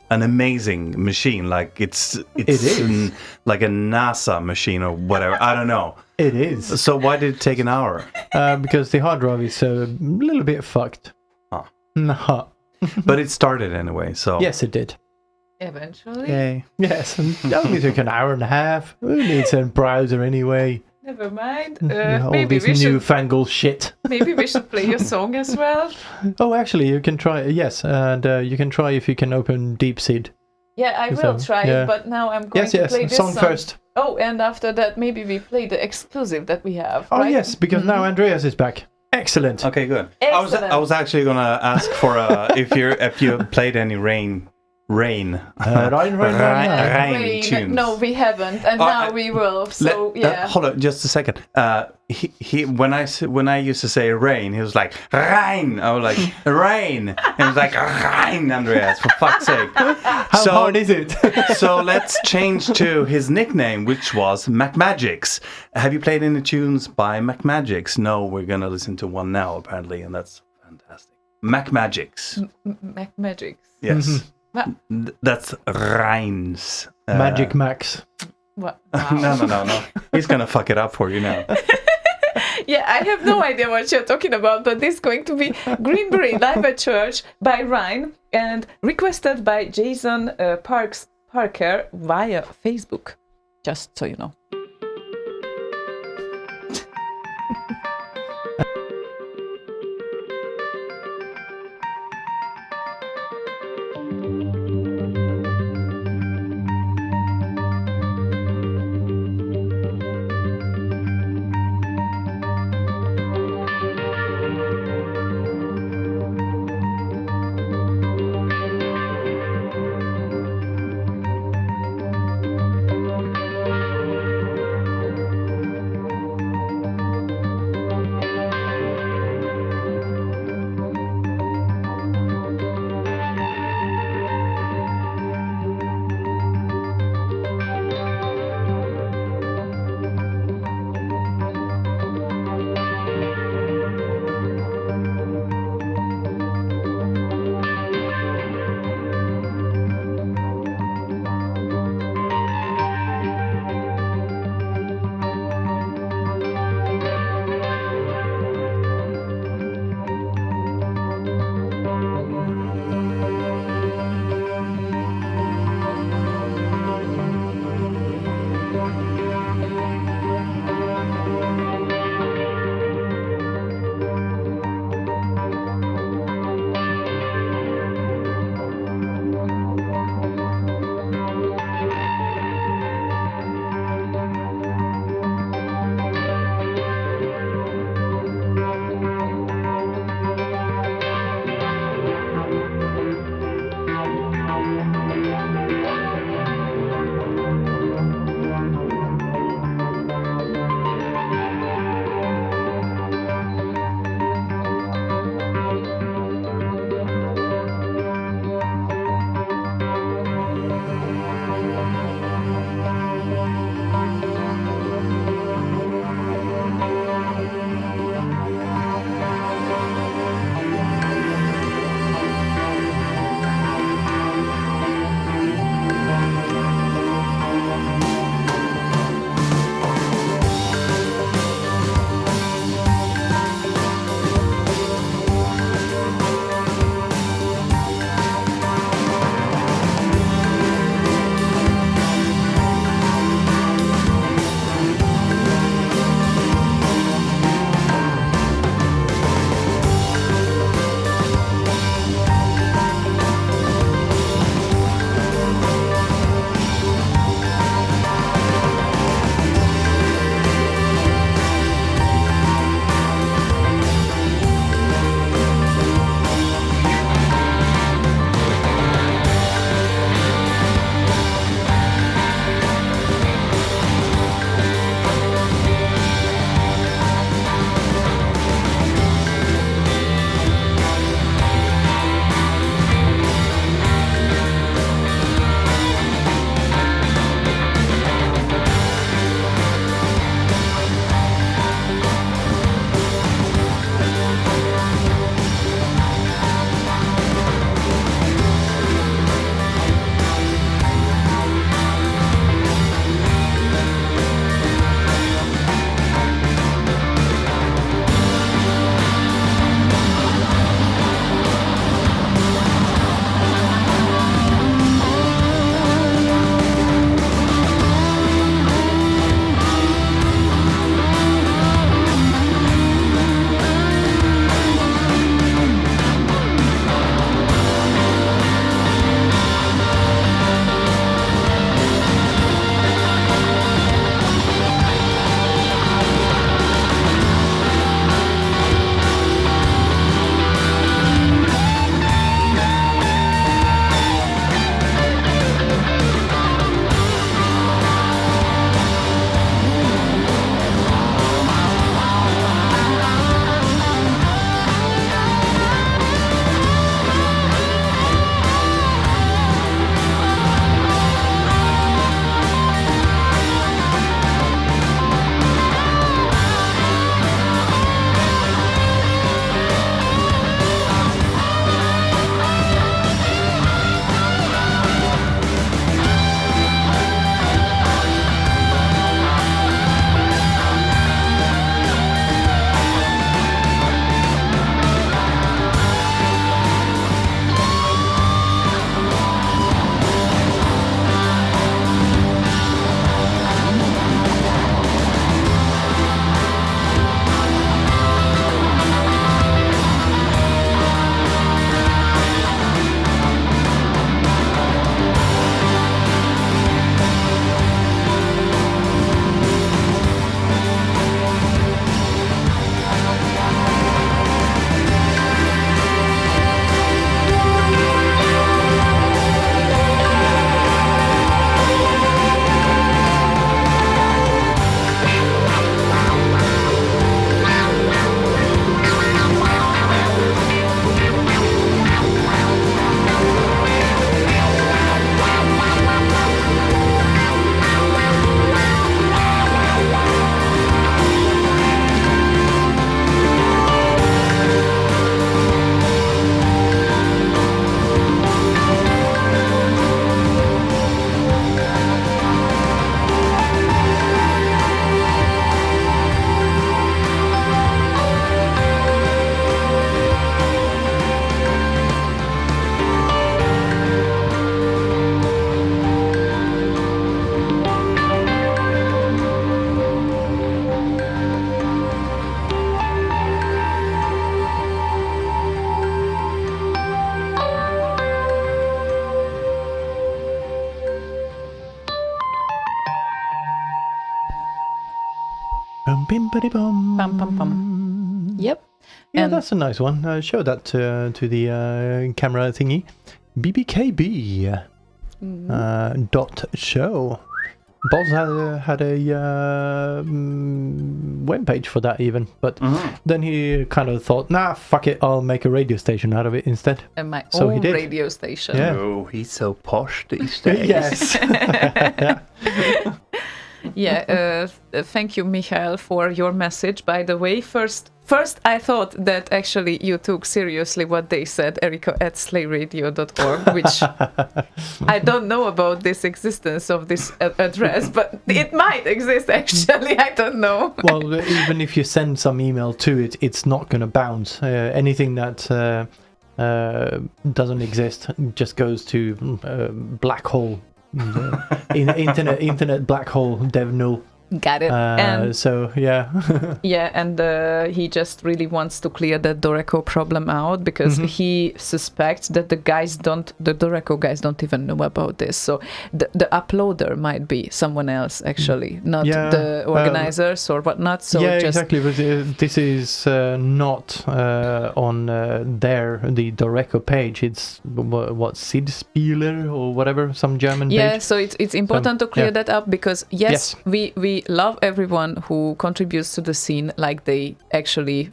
[SPEAKER 4] an amazing machine. Like it is like a NASA machine or whatever. I don't know.
[SPEAKER 1] It is.
[SPEAKER 4] So why did it take an hour?
[SPEAKER 1] Because the hard drive is a little bit fucked.
[SPEAKER 4] Huh.
[SPEAKER 1] Nah.
[SPEAKER 4] But it started anyway. So
[SPEAKER 1] yes, it did.
[SPEAKER 2] Eventually.
[SPEAKER 1] Yeah. Yes, and it only took an hour and a half. Who needs a browser anyway?
[SPEAKER 2] Never mind.
[SPEAKER 1] All this newfangled shit.
[SPEAKER 2] Maybe we should play a song as well.
[SPEAKER 1] Oh, actually, you can try. Yes, and you can try if you can open DeepSeed.
[SPEAKER 2] Yeah, I will try it, but now I'm going to play this
[SPEAKER 1] song first.
[SPEAKER 2] Oh, and after that, maybe we play the exclusive that we have.
[SPEAKER 1] Oh,
[SPEAKER 2] right?
[SPEAKER 1] yes, because now Andreas is back. Excellent.
[SPEAKER 4] Okay, good.
[SPEAKER 2] Excellent.
[SPEAKER 4] I was actually gonna ask for if you played any rain tunes.
[SPEAKER 2] No, we haven't, and now we will. So
[SPEAKER 4] hold on, just a second. He when I used to say rain, he was like rain. I was like rain, and he was like rain, Andreas. For fuck's sake!
[SPEAKER 1] How hard is it?
[SPEAKER 4] So let's change to his nickname, which was MacMagics. Have you played any tunes by MacMagics? No, we're gonna listen to one now apparently, and that's fantastic. MacMagics.
[SPEAKER 2] MacMagics.
[SPEAKER 4] Yes. That's Rhines.
[SPEAKER 1] Magic Max.
[SPEAKER 2] What?
[SPEAKER 4] No. He's gonna fuck it up for you now.
[SPEAKER 2] Yeah, I have no idea what you're talking about, but this is going to be Greenberry Live at Church by Ryan and requested by Jason Parker via Facebook. Just so you know.
[SPEAKER 1] Bum-bim-bidi-bum.
[SPEAKER 2] Pum, pum, pum. Yep.
[SPEAKER 1] Yeah,
[SPEAKER 2] And-
[SPEAKER 1] that's a nice one. Show that to the camera thingy. BBKB dot show. Boz had a webpage for that even, but then he kind of thought, nah, fuck it, I'll make a radio station out of it instead.
[SPEAKER 2] And my
[SPEAKER 1] So he
[SPEAKER 2] own
[SPEAKER 1] did.
[SPEAKER 2] radio station.
[SPEAKER 1] Yeah.
[SPEAKER 9] Oh, he's so posh these days.
[SPEAKER 1] Yes.
[SPEAKER 2] Yeah, thank you, Michael, for your message. By the way, first I thought that actually you took seriously what they said, erica@slayradio.org, which I don't know about this existence of this address, but it might exist actually. I don't know.
[SPEAKER 1] Well, even if you send some email to it, it's not going to bounce. Anything that doesn't exist just goes to black hole. Internet black hole dev null.
[SPEAKER 2] Got it. And
[SPEAKER 1] So yeah.
[SPEAKER 2] yeah, and he just really wants to clear the Doreco problem out because he suspects that the Doreco guys don't even know about this. So the uploader might be someone else actually, not the organizers or whatnot. So
[SPEAKER 1] yeah,
[SPEAKER 2] just
[SPEAKER 1] exactly. But this is not on the Doreco page. It's what Sidspieler or whatever, some German page.
[SPEAKER 2] So it's important to clear that up because
[SPEAKER 1] Yes.
[SPEAKER 2] we love everyone who contributes to the scene, like they actually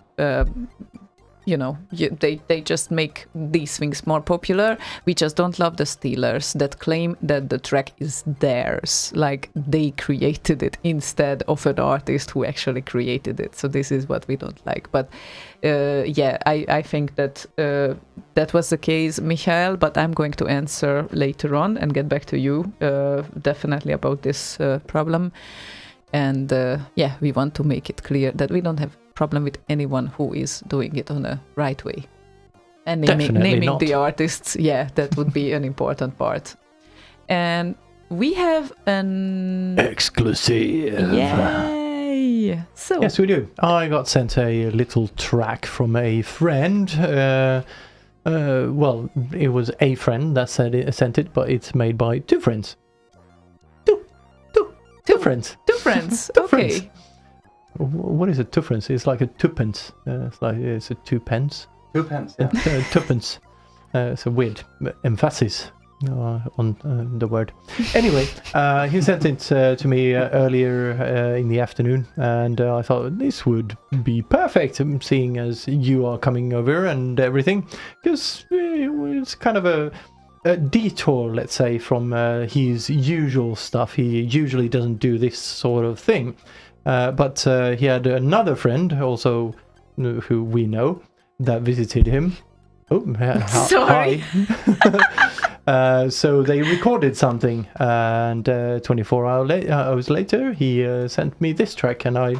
[SPEAKER 2] they just make these things more popular. We just don't love the stealers that claim that the track is theirs, like they created it instead of an artist who actually created it. So this is what we don't like. But I think that that was the case, Michael, but I'm going to answer later on and get back to you definitely about this problem. And we want to make it clear that we don't have problem with anyone who is doing it on a right way. And naming
[SPEAKER 1] not.
[SPEAKER 2] the artists, that would be an important part. And we have an
[SPEAKER 1] Exclusive.
[SPEAKER 2] Yay! So
[SPEAKER 1] Yes, we do. I got sent a little track from a friend. Well, it was a friend that sent it, but it's made by two friends. Two friends.
[SPEAKER 2] two friends.
[SPEAKER 1] Two
[SPEAKER 2] Okay.
[SPEAKER 1] friends. What is a twopence? It's like a twopence. It's a 2 pence.
[SPEAKER 4] 2 pence. Yeah.
[SPEAKER 1] Twopence. It's a weird emphasis on the word. Anyway, he sent it to me earlier in the afternoon, and I thought this would be perfect, seeing as you are coming over and everything, because it's kind of a detour, let's say, from his usual stuff. He usually doesn't do this sort of thing. But he had another friend also who we know that visited him. Oh,
[SPEAKER 2] Sorry.
[SPEAKER 1] Hi. So they recorded something, and 24 hours later he sent me this track, and I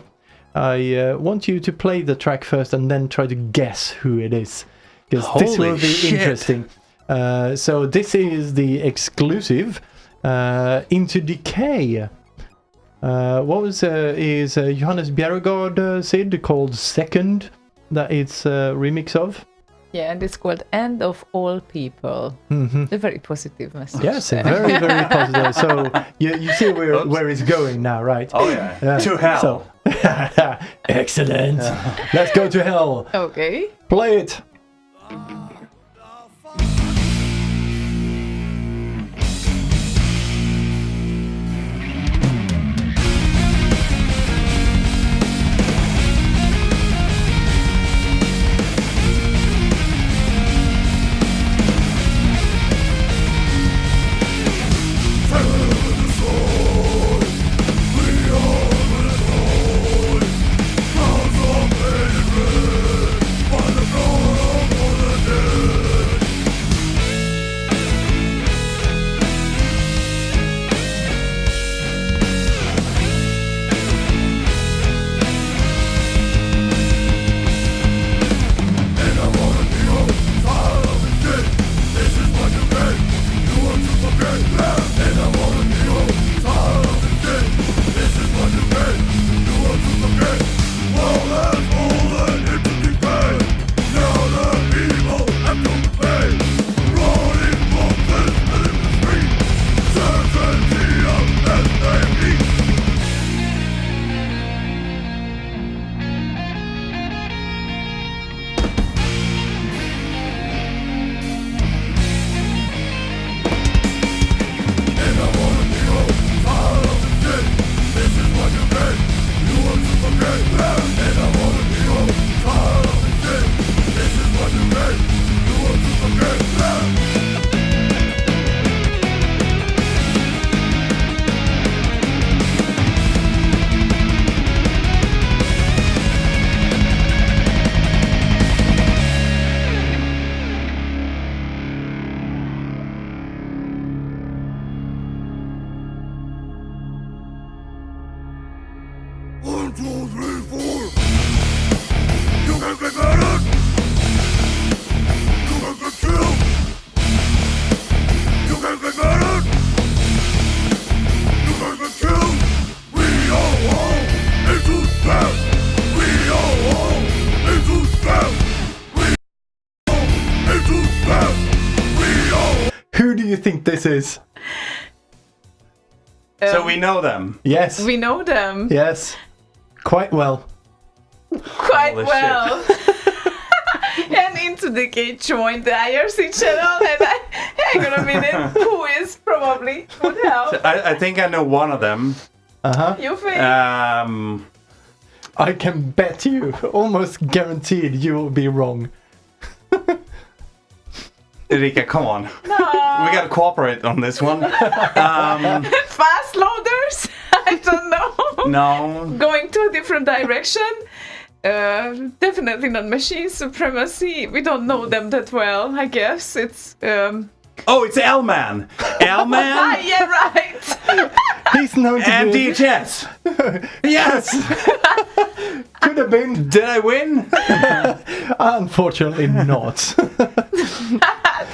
[SPEAKER 1] want you to play the track first and then try to guess who it is, because this will be interesting. So this is the exclusive Into Decay. What was is Johannes Bjerregaard Sid called Second that it's a remix of?
[SPEAKER 2] Yeah, and it's called End of All People. A very positive message.
[SPEAKER 1] Yes, very, very positive. So you see where it's going now, right?
[SPEAKER 4] Oh yeah. To hell.
[SPEAKER 1] So, excellent. Let's go to hell.
[SPEAKER 2] Okay.
[SPEAKER 1] Play it.
[SPEAKER 8] By the power of all the dead.
[SPEAKER 7] 1, 2, 3, 4. You can get murdered. You can get killed. You can get murdered. You can get killed. We are all into death. We are all into death. We are all into death. We are.
[SPEAKER 1] Who do you think this is?
[SPEAKER 4] So we know them.
[SPEAKER 1] Yes.
[SPEAKER 2] We know them
[SPEAKER 1] Yes. Quite well.
[SPEAKER 2] quite
[SPEAKER 4] Holy
[SPEAKER 2] well. And Into the Cage joined the IRC channel, and hang on a minute, who is probably would help?
[SPEAKER 4] I think I know one of them.
[SPEAKER 2] You think?
[SPEAKER 1] I can bet you, almost guaranteed, you will be wrong.
[SPEAKER 4] Erika, come on.
[SPEAKER 2] No.
[SPEAKER 4] We gotta cooperate on this one.
[SPEAKER 2] Fast loaders? I don't know.
[SPEAKER 4] No.
[SPEAKER 2] Going to a different direction? Definitely not machine supremacy. We don't know them that well, I guess. It's
[SPEAKER 4] Oh, it's L-Man. L-Man
[SPEAKER 2] yeah, right.
[SPEAKER 1] He's known to
[SPEAKER 4] and
[SPEAKER 1] be...
[SPEAKER 4] DHS. Yes.
[SPEAKER 1] Could have been.
[SPEAKER 4] Did I win?
[SPEAKER 1] Unfortunately not.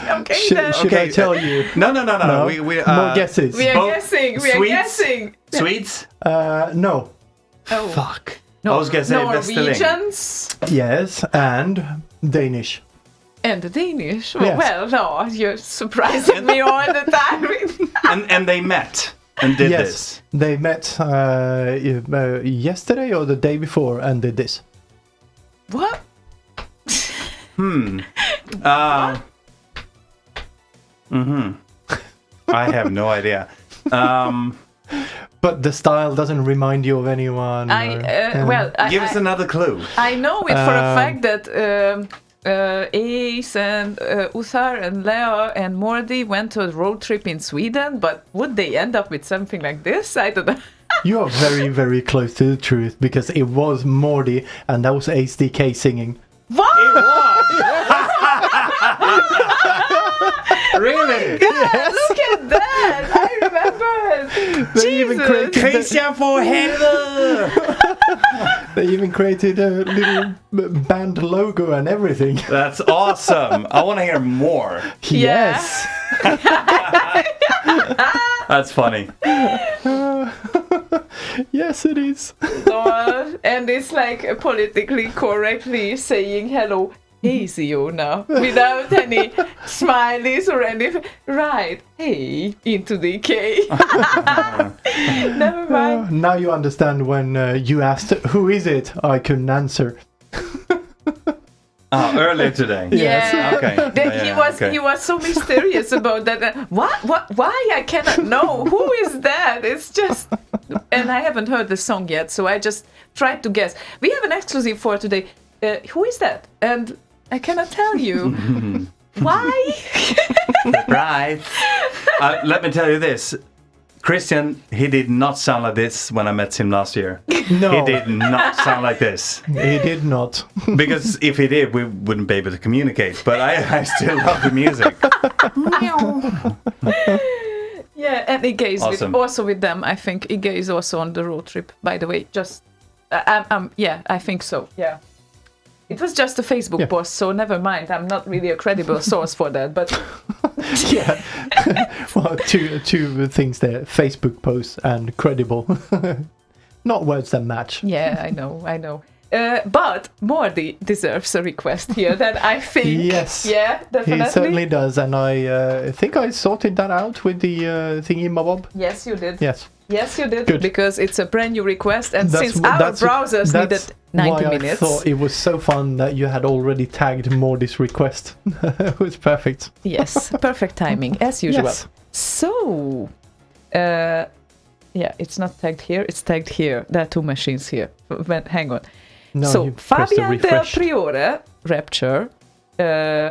[SPEAKER 2] Okay,
[SPEAKER 1] Should
[SPEAKER 2] then.
[SPEAKER 1] I tell you?
[SPEAKER 4] No.
[SPEAKER 1] No.
[SPEAKER 4] We
[SPEAKER 1] More guesses.
[SPEAKER 2] We are
[SPEAKER 4] both
[SPEAKER 2] guessing. We are
[SPEAKER 4] Swedes?
[SPEAKER 2] guessing.
[SPEAKER 4] Swedes?
[SPEAKER 1] No.
[SPEAKER 2] Oh.
[SPEAKER 4] Fuck. I was gonna say Westerling.
[SPEAKER 2] Norwegians
[SPEAKER 1] Yes, and Danish.
[SPEAKER 2] and the Danish.
[SPEAKER 1] Yes.
[SPEAKER 2] Well, no, you're surprising me all the time.
[SPEAKER 4] And they met and did
[SPEAKER 1] Yes,
[SPEAKER 4] this.
[SPEAKER 1] they met yesterday or the day before and did this.
[SPEAKER 2] What?
[SPEAKER 4] I have no idea.
[SPEAKER 1] But the style doesn't remind you of anyone.
[SPEAKER 4] Give us another clue.
[SPEAKER 2] I know it for a fact that Ace and Uthar and Leo and Mordi went to a road trip in Sweden, but would they end up with something like this? I don't know.
[SPEAKER 1] You are very, very close to the truth because it was Morty and that was HDK singing.
[SPEAKER 2] What?
[SPEAKER 4] It was. Really?
[SPEAKER 2] Yeah, look at that! I remember.
[SPEAKER 1] They even created
[SPEAKER 4] Christian for helvete!
[SPEAKER 1] They even created a little band logo and everything.
[SPEAKER 4] That's awesome. I want to hear more.
[SPEAKER 1] Yes.
[SPEAKER 4] That's funny.
[SPEAKER 1] Yes, it is.
[SPEAKER 2] And it's like politically correctly saying hello, hey ziona, without any smileys or anything. Right, hey, Into the K. Never mind.
[SPEAKER 1] Now you understand when you asked, who is it? I couldn't answer.
[SPEAKER 4] Earlier today.
[SPEAKER 2] Yeah.
[SPEAKER 4] Okay.
[SPEAKER 2] He was so mysterious about that. What? Why? I cannot know. Who is that? It's just... And I haven't heard the song yet, so I just tried to guess. We have an exclusive for today. Who is that? And I cannot tell you. Why?
[SPEAKER 4] Right. Let me tell you this. Christian, he did not sound like this when I met him last year.
[SPEAKER 1] No.
[SPEAKER 4] He did not sound like this.
[SPEAKER 1] He did not.
[SPEAKER 4] Because if he did, we wouldn't be able to communicate. But I still love the music.
[SPEAKER 2] Yeah, and Ige is
[SPEAKER 4] Awesome.
[SPEAKER 2] also with them. I think Ige is also on the road trip, by the way. Just, yeah, I think so. Yeah. It was just a Facebook post, so never mind. I'm not really a credible source for that, but...
[SPEAKER 1] Yeah. Well, two things there. Facebook posts and credible. Not words that match.
[SPEAKER 2] Yeah, I know. But Mordi deserves a request here that I think...
[SPEAKER 1] Yes.
[SPEAKER 2] Yeah, definitely.
[SPEAKER 1] He certainly does, and I think I sorted that out with the thingy-mabob.
[SPEAKER 2] Yes, you did.
[SPEAKER 1] Yes.
[SPEAKER 2] Yes, you did.
[SPEAKER 1] Good.
[SPEAKER 2] Because it's a brand new request, and since our browsers needed 90 minutes...
[SPEAKER 1] I thought it was so fun that you had already tagged Mordi's request. It was perfect.
[SPEAKER 2] Yes, perfect timing, as usual.
[SPEAKER 1] Yes.
[SPEAKER 2] So, yeah, it's not tagged here, it's tagged here. There are two machines here. Hang on.
[SPEAKER 1] No,
[SPEAKER 2] so,
[SPEAKER 1] you pressed the
[SPEAKER 2] Fabian Del
[SPEAKER 1] refresh.
[SPEAKER 2] Priore, Rapture,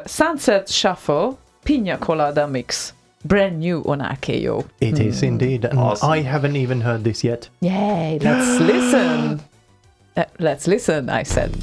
[SPEAKER 2] Sunset Shuffle, Pina Colada Mix. Brand new on RKO.
[SPEAKER 1] It is indeed. And
[SPEAKER 4] Awesome.
[SPEAKER 1] I haven't even heard this yet.
[SPEAKER 2] Yay, let's listen. Let's listen, I said.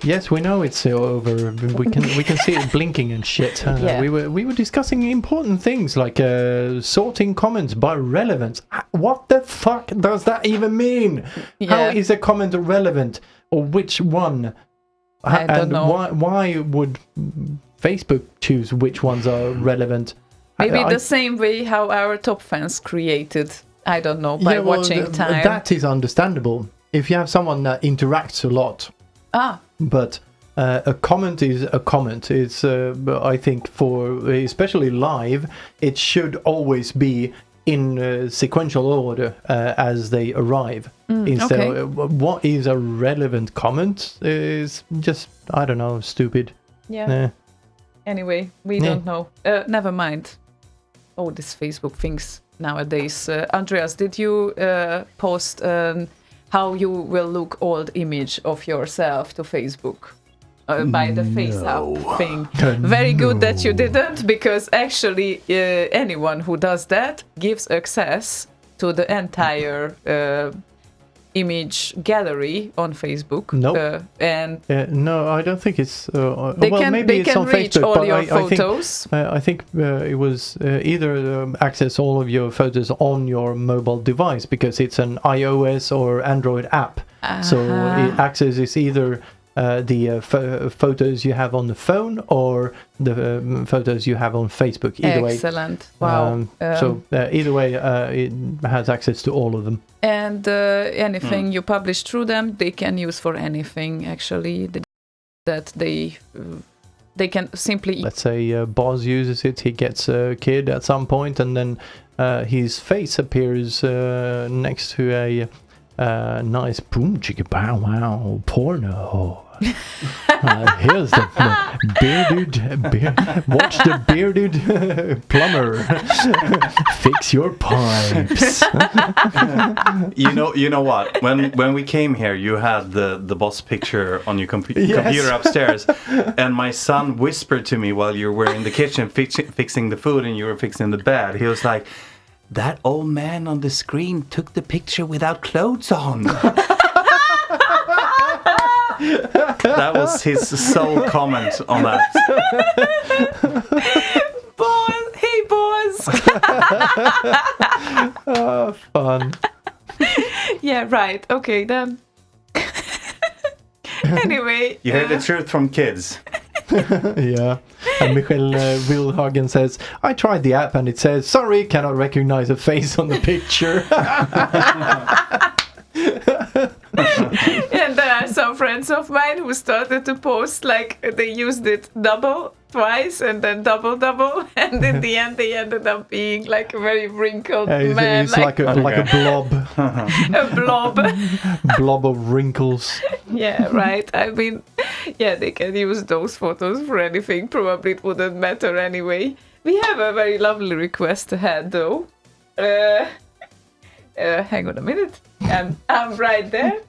[SPEAKER 1] Yes, we know it's over. We can see it blinking and shit.
[SPEAKER 2] Yeah.
[SPEAKER 1] We were discussing important things like sorting comments by relevance. What the fuck does that even mean?
[SPEAKER 2] Yeah.
[SPEAKER 1] How is a comment relevant, or which one?
[SPEAKER 2] I don't know.
[SPEAKER 1] Why would Facebook choose which ones are relevant?
[SPEAKER 2] Maybe the same way how our top fans created. I don't know, by watching time.
[SPEAKER 1] That is understandable. If you have someone that interacts a lot. But a comment is a comment. It's, I think, for especially live, it should always be in sequential order as they arrive. Instead of what is a relevant comment is just, I don't know, stupid.
[SPEAKER 2] Yeah. Anyway, we don't know. Never mind. Oh, this Facebook things nowadays. Andreas, did you post how you will look old image of yourself to Facebook by the face up thing? Very good that you didn't, because actually anyone who does that gives access to the entire image gallery on Facebook.
[SPEAKER 1] Nope.
[SPEAKER 2] And
[SPEAKER 1] no, I don't think it's.
[SPEAKER 2] they
[SPEAKER 1] well,
[SPEAKER 2] can,
[SPEAKER 1] maybe
[SPEAKER 2] they
[SPEAKER 1] it's
[SPEAKER 2] can
[SPEAKER 1] on
[SPEAKER 2] reach
[SPEAKER 1] Facebook,
[SPEAKER 2] all
[SPEAKER 1] but
[SPEAKER 2] your
[SPEAKER 1] I
[SPEAKER 2] photos.
[SPEAKER 1] I think it was either access all of your photos on your mobile device, because it's an iOS or Android app. So it accesses either the photos you have on the phone or the photos you have on Facebook. Either way.
[SPEAKER 2] Excellent. Wow.
[SPEAKER 1] So either way, it has access to all of them.
[SPEAKER 2] And anything you publish through them, they can use for anything, actually. That they can simply...
[SPEAKER 1] Let's say Boz uses it, he gets a kid at some point, and then his face appears next to a nice boom chicka bow wow porno. Here's the bearded watch the bearded plumber fix your pipes.
[SPEAKER 4] You know what? When we came here, you had the boss picture on your computer upstairs, and my son whispered to me while you were in the kitchen fixing the food and you were fixing the bed. He was like, "That old man on the screen took the picture without clothes on." That was his sole comment on that.
[SPEAKER 2] Boss! Hey, boss!
[SPEAKER 1] Oh, fun.
[SPEAKER 2] Yeah, right. Okay, then. Anyway.
[SPEAKER 4] You heard the truth from kids.
[SPEAKER 1] Yeah. And Michael Wilhagen says, I tried the app and it says, sorry, cannot recognize a face on the picture.
[SPEAKER 2] And there are some friends of mine who started to post like they used it twice and then double, and in the end they ended up being like a very wrinkled man.
[SPEAKER 1] It's like a blob.
[SPEAKER 2] A blob.
[SPEAKER 1] Blob of wrinkles.
[SPEAKER 2] Yeah, right. I mean, yeah, they can use those photos for anything. Probably it wouldn't matter anyway. We have a very lovely request ahead though. Hang on a minute. I'm right there.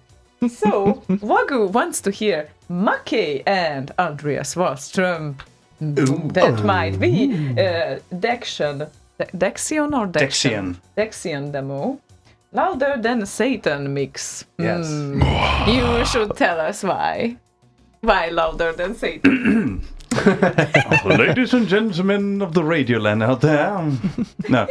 [SPEAKER 2] So, Wagyu wants to hear Maki and Andreas Wallström. That might be Dexion or Dexion? Dexion demo. Louder Than Satan mix.
[SPEAKER 4] Yes.
[SPEAKER 2] You should tell us why. Why Louder Than Satan?
[SPEAKER 4] Ladies and gentlemen of the radio land out there. No.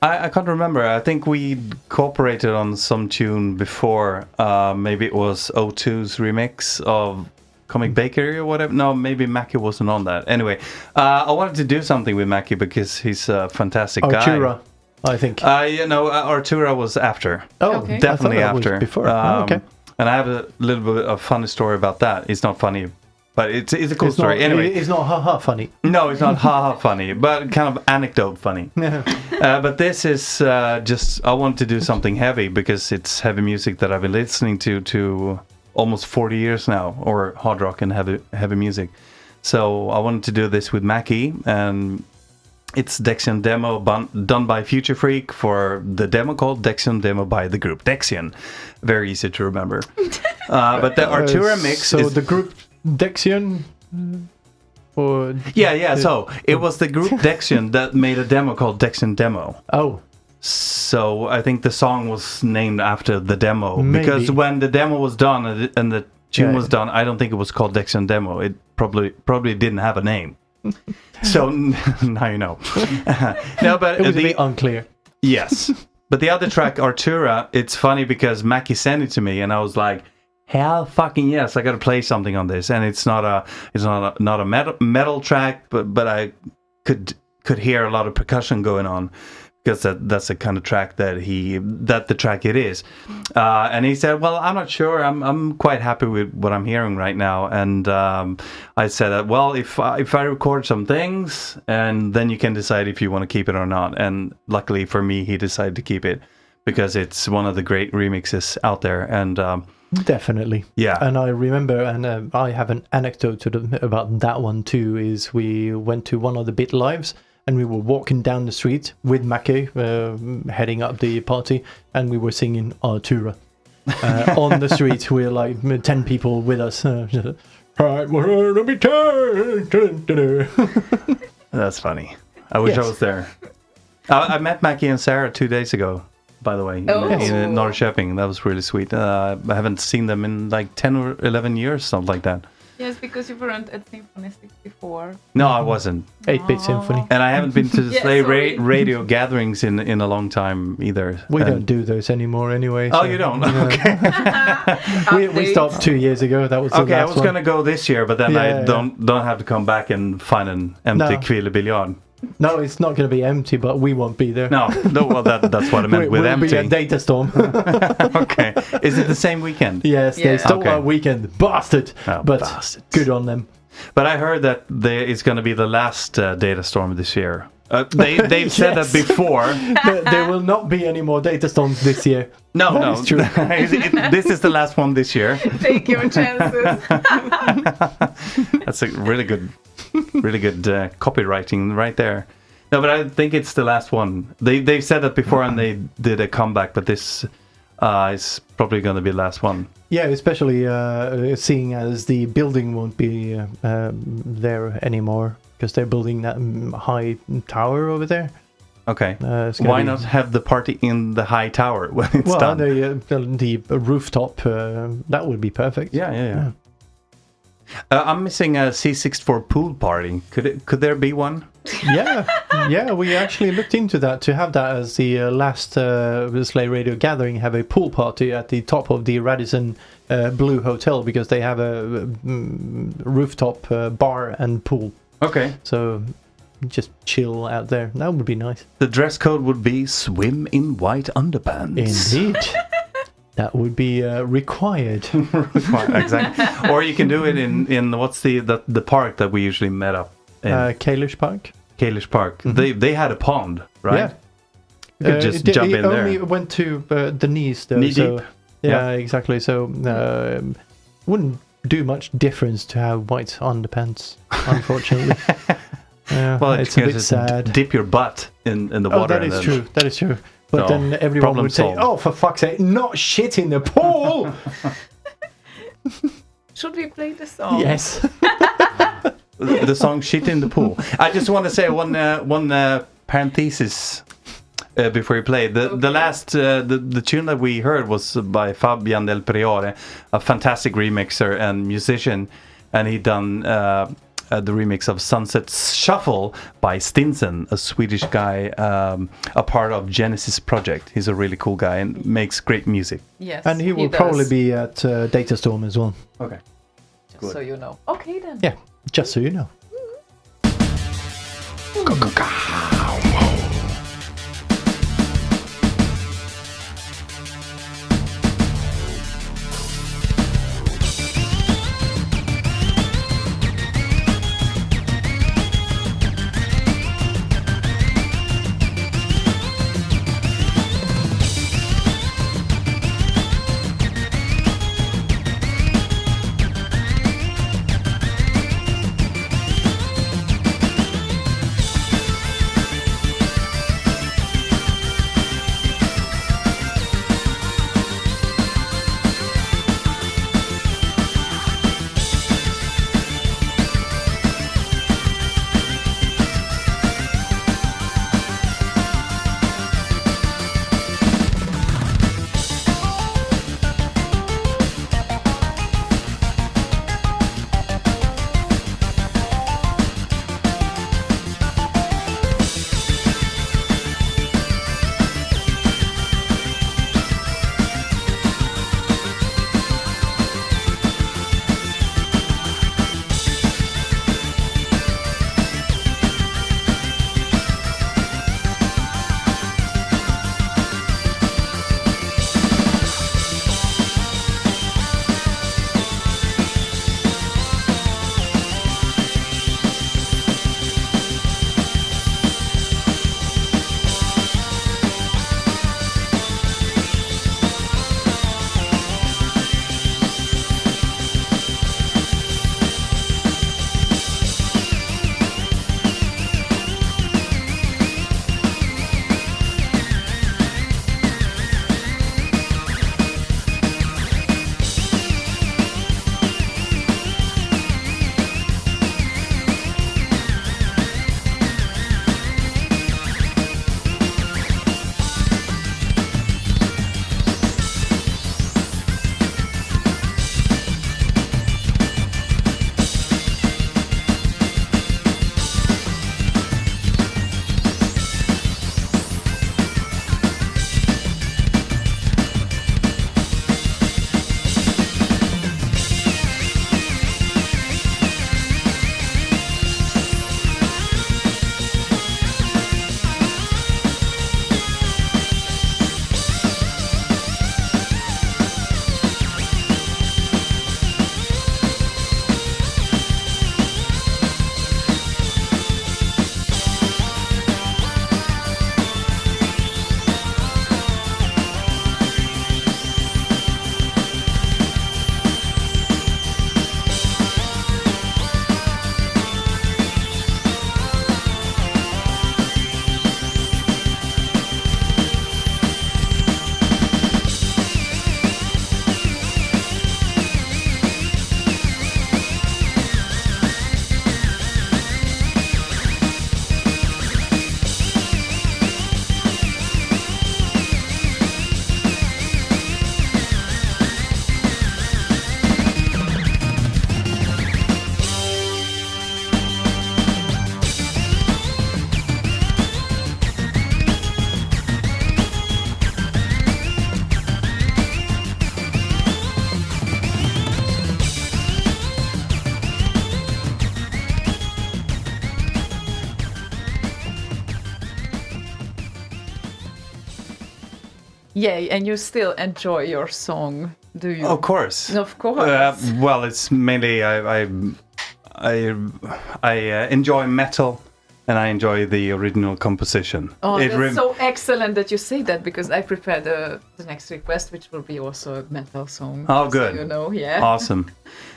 [SPEAKER 4] I can't remember. I think we cooperated on some tune before. Maybe it was O2's remix of Comic Bakery or whatever. No, maybe Mackie wasn't on that. Anyway, I wanted to do something with Mackie because he's a fantastic guy.
[SPEAKER 1] Artura, I think.
[SPEAKER 4] Artura was after.
[SPEAKER 1] Oh,
[SPEAKER 2] okay.
[SPEAKER 1] I
[SPEAKER 4] Definitely
[SPEAKER 1] thought that
[SPEAKER 4] after.
[SPEAKER 1] was before. Okay.
[SPEAKER 4] And I have a little bit of funny story about that. It's not funny, but it's a cool story. Anyway,
[SPEAKER 1] it's not haha funny.
[SPEAKER 4] No, it's not haha funny, but kind of anecdote funny. But this is just, I want to do something heavy because it's heavy music that I've been listening to almost 40 years now, or hard rock and heavy music. So I wanted to do this with Mackie, and it's Dexion demo done by Future Freak for the demo called Dexion Demo by the group Dexion. Very easy to remember. But the Artura mix
[SPEAKER 1] so the group Dexion...
[SPEAKER 4] Yeah. So it was the group Dexion that made a demo called Dexion Demo.
[SPEAKER 1] Oh.
[SPEAKER 4] So I think the song was named after the demo.
[SPEAKER 1] Maybe.
[SPEAKER 4] Because when the demo was done and the tune
[SPEAKER 1] Yeah.
[SPEAKER 4] was done, I don't think it was called Dexon Demo. It probably didn't have a name. So now you know. No, but
[SPEAKER 1] It was a bit unclear.
[SPEAKER 4] yes. But the other track, Artura, it's funny because Mackie sent it to me, and I was like, "Hell, fucking yes! I got to play something on this." And it's not a metal track, but I could hear a lot of percussion going on because that's the kind of track that the track it is. And he said, "Well, I'm not sure. I'm quite happy with what I'm hearing right now." And I said that, well, if I record some things, and then you can decide if you want to keep it or not. And luckily for me, he decided to keep it because it's one of the great remixes out there. And
[SPEAKER 1] Definitely.
[SPEAKER 4] yeah,
[SPEAKER 1] And I remember, and I have an anecdote about that one too, is we went to one of the Bit Lives, and we were walking down the street with Mackie, heading up the party, and we were singing Artura. On the street, we were like 10 people with us. Right, we're gonna be 10.
[SPEAKER 4] that's funny. I wish
[SPEAKER 1] Yes.
[SPEAKER 4] I was there. I met Mackie and Sarah 2 days ago, by the way, in Norrköping. That was really sweet. I haven't seen them in like 10 or 11 years, something like that.
[SPEAKER 2] Yes, because you weren't at Symphony 64.
[SPEAKER 4] No, I wasn't.
[SPEAKER 1] 8-bit symphony.
[SPEAKER 4] And I haven't been to the
[SPEAKER 2] Yeah,
[SPEAKER 4] Slay
[SPEAKER 2] sorry.
[SPEAKER 4] radio gatherings in a long time either.
[SPEAKER 1] We
[SPEAKER 4] And-
[SPEAKER 1] don't do those anymore anyway.
[SPEAKER 4] Oh,
[SPEAKER 1] so,
[SPEAKER 4] you don't?
[SPEAKER 1] yeah.
[SPEAKER 4] Okay.
[SPEAKER 1] We
[SPEAKER 2] Update.
[SPEAKER 1] stopped 2 years ago. That was the
[SPEAKER 4] Okay, I
[SPEAKER 1] last
[SPEAKER 4] was
[SPEAKER 1] one.
[SPEAKER 4] going to go this year, but then I
[SPEAKER 1] Yeah.
[SPEAKER 4] don't have to come back and find an empty
[SPEAKER 1] No.
[SPEAKER 4] Kvillebiljard.
[SPEAKER 1] No, it's not going to be empty, but we won't be there.
[SPEAKER 4] No, well, that's what I meant with
[SPEAKER 1] we'll
[SPEAKER 4] empty.
[SPEAKER 1] be at Data Storm.
[SPEAKER 4] Okay. Is it the same weekend?
[SPEAKER 1] Yes, they
[SPEAKER 2] Yeah.
[SPEAKER 1] stole
[SPEAKER 4] Okay.
[SPEAKER 1] our weekend. Bastard!
[SPEAKER 4] Oh,
[SPEAKER 1] but
[SPEAKER 4] bastards.
[SPEAKER 1] good on them.
[SPEAKER 4] But I heard that it's going to be the last Data Storm this year. They've said that
[SPEAKER 1] Yes.
[SPEAKER 4] before.
[SPEAKER 1] There will not be any more Data Storms this year.
[SPEAKER 4] No,
[SPEAKER 1] That
[SPEAKER 4] no.
[SPEAKER 1] is true.
[SPEAKER 4] This is the last one this year.
[SPEAKER 2] Take your chances.
[SPEAKER 4] That's a really good copywriting right there. No, but I think it's the last one. They've said that before, and they did a comeback, but this is probably going to be the last one.
[SPEAKER 1] Yeah, especially seeing as the building won't be there anymore because they're building that high tower over there.
[SPEAKER 4] Okay.
[SPEAKER 1] It's gonna
[SPEAKER 4] Why
[SPEAKER 1] be-
[SPEAKER 4] not have the party in the high tower when it's
[SPEAKER 1] Well,
[SPEAKER 4] done?
[SPEAKER 1] the rooftop, that would be perfect.
[SPEAKER 4] Yeah. I'm missing a C64 pool party. Could there be one?
[SPEAKER 1] Yeah, we actually looked into that to have that as the last Slay Radio gathering, have a pool party at the top of the Radisson Blue Hotel because they have a rooftop bar and pool.
[SPEAKER 4] Okay.
[SPEAKER 1] So just chill out there. That would be nice.
[SPEAKER 4] The dress code would be swim in white underpants.
[SPEAKER 1] Indeed. That would be required.
[SPEAKER 4] Exactly. Or you can do it in what's the park that we usually met up in?
[SPEAKER 1] Iclhstr Park.
[SPEAKER 4] Iclhstr Park. They had a pond, right?
[SPEAKER 1] Yeah.
[SPEAKER 4] You could just jump in
[SPEAKER 1] it only
[SPEAKER 4] there.
[SPEAKER 1] went to the knees though.
[SPEAKER 4] Knee
[SPEAKER 1] so,
[SPEAKER 4] deep?
[SPEAKER 1] Yeah, exactly. So wouldn't do much difference to have white underpants, unfortunately.
[SPEAKER 4] Well,
[SPEAKER 1] it's a bit
[SPEAKER 4] just
[SPEAKER 1] sad.
[SPEAKER 4] Dip your butt in the
[SPEAKER 1] Oh,
[SPEAKER 4] water.
[SPEAKER 1] that is true. That is true. But
[SPEAKER 4] So,
[SPEAKER 1] then everyone
[SPEAKER 4] problem
[SPEAKER 1] would say,
[SPEAKER 4] solved.
[SPEAKER 1] "Oh, for fuck's sake, not shit in the pool!"
[SPEAKER 2] Should we play the song?
[SPEAKER 1] Yes.
[SPEAKER 4] The song "Shit in the Pool." I just want to say one parenthesis before you play. The last the tune that we heard was by Fabian Del Priore, a fantastic remixer and musician, and he done the remix of Sunset's Shuffle by Stinson, a Swedish guy, a part of Genesis Project. He's a really cool guy and makes great music.
[SPEAKER 2] Yes.
[SPEAKER 1] And he will
[SPEAKER 2] does.
[SPEAKER 1] probably be at Data Storm as well.
[SPEAKER 4] Okay.
[SPEAKER 2] Just so you know. Okay then.
[SPEAKER 1] Yeah, just so you know.
[SPEAKER 2] Yeah, and you still enjoy your song, do you?
[SPEAKER 4] Of course.
[SPEAKER 2] Of course.
[SPEAKER 4] Well, it's mainly I enjoy metal, and I enjoy the original composition.
[SPEAKER 2] Oh, that's so excellent that you say that, because I prepared the next request, which will be also a metal song.
[SPEAKER 4] Oh, good.
[SPEAKER 2] So you know, yeah.
[SPEAKER 4] Awesome.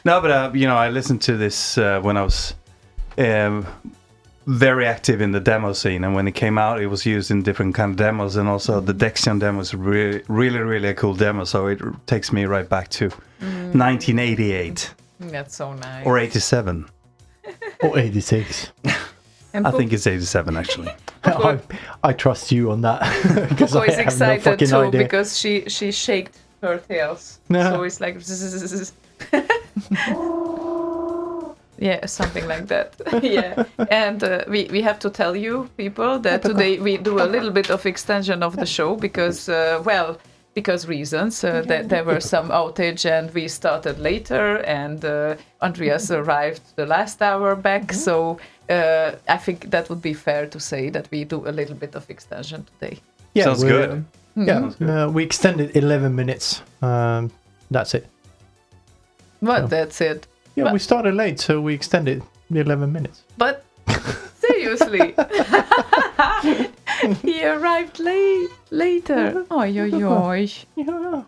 [SPEAKER 4] No, but I listened to this when I was very active in the demo scene, and when it came out, it was used in different kind of demos, and also the Dexion demo is really a cool demo. So it takes me right back to 1988.
[SPEAKER 2] That's so nice.
[SPEAKER 4] Or 87.
[SPEAKER 1] Or 86.
[SPEAKER 2] And
[SPEAKER 4] I think it's 87 actually.
[SPEAKER 1] I trust you on that. Because
[SPEAKER 2] Puko
[SPEAKER 1] I
[SPEAKER 2] is
[SPEAKER 1] have no
[SPEAKER 2] excited
[SPEAKER 1] fucking
[SPEAKER 2] too
[SPEAKER 1] idea.
[SPEAKER 2] because she shaked her tails.
[SPEAKER 1] No.
[SPEAKER 2] So it's like yeah, something like that. Yeah, and we have to tell you people that today we do a little bit of extension of the show because because reasons that there were some outage and we started later, and Andreas arrived the last hour back, so I think that would be fair to say that we do a little bit of extension today.
[SPEAKER 1] Yeah,
[SPEAKER 4] Sounds good.
[SPEAKER 1] Yeah, we extended 11 minutes. That's it.
[SPEAKER 2] But that's it.
[SPEAKER 1] Yeah,
[SPEAKER 2] But-
[SPEAKER 1] we started late, so we extended the 11 minutes.
[SPEAKER 2] But seriously, he arrived later. Oj, oj, oj.
[SPEAKER 1] Yeah.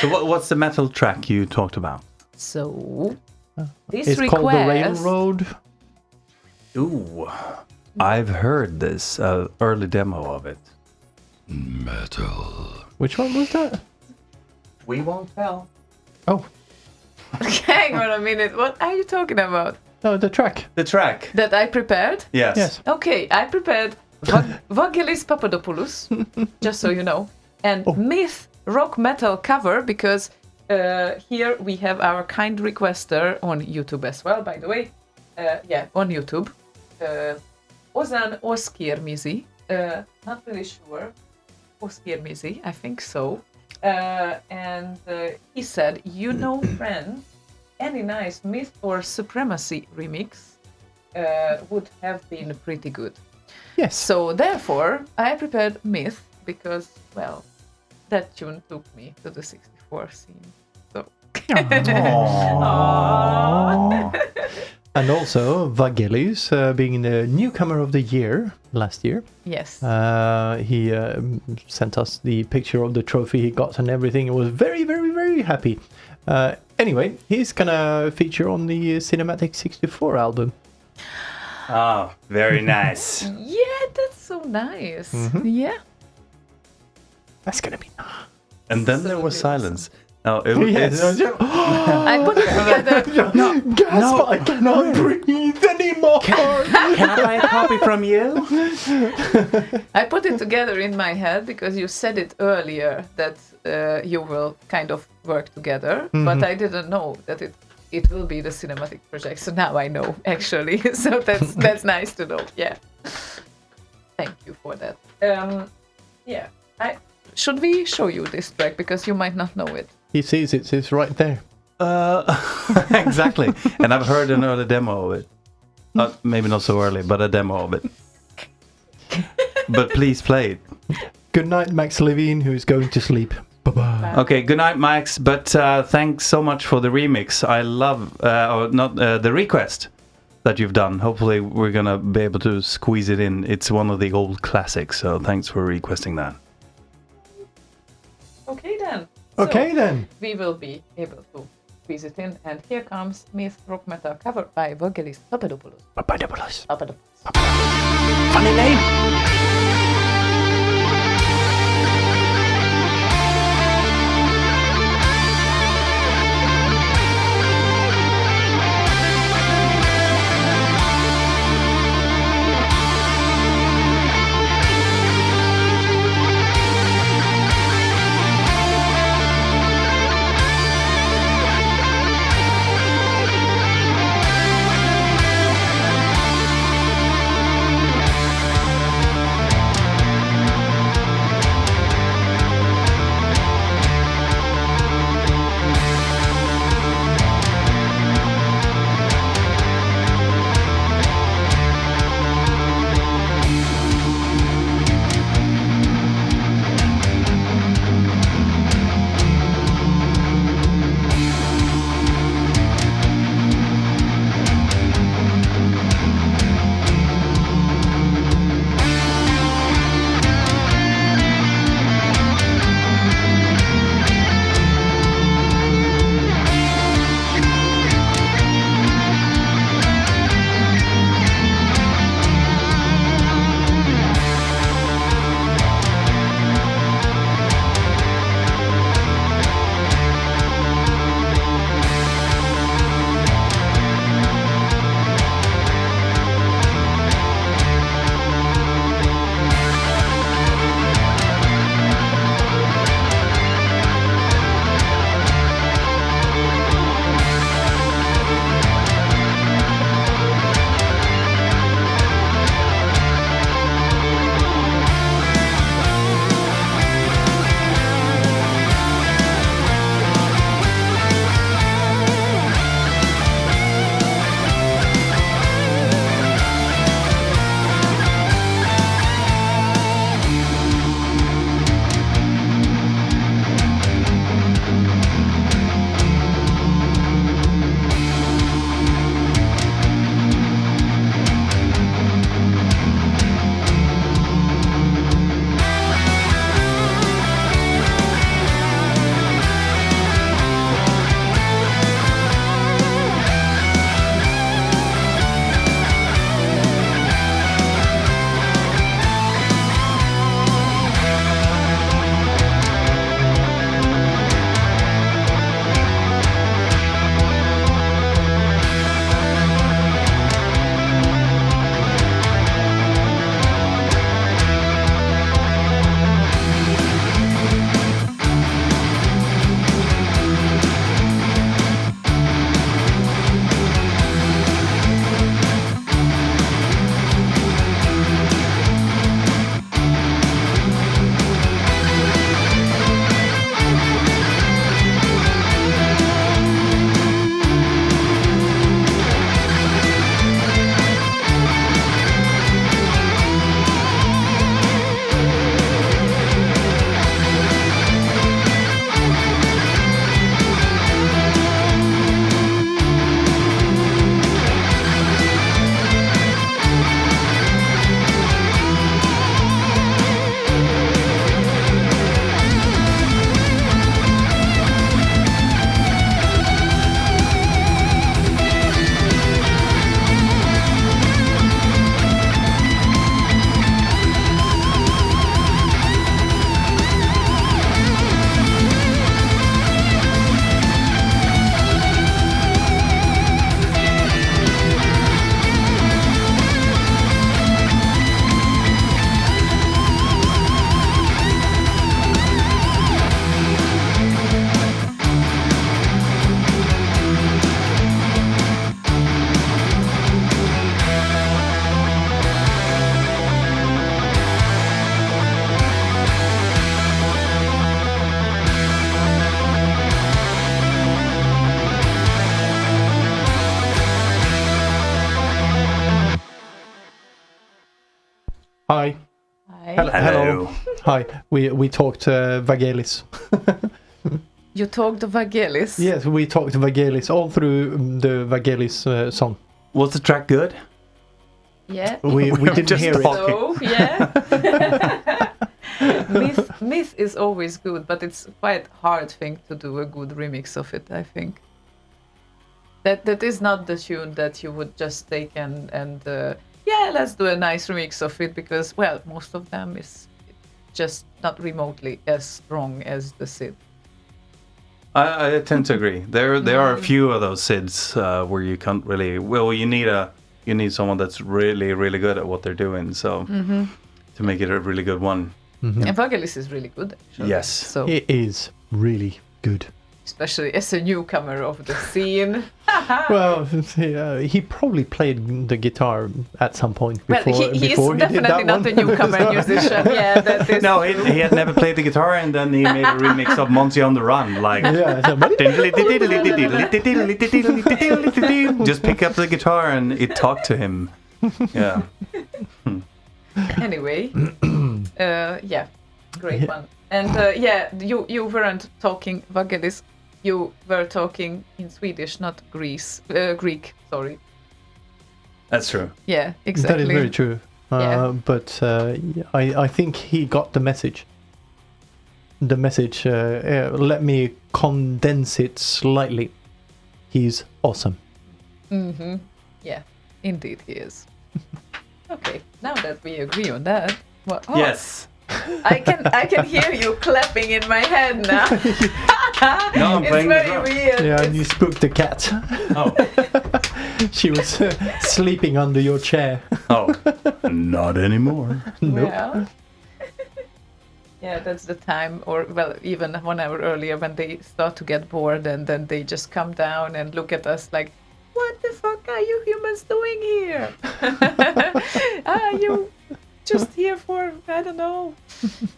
[SPEAKER 4] So what's the metal track you talked about?
[SPEAKER 2] So this
[SPEAKER 1] It's
[SPEAKER 2] request.
[SPEAKER 1] called the Railroad.
[SPEAKER 4] Ooh, I've heard this early demo of it.
[SPEAKER 7] Metal.
[SPEAKER 1] Which one was that?
[SPEAKER 4] We won't tell.
[SPEAKER 1] Oh,
[SPEAKER 2] Hang on a minute. What are you talking about?
[SPEAKER 1] no, the track.
[SPEAKER 4] The track.
[SPEAKER 2] That I prepared?
[SPEAKER 4] Yes.
[SPEAKER 1] Yes.
[SPEAKER 2] Okay, I prepared Vangelis Papadopoulos, just so you know, and Myth rock metal cover, because here we have our kind requester on YouTube as well, by the way. On YouTube. Ozan Oskirmizi. Not really sure. Oskirmizi, I think so. And he said, friends, any nice Myth or Supremacy remix would have been pretty good.
[SPEAKER 1] Yes.
[SPEAKER 2] So therefore, I prepared Myth because, well, that tune took me to the 64 scene. So.
[SPEAKER 1] And also, Vangelis, being the newcomer of the year last year,
[SPEAKER 2] Yes.
[SPEAKER 1] he sent us the picture of the trophy he got and everything. He was very, very, very happy. Anyway, he's gonna feature on the Cinematic 64 album.
[SPEAKER 4] Ah, very nice.
[SPEAKER 2] Yeah, that's so nice. Yeah.
[SPEAKER 1] That's gonna be
[SPEAKER 4] And then there was silence. No, it was.
[SPEAKER 1] yes.
[SPEAKER 2] I put it together.
[SPEAKER 1] Gasp! I cannot breathe anymore.
[SPEAKER 4] Can I buy a copy from you?
[SPEAKER 2] I put it together in my head because you said it earlier that you will kind of work together, but I didn't know that it will be the cinematic project. So now I know, actually. So that's nice to know. Yeah. Thank you for that. Yeah. Should we show you this track because you might not know it?
[SPEAKER 1] He sees it. It's right there.
[SPEAKER 4] Exactly. And I've heard an early demo of it. Maybe not so early, but a demo of it. But please play it.
[SPEAKER 1] Good night, Max Levine, who is going to sleep. Bye-bye.
[SPEAKER 4] Okay, good night, Max. But thanks so much for the remix. I love, the request that you've done. Hopefully we're going to be able to squeeze it in. It's one of the old classics, so thanks for requesting that.
[SPEAKER 2] Okay then.
[SPEAKER 1] Okay
[SPEAKER 2] So,
[SPEAKER 1] then.
[SPEAKER 2] we will be able to squeeze it in, and here comes Myth rock metal cover by Vangelis Papadopoulos.
[SPEAKER 1] Papadopoulos.
[SPEAKER 4] Funny name!
[SPEAKER 1] Hi.
[SPEAKER 2] Hi.
[SPEAKER 1] Hello. Hi. We talked Vangelis.
[SPEAKER 2] You talked Vangelis?
[SPEAKER 1] Yes, we talked Vangelis all through the Vangelis song.
[SPEAKER 4] Was the track good?
[SPEAKER 2] Yeah.
[SPEAKER 1] We didn't
[SPEAKER 4] just
[SPEAKER 1] hear
[SPEAKER 4] talking.
[SPEAKER 1] it.
[SPEAKER 2] So, yeah. Myth is always good, but it's quite hard thing to do a good remix of it, I think. That is not the tune that you would just take and let's do a nice remix of it, because, well, most of them is just not remotely as strong as the SID.
[SPEAKER 4] I tend to agree. There are a few of those SIDs where you can't really. Well, you need someone that's really, really good at what they're doing. So to make it a really good one.
[SPEAKER 1] Mm-hmm.
[SPEAKER 2] And Vangelis is really good, actually.
[SPEAKER 4] Yes.
[SPEAKER 2] So
[SPEAKER 1] It is really good.
[SPEAKER 2] especially as a newcomer of the scene.
[SPEAKER 1] Well, he probably played the guitar at some point
[SPEAKER 2] Well,
[SPEAKER 1] before
[SPEAKER 2] he's
[SPEAKER 1] before he did
[SPEAKER 2] definitely
[SPEAKER 1] that
[SPEAKER 2] not
[SPEAKER 1] one.
[SPEAKER 2] a newcomer musician. Yeah, that is.
[SPEAKER 4] No, he had never played the guitar, and then he made a remix of Monty on the Run. Like,
[SPEAKER 1] Yeah, so-
[SPEAKER 4] just pick up the guitar and it talked to him. Yeah.
[SPEAKER 2] Anyway, yeah, great one. And you weren't talking Vangelis. You were talking in Swedish, not Greek. Sorry.
[SPEAKER 4] That's true.
[SPEAKER 2] Yeah, exactly.
[SPEAKER 1] That is very true.
[SPEAKER 2] Yeah.
[SPEAKER 1] But I think he got the message. The message, let me condense it slightly. He's awesome.
[SPEAKER 2] Mm-hmm. Yeah, indeed he is. Okay, now that we agree on that. Well, oh,
[SPEAKER 4] Yes.
[SPEAKER 2] I can hear you clapping in my head now.
[SPEAKER 4] No, I'm
[SPEAKER 2] It's
[SPEAKER 4] playing the
[SPEAKER 2] very
[SPEAKER 4] drum.
[SPEAKER 2] weird.
[SPEAKER 1] Yeah, and you spooked the cat.
[SPEAKER 4] Oh.
[SPEAKER 1] She was sleeping under your chair.
[SPEAKER 4] Oh. Not anymore.
[SPEAKER 1] Nope.
[SPEAKER 2] Well, yeah, that's the time, or well, even 1 hour earlier when they start to get bored, and then they just come down and look at us like, "What the fuck are you humans doing here? Are you just here for, I don't know,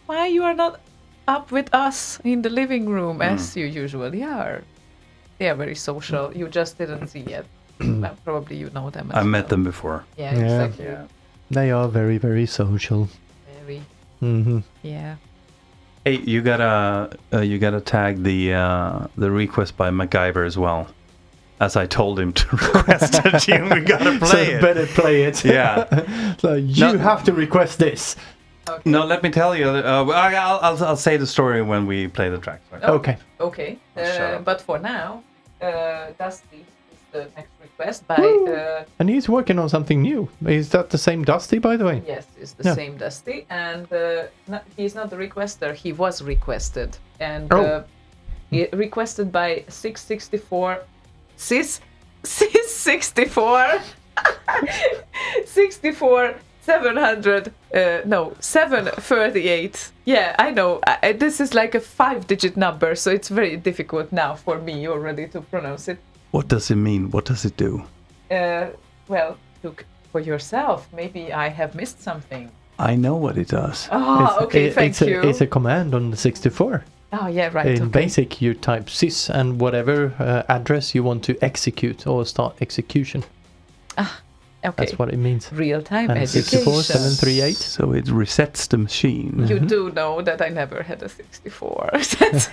[SPEAKER 2] why you are not up with us in the living room as you usually are?" They are very social. You just didn't see yet. Well, probably you know them. As
[SPEAKER 4] I met
[SPEAKER 2] well.
[SPEAKER 4] them before.
[SPEAKER 2] Yeah,
[SPEAKER 1] Yeah.
[SPEAKER 2] exactly.
[SPEAKER 1] They are very, very social.
[SPEAKER 2] Very.
[SPEAKER 1] Hmm.
[SPEAKER 2] Yeah.
[SPEAKER 4] Hey, you gotta tag the request by MacGyver as well. As I told him to request a tune, we gotta
[SPEAKER 1] So
[SPEAKER 4] play it.
[SPEAKER 1] better play it.
[SPEAKER 4] Yeah.
[SPEAKER 1] So you
[SPEAKER 4] No.
[SPEAKER 1] have to request this.
[SPEAKER 2] Okay.
[SPEAKER 4] No, let me tell you. I'll say the story when we play the track.
[SPEAKER 2] Oh.
[SPEAKER 1] Okay.
[SPEAKER 2] Okay,
[SPEAKER 4] Shut up.
[SPEAKER 2] but for now, Dusty is the next request by.
[SPEAKER 1] And he's working on something new. Is that the same Dusty, by the way?
[SPEAKER 2] Yes, it's the
[SPEAKER 1] Yeah.
[SPEAKER 2] same Dusty, and he's not the requester. He was requested, and
[SPEAKER 1] Oh.
[SPEAKER 2] he requested by 664. 64 64 700 no 738. Yeah, I know. This is like a 5-digit number, so it's very difficult now for me already to pronounce it.
[SPEAKER 4] What does it mean? What does it do?
[SPEAKER 2] Well, look for yourself. Maybe I have missed something.
[SPEAKER 4] I know what it does.
[SPEAKER 2] Oh, okay, thank you.
[SPEAKER 1] It's a command on the 64.
[SPEAKER 2] Oh, yeah, right.
[SPEAKER 1] In
[SPEAKER 2] Okay.
[SPEAKER 1] BASIC, you type sys and whatever address you want to execute or start execution.
[SPEAKER 2] Okay.
[SPEAKER 1] That's what it means.
[SPEAKER 2] Real-time
[SPEAKER 1] And
[SPEAKER 2] education.
[SPEAKER 1] 64, 738.
[SPEAKER 4] So it resets the machine.
[SPEAKER 2] You do know that I never had a 64.
[SPEAKER 4] Yes,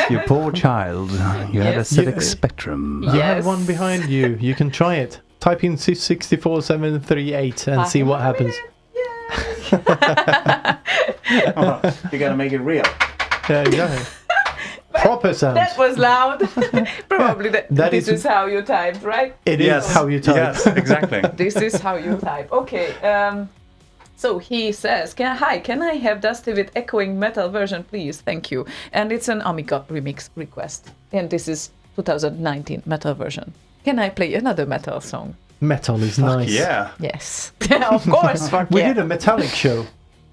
[SPEAKER 4] you poor child. You had a
[SPEAKER 2] Yes.
[SPEAKER 4] ZX Spectrum.
[SPEAKER 1] You have
[SPEAKER 2] Yes.
[SPEAKER 1] one behind you. You can try it. Type in sys 64 738 and see what happens.
[SPEAKER 4] You gotta make it real.
[SPEAKER 1] Yeah, exactly. Proper sound.
[SPEAKER 2] That was loud. Probably
[SPEAKER 1] that
[SPEAKER 2] this
[SPEAKER 1] is-
[SPEAKER 2] is how you typed, right?
[SPEAKER 1] It is
[SPEAKER 4] Yes.
[SPEAKER 1] how you type.
[SPEAKER 4] Yes, exactly.
[SPEAKER 2] This is how you type. Okay. So he says, can I have Dusty with echoing metal version, please? Thank you. And it's an Amiga remix request. And this is 2019 metal version. Can I play another metal song?
[SPEAKER 1] Metal is nice.
[SPEAKER 4] Yeah.
[SPEAKER 2] Yes. Of course. Fuck
[SPEAKER 1] We
[SPEAKER 2] yeah.
[SPEAKER 1] did a metallic show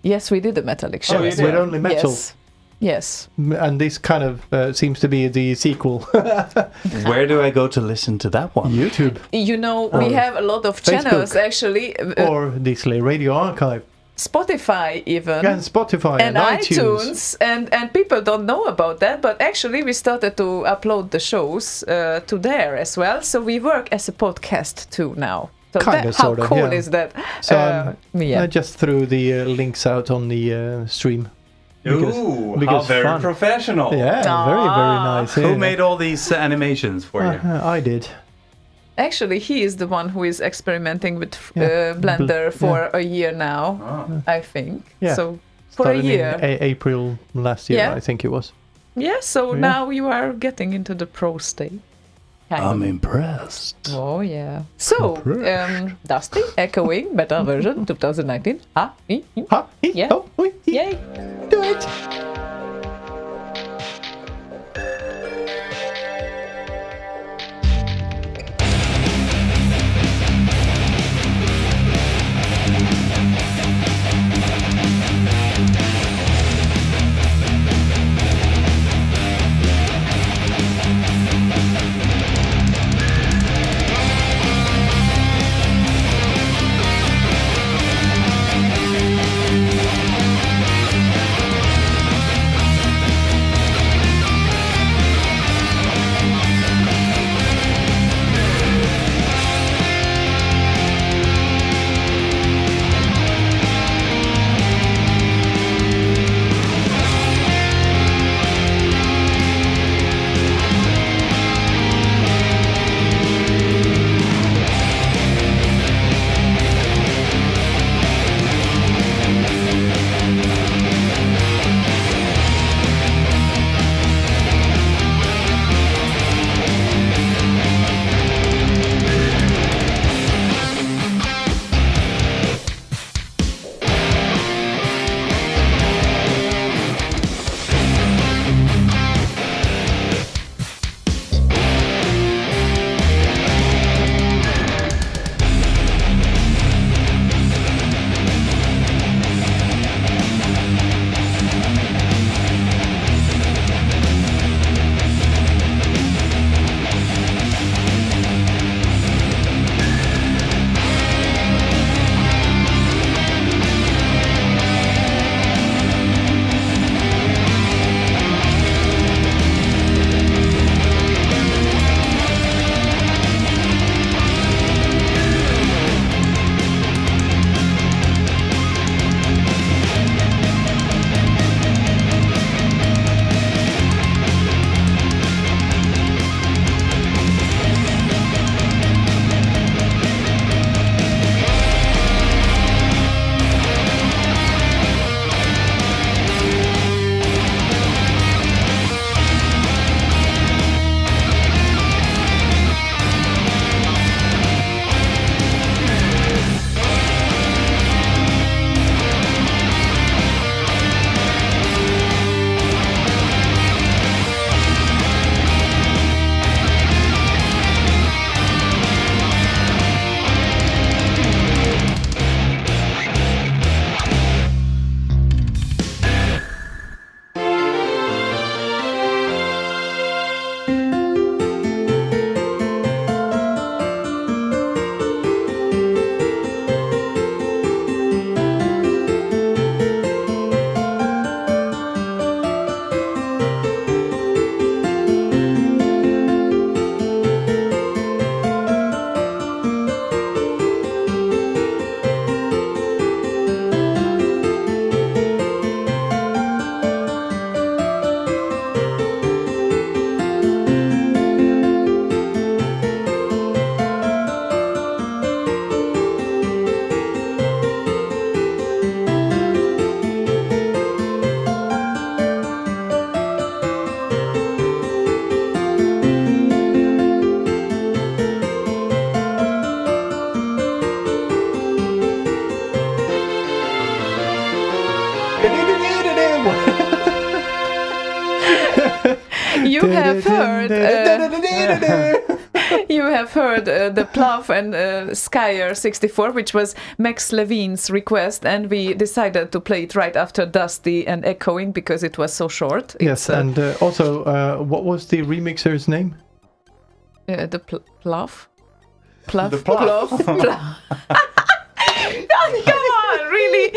[SPEAKER 2] Yes, we did a metallic show.
[SPEAKER 4] you
[SPEAKER 2] as
[SPEAKER 4] did?
[SPEAKER 1] with
[SPEAKER 2] well.
[SPEAKER 1] only metal.
[SPEAKER 2] Yes. Yes.
[SPEAKER 1] And this kind of seems to be the sequel.
[SPEAKER 4] Where do I go to listen to that one?
[SPEAKER 1] YouTube
[SPEAKER 2] You know, we have a lot of channels
[SPEAKER 1] Facebook.
[SPEAKER 2] actually.
[SPEAKER 1] or the Slay Radio Archive
[SPEAKER 2] Spotify even.
[SPEAKER 1] and Spotify and,
[SPEAKER 2] and
[SPEAKER 1] iTunes.
[SPEAKER 2] and people don't know about that, but actually we started to upload the shows to there as well, so we work as a podcast too now. So
[SPEAKER 1] Kinda,
[SPEAKER 2] how
[SPEAKER 1] sorta,
[SPEAKER 2] cool
[SPEAKER 1] yeah.
[SPEAKER 2] is that?
[SPEAKER 1] So
[SPEAKER 2] yeah.
[SPEAKER 1] I just threw the links out on the stream.
[SPEAKER 4] Ooh, how
[SPEAKER 1] because
[SPEAKER 4] very
[SPEAKER 1] fun.
[SPEAKER 4] professional.
[SPEAKER 1] Yeah, very nice.
[SPEAKER 4] Who
[SPEAKER 1] yeah.
[SPEAKER 4] made all these animations for you?
[SPEAKER 1] I did.
[SPEAKER 2] Actually, he is the one who is experimenting with
[SPEAKER 1] Yeah.
[SPEAKER 2] Blender for a year now,
[SPEAKER 4] Oh.
[SPEAKER 2] I think.
[SPEAKER 1] Yeah.
[SPEAKER 2] So for
[SPEAKER 1] Started
[SPEAKER 2] a year.
[SPEAKER 1] in April last year,
[SPEAKER 2] Yeah.
[SPEAKER 1] I think it was.
[SPEAKER 2] Yeah, so
[SPEAKER 1] Yeah.
[SPEAKER 2] now you are getting into the pro state. Kind of.
[SPEAKER 1] impressed.
[SPEAKER 2] Oh, yeah. So, Dusty, Echoing, beta version 2019. Yeah.
[SPEAKER 1] Oh,
[SPEAKER 2] Yay.
[SPEAKER 1] do it.
[SPEAKER 2] You have heard. You have heard the Plough and Skyer 64, which was Max Levine's request, and we decided to play it right after Dusty and Echoing because it was so short.
[SPEAKER 1] Yes, and also, what was the remixer's name?
[SPEAKER 2] The Plough? Plough?
[SPEAKER 4] The Plough.
[SPEAKER 2] Plough. Oh, come on, really?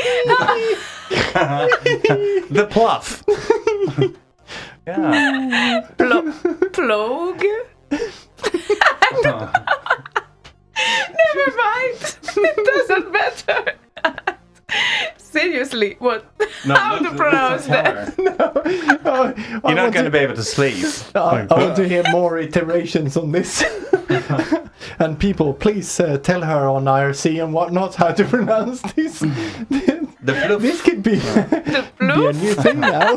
[SPEAKER 4] The Plough. Yeah.
[SPEAKER 2] Plogue? Never mind. It doesn't matter. Seriously, what? How to pronounce that?
[SPEAKER 4] You're not going to be able to sleep.
[SPEAKER 1] I want to hear more iterations on this. And people, please tell her on IRC and whatnot how to pronounce this.
[SPEAKER 4] The fluff.
[SPEAKER 1] This could be,
[SPEAKER 2] The
[SPEAKER 1] be a
[SPEAKER 2] bluff?
[SPEAKER 1] new thing now.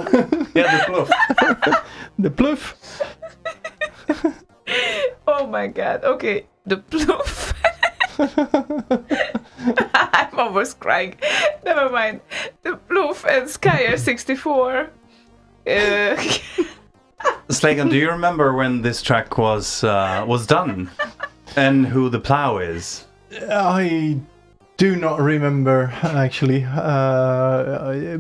[SPEAKER 4] Yeah, the fluff.
[SPEAKER 1] The bluff.
[SPEAKER 2] Oh my god. Okay, the bluff. I'm almost crying. Never mind. The bluff and Skyer 64.
[SPEAKER 4] Slaygon, do you remember when this track was done? And who the plow is?
[SPEAKER 1] I do not remember, actually. I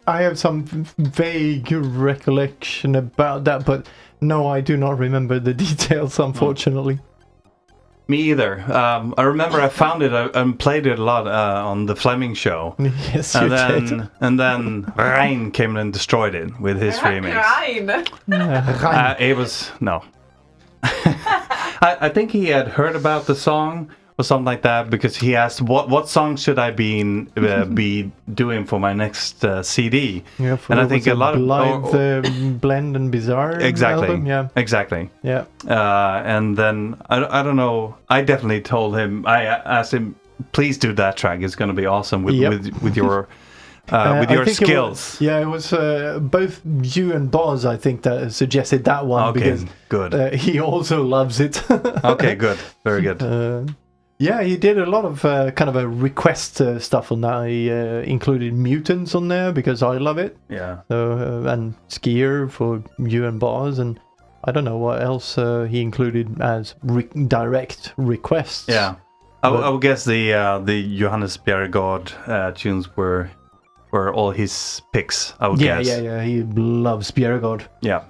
[SPEAKER 1] have some vague recollection about that, but no, I do not remember the details, unfortunately.
[SPEAKER 4] Me either. I remember I found it and played it a lot on the Fleming show.
[SPEAKER 1] Yes, you did.
[SPEAKER 4] And then Rein came and destroyed it with his remix.
[SPEAKER 2] Ryan.
[SPEAKER 4] It was no. I think he had heard about the song or something like that because he asked what song should I be doing for my next CD.
[SPEAKER 1] Yeah,
[SPEAKER 4] and I think a lot of
[SPEAKER 1] live Blend and Bizarre
[SPEAKER 4] exactly
[SPEAKER 1] album. Yeah,
[SPEAKER 4] exactly.
[SPEAKER 1] yeah.
[SPEAKER 4] And then I don't know. I definitely told him. I asked him, please do that track. It's going to be awesome with your. With your skills.
[SPEAKER 1] It was both you and Boz, I think, that suggested that one because
[SPEAKER 4] good.
[SPEAKER 1] He also loves it.
[SPEAKER 4] Okay, good. Very good.
[SPEAKER 1] Yeah, he did a lot of kind of a request stuff on that. He included Mutants on there because I love it.
[SPEAKER 4] Yeah.
[SPEAKER 1] So and Skier for you and Boz, and I don't know what else he included as direct requests.
[SPEAKER 4] Yeah. I would guess the Johannes Bjerregaard tunes were all his picks, I would guess.
[SPEAKER 1] Yeah. He loves Bjerregaard.
[SPEAKER 4] Yeah.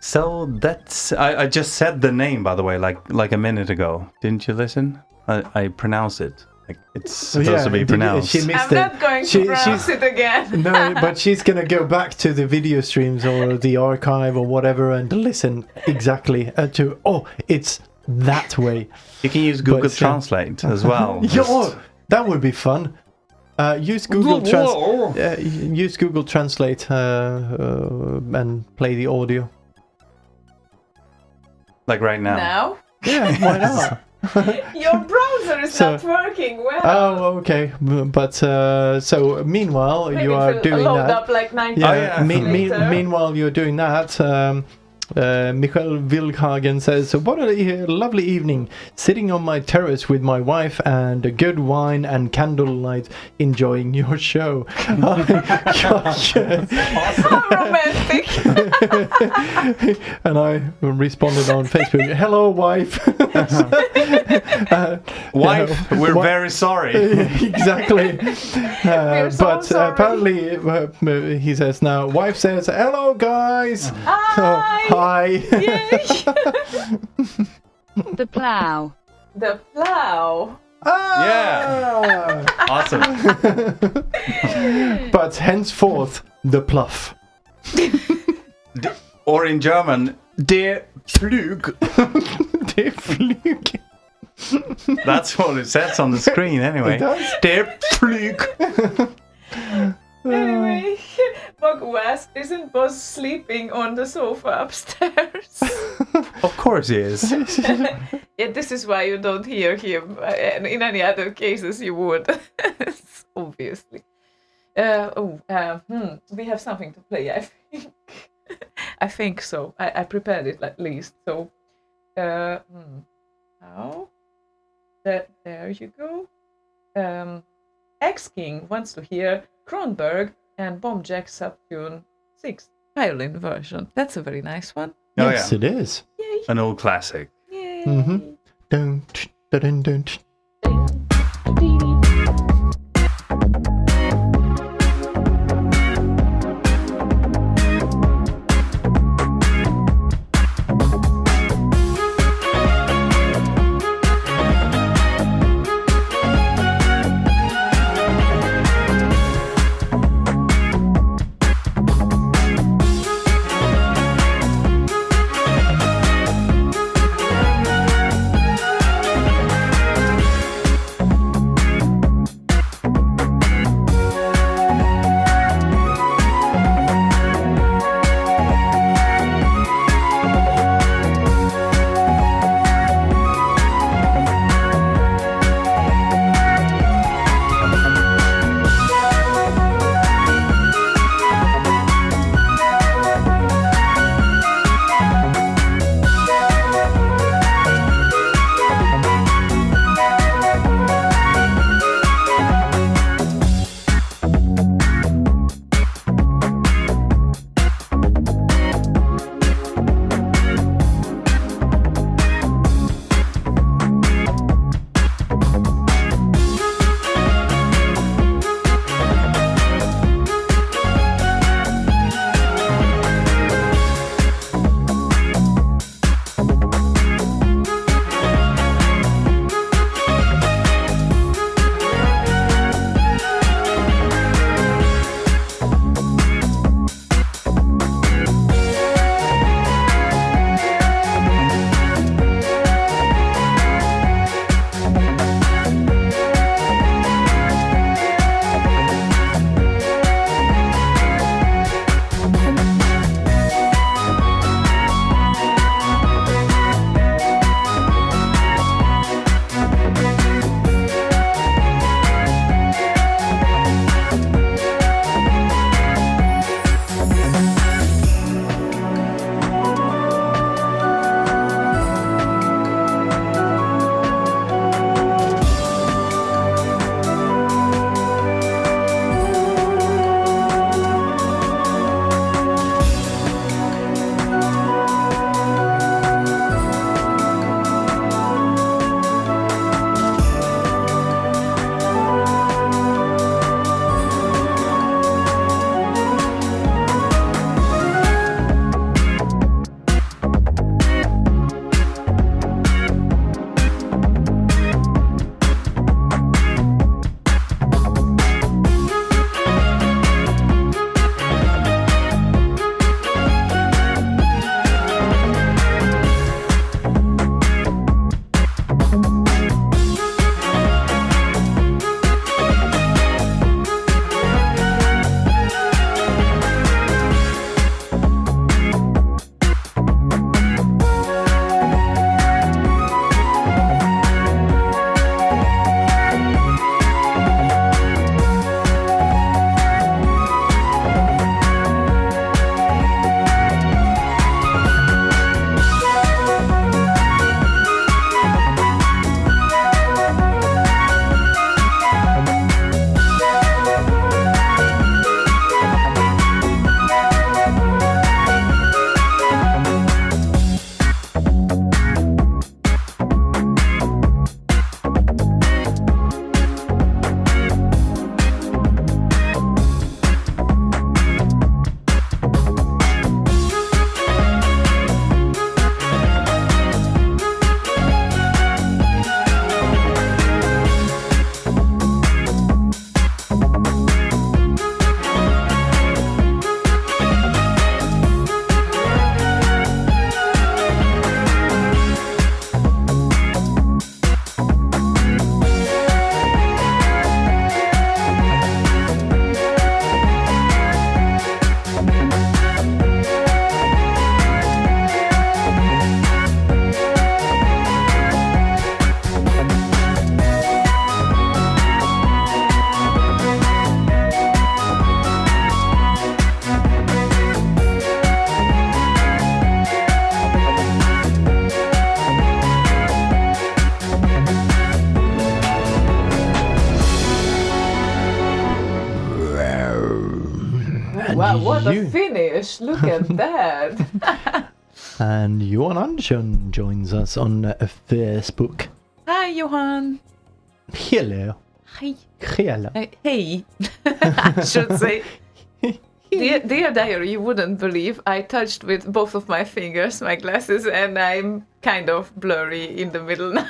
[SPEAKER 4] So that's... I just said the name, by the way, like a minute ago. Didn't you listen? I pronounced it. Like it's supposed to be pronounced.
[SPEAKER 1] She missed
[SPEAKER 2] I'm not going to pronounce it again.
[SPEAKER 1] No, but she's going to go back to the video streams or the archive or whatever and listen exactly to... Oh, it's that way.
[SPEAKER 4] You can use Google Translate as well.
[SPEAKER 1] That would be fun. Use Google Translate and play the audio.
[SPEAKER 4] Like right now.
[SPEAKER 2] Now?
[SPEAKER 1] Yeah, why not?
[SPEAKER 2] Your browser is not working well.
[SPEAKER 1] Oh, okay. But so meanwhile,
[SPEAKER 2] Maybe
[SPEAKER 1] you are
[SPEAKER 2] it will
[SPEAKER 1] doing
[SPEAKER 2] load
[SPEAKER 1] that.
[SPEAKER 2] up like 90
[SPEAKER 1] Meanwhile, you're doing that. Michael Wilhagen says, "What a lovely evening, sitting on my terrace with my wife and a good wine and candlelight, enjoying your show." Gosh.
[SPEAKER 2] How romantic.
[SPEAKER 1] And I responded on Facebook, "Hello, wife."
[SPEAKER 4] Wife, we're very sorry.
[SPEAKER 1] Exactly.
[SPEAKER 2] We're so
[SPEAKER 1] but
[SPEAKER 2] sorry.
[SPEAKER 1] apparently, he says now, wife says, "Hello, guys."
[SPEAKER 2] Hi.
[SPEAKER 1] Hi.
[SPEAKER 2] Yay.
[SPEAKER 10] The plow.
[SPEAKER 2] The plow.
[SPEAKER 4] Yeah. Awesome.
[SPEAKER 1] But henceforth, the pluff.
[SPEAKER 4] Or in German, der Flug.
[SPEAKER 1] Der Flug.
[SPEAKER 4] That's what it says on the screen anyway.
[SPEAKER 1] It does?
[SPEAKER 4] Der Flug.
[SPEAKER 2] Anyway, Bogu asked, isn't Buzz sleeping on the sofa upstairs?
[SPEAKER 4] Of course he is.
[SPEAKER 2] Yeah, this is why you don't hear him. And in any other cases, you would. Obviously. We have something to play, I think. I think so. I prepared it at least. So, how? There you go. X-King wants to hear Kronberg and Bombjack Subtune 6 violin version. That's a very nice one.
[SPEAKER 4] Oh,
[SPEAKER 1] Yes,
[SPEAKER 4] yeah.
[SPEAKER 1] it is.
[SPEAKER 2] Yay!
[SPEAKER 4] An old classic.
[SPEAKER 2] Yay!
[SPEAKER 1] Don't.
[SPEAKER 2] what a finish! Look at that!
[SPEAKER 1] And Johan Andersson joins us on Facebook.
[SPEAKER 2] Hi, Johan.
[SPEAKER 1] Hello.
[SPEAKER 2] Hi.
[SPEAKER 1] Hello.
[SPEAKER 2] Hey. I should say. Dear diary, you wouldn't believe I touched with both of my fingers my glasses, and I'm kind of blurry in the middle now.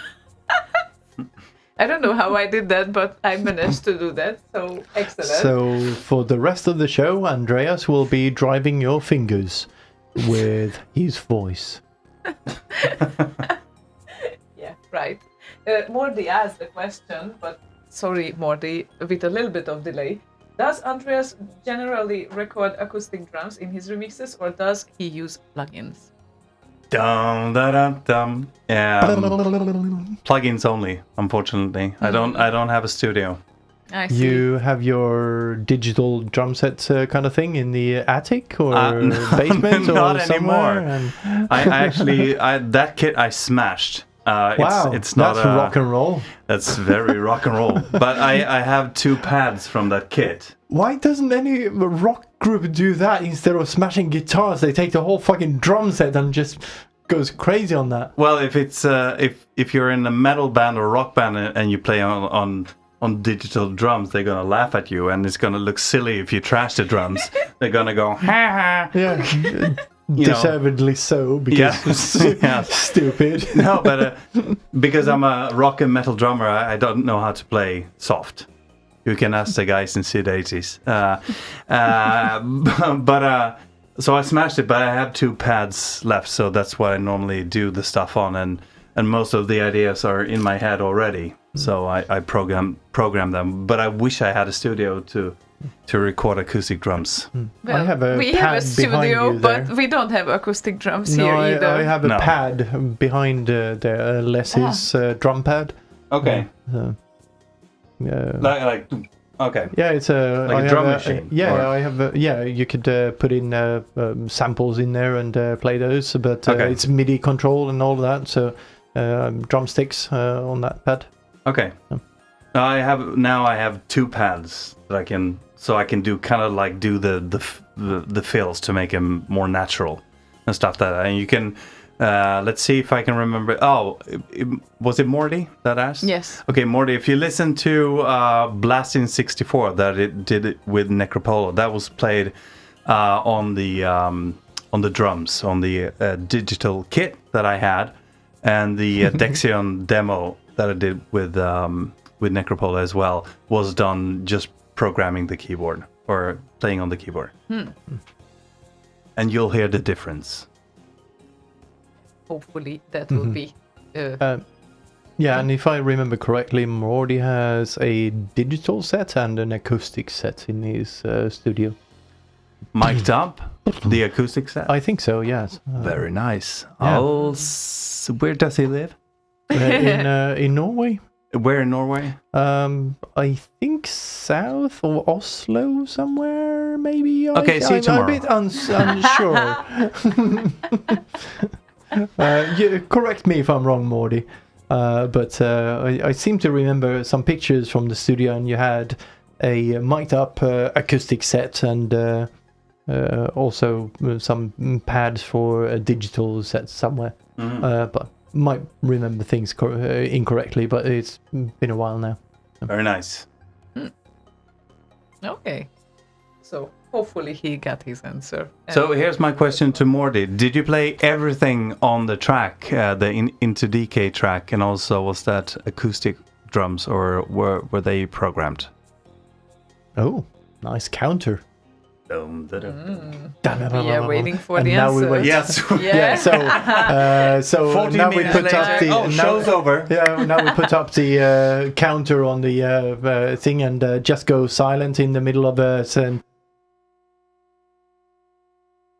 [SPEAKER 2] I don't know how I did that, but I managed to do that, so excellent.
[SPEAKER 1] So for the rest of the show, Andreas will be driving your fingers with his voice.
[SPEAKER 2] Yeah, right. Mordy asked the question, but sorry, Mordy, with a little bit of delay. Does Andreas generally record acoustic drums in his remixes, or does he use plugins?
[SPEAKER 4] Dum da dum dum. Plugins only, unfortunately. I don't have a studio.
[SPEAKER 2] I see.
[SPEAKER 1] You have your digital drum set kind of thing in the attic or basement
[SPEAKER 4] not
[SPEAKER 1] or somewhere?
[SPEAKER 4] anymore. I actually that kit I smashed.
[SPEAKER 1] Wow,
[SPEAKER 4] it's not
[SPEAKER 1] that's rock and roll.
[SPEAKER 4] That's very rock and roll. But I have 2 pads from that kit.
[SPEAKER 1] Why doesn't any rock group do that instead of smashing guitars? They take the whole fucking drum set and just goes crazy on that.
[SPEAKER 4] Well, if it's if you're in a metal band or rock band and you play on digital drums, they're gonna laugh at you, and it's gonna look silly if you trash the drums. They're gonna go ha ha.
[SPEAKER 1] Yeah. Deservedly so, because stupid.
[SPEAKER 4] No, but because I'm a rock and metal drummer, I don't know how to play soft. You can ask the guys in Sid-80s. So I smashed it, but I have 2 pads left, so that's what I normally do the stuff on, and most of the ideas are in my head already. So I program them, but I wish I had a studio to record acoustic drums.
[SPEAKER 2] Well,
[SPEAKER 1] I have a
[SPEAKER 2] we
[SPEAKER 1] pad
[SPEAKER 2] have a studio,
[SPEAKER 1] behind you there.
[SPEAKER 2] but we don't have acoustic drums
[SPEAKER 1] No,
[SPEAKER 2] here either.
[SPEAKER 1] I have a pad behind the Leslie's drum pad.
[SPEAKER 4] Okay. Like okay.
[SPEAKER 1] Yeah, it's a
[SPEAKER 4] like a drum machine.
[SPEAKER 1] I have. You could put in samples in there and play those, but it's MIDI control and all of that. So drumsticks on that pad.
[SPEAKER 4] Okay. I have 2 pads that I can do kind of like do the fills to make them more natural and stuff like that. And you can let's see if I can remember. Oh, was it Morty that asked?
[SPEAKER 2] Yes.
[SPEAKER 4] Okay, Morty, if you listen to Blasting 64 that it did it with Necropolo, that was played on the drums on the digital kit that I had, and the Dexion demo that I did with Necropolo as well was done just programming the keyboard or playing on the keyboard. And you'll hear the difference.
[SPEAKER 2] Hopefully that will be...
[SPEAKER 1] Yeah, and if I remember correctly, Morty has a digital set and an acoustic set in his studio.
[SPEAKER 4] Mic'd up? The acoustic set?
[SPEAKER 1] I think so, yes.
[SPEAKER 4] Very nice.
[SPEAKER 1] Yeah.
[SPEAKER 4] Where does he live?
[SPEAKER 1] In Norway.
[SPEAKER 4] Where in Norway?
[SPEAKER 1] I think south or Oslo somewhere, maybe.
[SPEAKER 4] Okay, see you tomorrow.
[SPEAKER 1] I'm a bit unsure. Correct me if I'm wrong, Morty. But I seem to remember some pictures from the studio, and you had a mic'd up acoustic set and also some pads for a digital set somewhere. But might remember things incorrectly, but it's been a while now.
[SPEAKER 4] Very nice.
[SPEAKER 2] Okay. So hopefully he got his answer.
[SPEAKER 4] So here's my question to Morty. Did you play everything on the track, the Into DK track, and also was that acoustic drums, or were they programmed?
[SPEAKER 1] Oh, nice counter.
[SPEAKER 2] We are waiting for the answer.
[SPEAKER 4] Yes.
[SPEAKER 1] Yeah. So now we put up the
[SPEAKER 4] show's over.
[SPEAKER 1] Yeah. Now we put up the counter on the thing and just go silent in the middle of a sentence.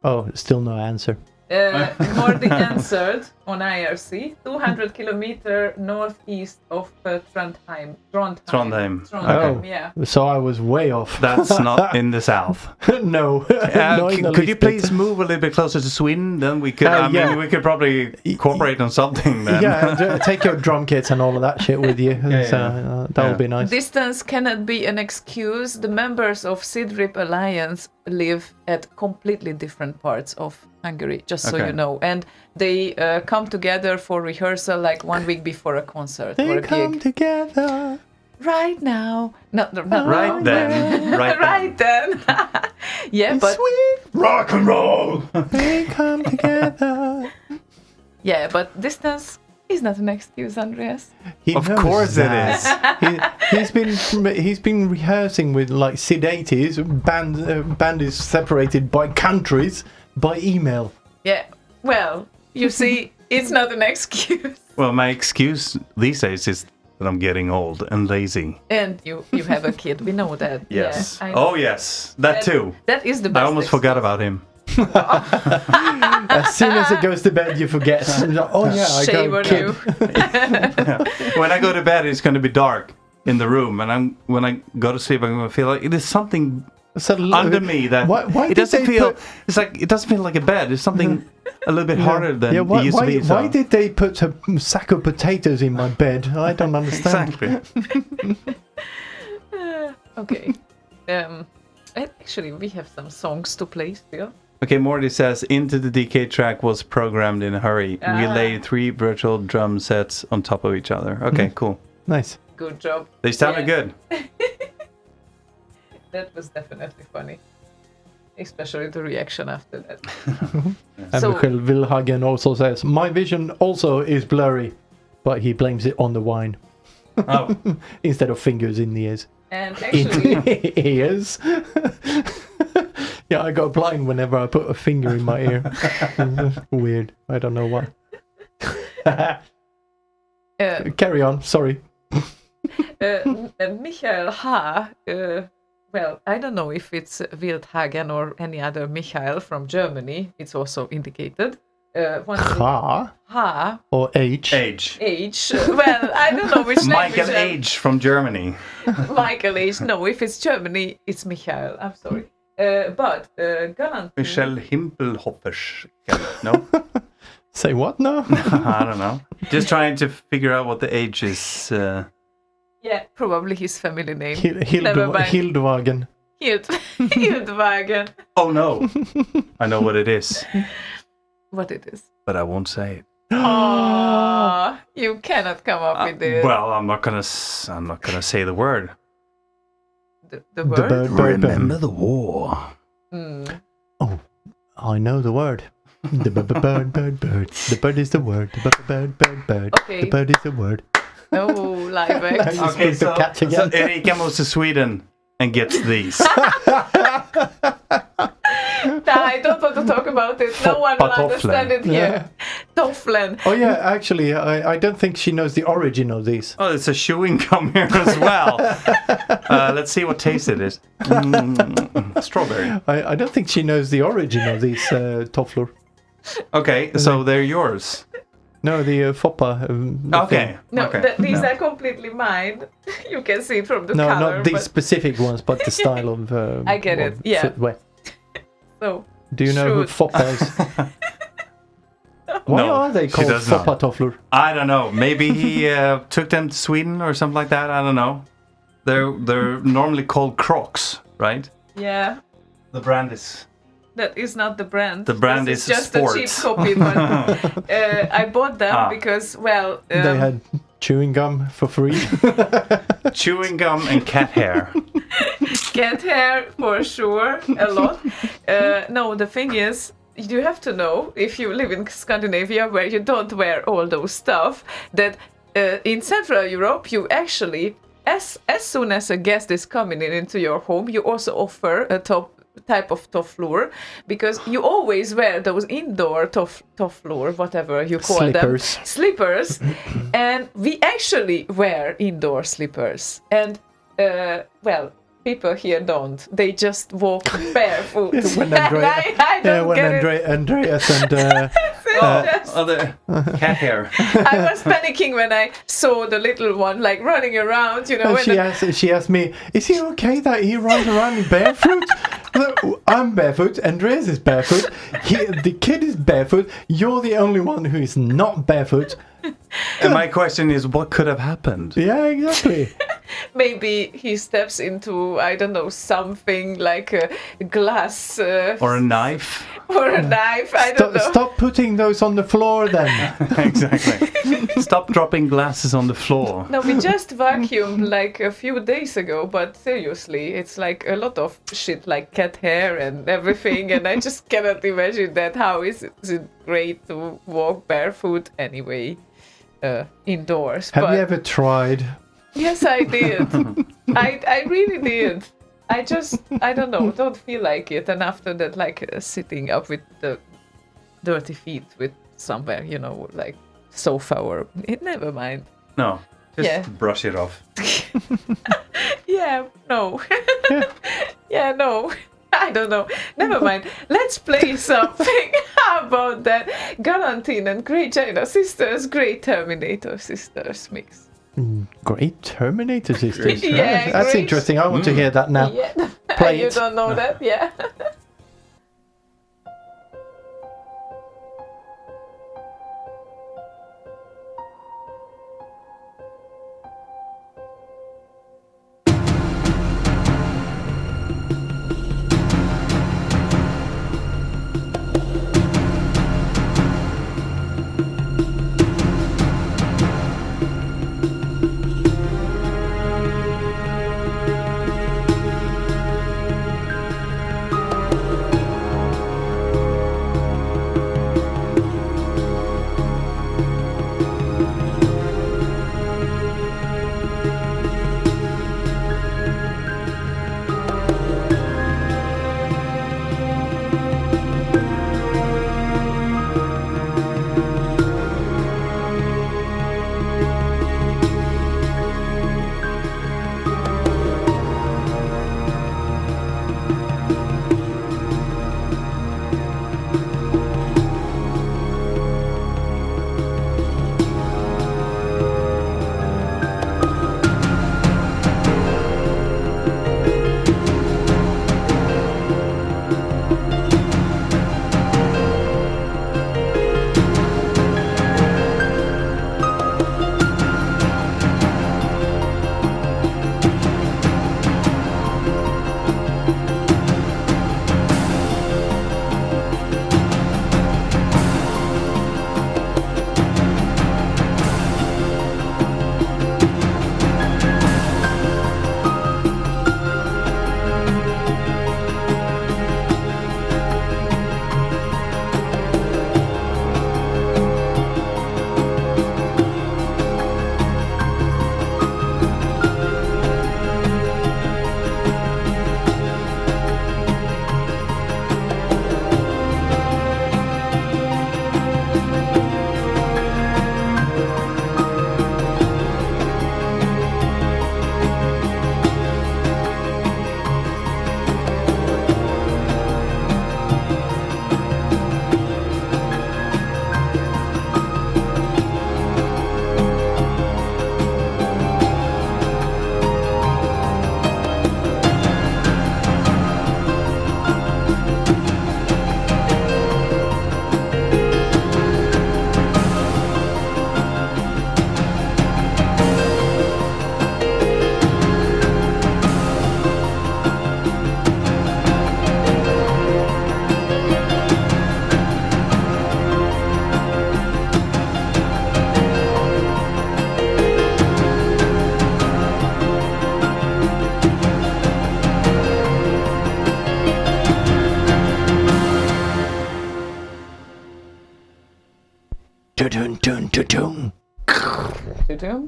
[SPEAKER 1] Oh, still no answer.
[SPEAKER 2] Morty answered. on IRC, 200 kilometer northeast of Trondheim.
[SPEAKER 4] Trondheim.
[SPEAKER 1] Oh.
[SPEAKER 2] Yeah.
[SPEAKER 1] So I was way off.
[SPEAKER 4] That's not in the south.
[SPEAKER 1] No. Not in the
[SPEAKER 4] Could you
[SPEAKER 1] least bit.
[SPEAKER 4] please move a little bit closer to Sweden? Then we could. I
[SPEAKER 1] yeah.
[SPEAKER 4] mean, we could probably cooperate on something. Then.
[SPEAKER 1] Yeah, take your drum kits and all of that shit with you. That would be nice.
[SPEAKER 2] Distance cannot be an excuse. The members of SIDRIP Alliance live at completely different parts of Hungary, just so you know. And they come together for rehearsal like 1 week before a concert or a
[SPEAKER 1] They come
[SPEAKER 2] gig.
[SPEAKER 1] together.
[SPEAKER 2] Right now. No, not
[SPEAKER 4] Right then.
[SPEAKER 2] right then. Yeah, but
[SPEAKER 1] Sweet
[SPEAKER 4] Rock and roll.
[SPEAKER 1] they come together.
[SPEAKER 2] yeah, but distance is not an excuse, Andreas.
[SPEAKER 1] He
[SPEAKER 4] Of
[SPEAKER 1] knows
[SPEAKER 4] course
[SPEAKER 1] that.
[SPEAKER 4] it is.
[SPEAKER 1] He's been rehearsing with like Sid 80s. Band is separated by countries by email.
[SPEAKER 2] Yeah. Well, you see, it's not an excuse.
[SPEAKER 4] Well, my excuse these days is that I'm getting old and lazy.
[SPEAKER 2] And you have a kid. We know that.
[SPEAKER 4] Yes.
[SPEAKER 2] Yeah, I know.
[SPEAKER 4] Oh, yes. That too.
[SPEAKER 2] That is the best.
[SPEAKER 4] I almost forgot about him.
[SPEAKER 1] As soon as it goes to bed, you forget. Oh yeah, I
[SPEAKER 2] Shame
[SPEAKER 1] got
[SPEAKER 2] on
[SPEAKER 1] a kid.
[SPEAKER 2] you.
[SPEAKER 4] When I go to bed, it's going to be dark in the room, and when I go to sleep, I'm going to feel like it is something
[SPEAKER 1] So,
[SPEAKER 4] under me that
[SPEAKER 1] why
[SPEAKER 4] it
[SPEAKER 1] did
[SPEAKER 4] doesn't
[SPEAKER 1] they
[SPEAKER 4] feel.
[SPEAKER 1] put-
[SPEAKER 4] It's like it doesn't feel like a bed. It's something a little bit harder than
[SPEAKER 1] why,
[SPEAKER 4] it used to be. So.
[SPEAKER 1] why did they put a sack of potatoes in my bed? I don't understand.
[SPEAKER 4] Exactly.
[SPEAKER 2] Okay. Actually, we have some songs to play still.
[SPEAKER 4] Okay, Morty says Into the DK track was programmed in a hurry. We
[SPEAKER 2] Ah.
[SPEAKER 4] laid 3 virtual drum sets on top of each other. Okay, cool.
[SPEAKER 1] Nice.
[SPEAKER 2] Good job.
[SPEAKER 4] They sounded
[SPEAKER 2] Yeah.
[SPEAKER 4] good.
[SPEAKER 2] That was definitely funny. Especially the reaction after that.
[SPEAKER 1] And
[SPEAKER 2] So-
[SPEAKER 1] Michael Wilhagen also says, my vision also is blurry, but he blames it on the wine
[SPEAKER 4] Oh,
[SPEAKER 1] instead of fingers in the ears.
[SPEAKER 2] And
[SPEAKER 1] In
[SPEAKER 2] actually,
[SPEAKER 1] ears? Yeah, I go blind whenever I put a finger in my ear. Weird. I don't know why. Carry on. Sorry.
[SPEAKER 2] Michael H. Well, I don't know if it's Wildhagen or any other Michael from Germany. It's also indicated.
[SPEAKER 1] Ha
[SPEAKER 2] H.
[SPEAKER 1] or H.
[SPEAKER 4] Age.
[SPEAKER 2] H. Well, I don't know which
[SPEAKER 4] Michael
[SPEAKER 2] language.
[SPEAKER 4] Age from Germany.
[SPEAKER 2] Michael H. No, if it's Germany, it's Michael. I'm sorry. But Galant.
[SPEAKER 4] Michelle Himpelhoffers. No?
[SPEAKER 1] Say what now?
[SPEAKER 4] I don't know. Just trying to figure out what the age is.
[SPEAKER 2] Yeah, probably his family name. Never mind.
[SPEAKER 1] Hildwagen.
[SPEAKER 2] Hildwagen.
[SPEAKER 4] Oh no. I know what it is,
[SPEAKER 2] What it is.
[SPEAKER 4] but I won't say it.
[SPEAKER 2] Oh, you cannot come up with it.
[SPEAKER 4] Well, I'm not gonna say the word.
[SPEAKER 2] The
[SPEAKER 1] The
[SPEAKER 2] word?
[SPEAKER 1] bird.
[SPEAKER 4] the war.
[SPEAKER 1] Oh, I know the word. The bird. The bird is the word. The bird.
[SPEAKER 2] Okay.
[SPEAKER 1] The bird is the word.
[SPEAKER 2] No, live act.
[SPEAKER 1] You speak the catch
[SPEAKER 4] so
[SPEAKER 1] again.
[SPEAKER 4] Erika moves to Sweden and gets these.
[SPEAKER 2] I don't want to talk about it. No one will understand it here. Tofflen.
[SPEAKER 1] Oh yeah, actually, I don't think she knows the origin of these.
[SPEAKER 4] Oh, it's a chewing gum here as well. Let's see what taste it is. Strawberry.
[SPEAKER 1] I don't think she knows the origin of these Toffler.
[SPEAKER 4] Okay, so they're yours.
[SPEAKER 1] No, the Foppa.
[SPEAKER 4] Okay.
[SPEAKER 2] No,
[SPEAKER 4] okay.
[SPEAKER 2] these are completely mine. You can see it from the
[SPEAKER 1] No,
[SPEAKER 2] color.
[SPEAKER 1] not these
[SPEAKER 2] but-
[SPEAKER 1] specific ones, but the style of.
[SPEAKER 2] I get it,
[SPEAKER 1] of
[SPEAKER 2] yeah.
[SPEAKER 1] footwear.
[SPEAKER 2] So,
[SPEAKER 1] Do you know who
[SPEAKER 2] Shoot.
[SPEAKER 1] Foppa is? Why
[SPEAKER 4] No,
[SPEAKER 1] are they
[SPEAKER 4] she
[SPEAKER 1] called
[SPEAKER 4] does not.
[SPEAKER 1] Foppa Toffler?
[SPEAKER 4] I don't know. Maybe he took them to Sweden or something like that. I don't know. They're normally called Crocs, right?
[SPEAKER 2] yeah,
[SPEAKER 4] The brand is.
[SPEAKER 2] that is not the brand.
[SPEAKER 4] The brand
[SPEAKER 2] This
[SPEAKER 4] is
[SPEAKER 2] just a cheap
[SPEAKER 4] Sports.
[SPEAKER 2] copy. But I bought them because, well,
[SPEAKER 1] They had chewing gum for free.
[SPEAKER 4] Chewing gum and cat hair.
[SPEAKER 2] cat hair for sure, a lot. No, the thing is, you have to know, if you live in Scandinavia where you don't wear all those stuff, that in Central Europe you actually, as soon as a guest is coming into your home, you also offer a type of tofflor, because you always wear those indoor tofflor, whatever you call them, slippers, and we actually wear indoor slippers, and well, people here don't. They just walk barefoot.
[SPEAKER 1] when
[SPEAKER 2] I don't
[SPEAKER 1] when
[SPEAKER 2] get it.
[SPEAKER 1] Andreas and
[SPEAKER 4] The cat hair.
[SPEAKER 2] I was panicking when I saw the little one like running around, you know.
[SPEAKER 1] And she asked me, is he okay that he runs around barefoot? Look, I'm barefoot, Andreas is barefoot, the kid is barefoot, you're the only one who is not barefoot.
[SPEAKER 4] And my question is, what could have happened?
[SPEAKER 1] Yeah, exactly.
[SPEAKER 2] Maybe he steps into, I don't know, something like a glass.
[SPEAKER 4] Or a knife.
[SPEAKER 2] Or a knife, I don't know.
[SPEAKER 1] Stop putting those on the floor then.
[SPEAKER 4] Exactly. Stop dropping glasses on the floor.
[SPEAKER 2] No, we just vacuumed like a few days ago, but seriously, it's like a lot of shit like cat hair and everything, and I just cannot imagine that. How is it great to walk barefoot anyway, indoors?
[SPEAKER 1] Have you ever tried?
[SPEAKER 2] Yes, I did. I really did. I don't know, don't feel like it. And after that, like sitting up with the dirty feet with somewhere, you know, like sofa or never mind.
[SPEAKER 4] No, just brush it off.
[SPEAKER 2] Yeah, no. Yeah, no. I don't know. Never mind. Let's play something. How about that? Galantine and Grey China Sisters, Grey Terminator Sisters mix.
[SPEAKER 1] Great Terminator Sisters.
[SPEAKER 2] Yeah,
[SPEAKER 1] that's
[SPEAKER 2] great.
[SPEAKER 1] Interesting. I want to hear that now.
[SPEAKER 2] Yeah.
[SPEAKER 1] Play
[SPEAKER 2] You
[SPEAKER 1] it.
[SPEAKER 2] don't know that? Yeah.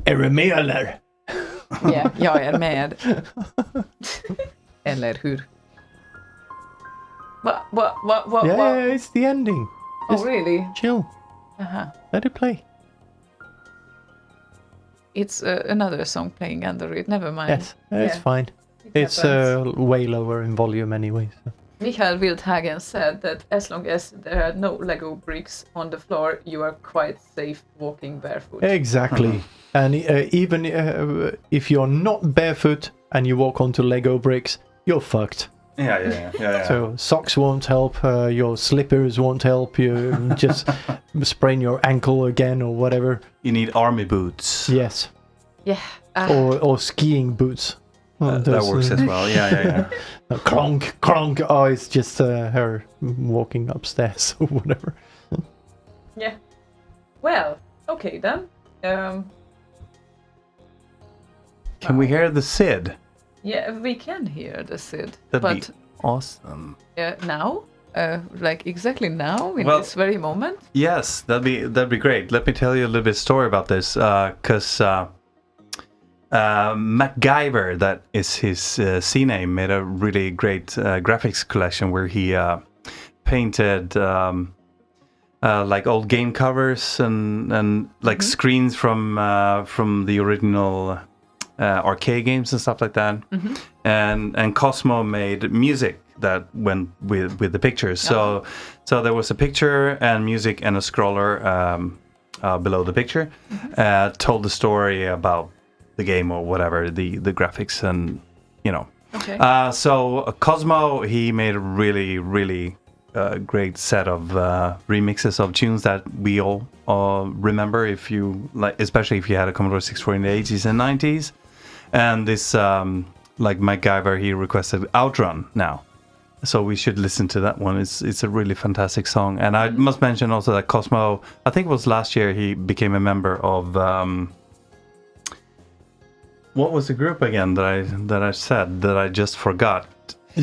[SPEAKER 1] Är du med eller?
[SPEAKER 2] Ja, jag är med. Eller hur? What?
[SPEAKER 1] Yeah, it's the ending.
[SPEAKER 2] Oh, really?
[SPEAKER 1] Chill.
[SPEAKER 2] Uh-huh.
[SPEAKER 1] Let it play.
[SPEAKER 2] It's another song playing under it. Never mind.
[SPEAKER 1] Yes, it's fine. It's
[SPEAKER 2] happens.
[SPEAKER 1] way lower in volume anyway. So.
[SPEAKER 2] Michael Wildhagen said that as long as there are no Lego bricks on the floor, you are quite safe walking barefoot.
[SPEAKER 1] Exactly. And even if you're not barefoot and you walk onto Lego bricks, you're fucked.
[SPEAKER 4] Yeah.
[SPEAKER 1] So socks won't help, your slippers won't help, you just sprain your ankle again or whatever.
[SPEAKER 4] You need army boots.
[SPEAKER 1] Yes.
[SPEAKER 2] Yeah.
[SPEAKER 1] Or skiing boots. Well,
[SPEAKER 4] That works as well. Yeah.
[SPEAKER 1] Clonk, clonk. Oh, it's just her walking upstairs or whatever.
[SPEAKER 2] Yeah. Well, okay then.
[SPEAKER 4] Can we hear the Sid?
[SPEAKER 2] Yeah, we can hear the Sid.
[SPEAKER 4] That'd be awesome.
[SPEAKER 2] Now? Like exactly now, in
[SPEAKER 4] Well,
[SPEAKER 2] this very moment?
[SPEAKER 4] Yes, that'd be great. Let me tell you a little bit story about this, because MacGyver, that is his C name, made a really great graphics collection where he painted like old game covers and like screens from the original arcade games and stuff like that. And Cosmo made music that went with the pictures. So there was a picture and music and a scroller below the picture, told the story about the game or whatever, the graphics and
[SPEAKER 2] Okay.
[SPEAKER 4] So Cosmo, he made a really great set of remixes of tunes that we all remember, if you like, especially if you had a Commodore 64 in the 80s and 90s. And this like MacGyver, he requested Outrun now, so we should listen to that one. It's a really fantastic song. And I must mention also that Cosmo, I think it was last year, he became a member of what was the group again that I said that I just forgot?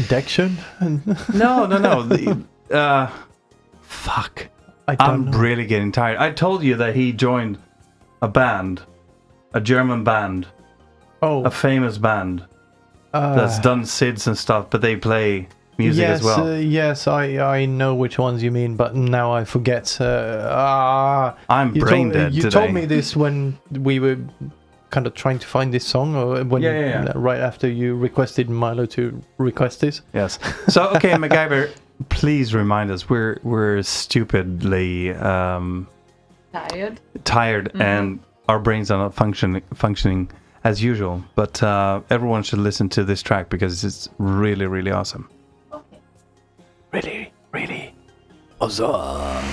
[SPEAKER 1] Dection?
[SPEAKER 4] No. Fuck. I'm really getting tired. I told you that he joined a band, a German band, a famous band that's done SIDS and stuff, but they play music as well.
[SPEAKER 1] Yes, I know which ones you mean, but now I forget.
[SPEAKER 4] I'm brain dead
[SPEAKER 1] You
[SPEAKER 4] today.
[SPEAKER 1] told me this when we were kind of trying to find this song, or when right after you requested Milo to request this.
[SPEAKER 4] Yes. So okay, MacGyver, please remind us. We're stupidly tired, and our brains are not functioning as usual. But everyone should listen to this track because it's really awesome.
[SPEAKER 1] Okay. Really awesome.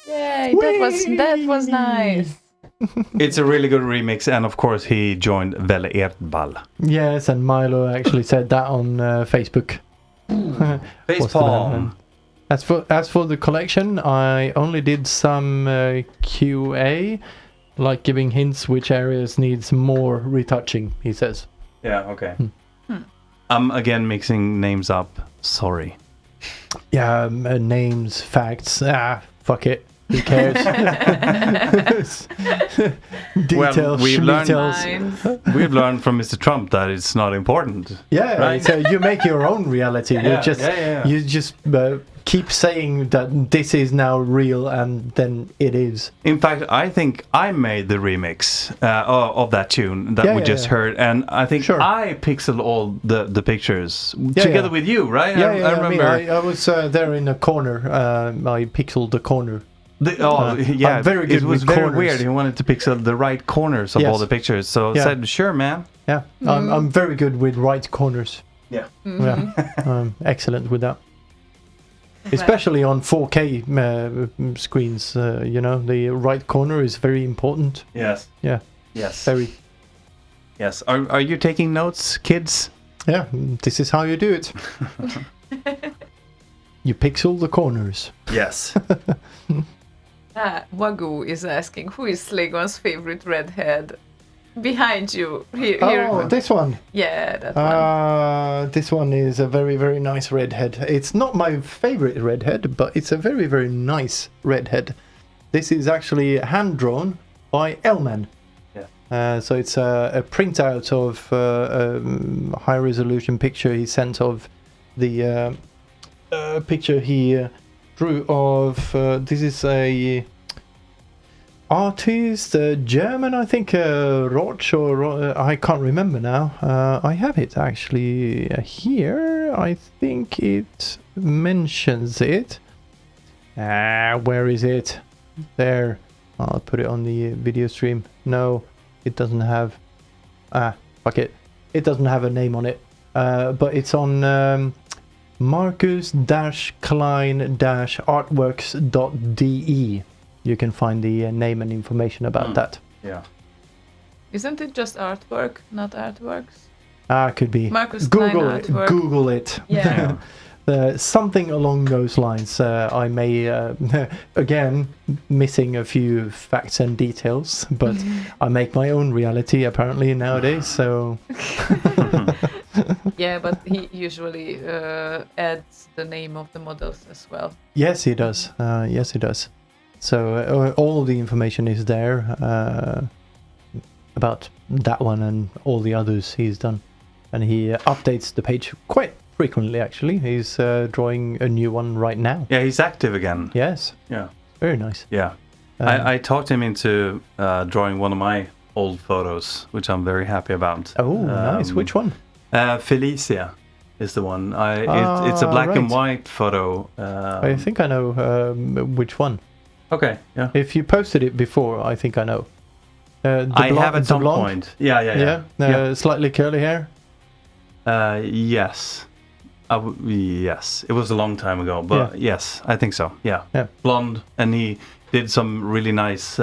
[SPEAKER 2] Yay, that was nice.
[SPEAKER 4] It's a really good remix, and of course he joined Velle Erdball.
[SPEAKER 1] Yes, and Milo actually said that on Facebook.
[SPEAKER 4] Facepalm.
[SPEAKER 1] As for the collection, I only did some QA, like giving hints which areas needs more retouching, he says.
[SPEAKER 4] Yeah, okay. I'm again mixing names up. Sorry.
[SPEAKER 1] Yeah, names, facts. Fuck it. Who cares? Details,
[SPEAKER 4] we've
[SPEAKER 1] schmeetails.
[SPEAKER 4] learned from Mr. Trump that it's not important.
[SPEAKER 1] Yeah,
[SPEAKER 4] right?
[SPEAKER 1] So you make your own reality.
[SPEAKER 4] Yeah,
[SPEAKER 1] You just keep saying that this is now real, and then it is.
[SPEAKER 4] In fact, I think I made the remix of that tune that we just heard, and I think I pixeled all the pictures together with you, right?
[SPEAKER 1] Yeah,
[SPEAKER 4] I remember.
[SPEAKER 1] I was there in the corner. I pixeled the corner.
[SPEAKER 4] I'm very good. It was very
[SPEAKER 1] corners.
[SPEAKER 4] weird. He wanted to pixel the right corners of all the pictures, so I said, "Sure, man."
[SPEAKER 1] Yeah, I'm very good with right corners.
[SPEAKER 4] Yeah,
[SPEAKER 1] excellent with that. Especially on 4K screens, the right corner is very important.
[SPEAKER 4] Yes.
[SPEAKER 1] Yeah.
[SPEAKER 4] Yes.
[SPEAKER 1] Very.
[SPEAKER 4] Yes. Are you taking notes, kids?
[SPEAKER 1] Yeah. This is how you do it. You pixel the corners.
[SPEAKER 4] Yes.
[SPEAKER 2] Wagyu is asking, who is Slaygon's favorite redhead? Behind you. Here.
[SPEAKER 1] This one.
[SPEAKER 2] Yeah, that one.
[SPEAKER 1] This one is a very, very nice redhead. It's not my favorite redhead, but it's a very, very nice redhead. This is actually hand-drawn by Elman. Yeah. So it's a printout of a high-resolution picture he sent of the picture he drew of... this is a... artist, German, I think, Roch, or I can't remember now. I have it actually here. I think it mentions it. Where is it? There. I'll put it on the video stream. No, it doesn't have. Fuck it. It doesn't have a name on it. But it's on Marcus-Klein-artworks.de. You can find the name and information about that.
[SPEAKER 4] Yeah.
[SPEAKER 2] Isn't it just artwork, not artworks?
[SPEAKER 1] Could be.
[SPEAKER 2] Marcus
[SPEAKER 1] Google
[SPEAKER 2] Klein
[SPEAKER 1] it.
[SPEAKER 2] artwork.
[SPEAKER 1] Google it.
[SPEAKER 2] Yeah.
[SPEAKER 1] Something along those lines. I may, again, missing a few facts and details, but I make my own reality apparently nowadays. So.
[SPEAKER 2] Yeah, but he usually adds the name of the models as well.
[SPEAKER 1] Yes, he does. Yes, he does. So all the information is there about that one and all the others he's done. And he updates the page quite frequently, actually. He's drawing a new one right now.
[SPEAKER 4] Yeah, he's active again.
[SPEAKER 1] Yes.
[SPEAKER 4] Yeah.
[SPEAKER 1] Very nice.
[SPEAKER 4] Yeah. I talked him into drawing one of my old photos, which I'm very happy about.
[SPEAKER 1] Oh, nice. Which one?
[SPEAKER 4] Felicia is the one. It's a black and white photo.
[SPEAKER 1] I think I know which one.
[SPEAKER 4] Okay, yeah.
[SPEAKER 1] If you posted it before, I think I know.
[SPEAKER 4] I have at some point. Yeah.
[SPEAKER 1] Slightly curly hair?
[SPEAKER 4] Yes. Yes. It was a long time ago, but yes, I think so. Yeah. Blonde, and he did some really nice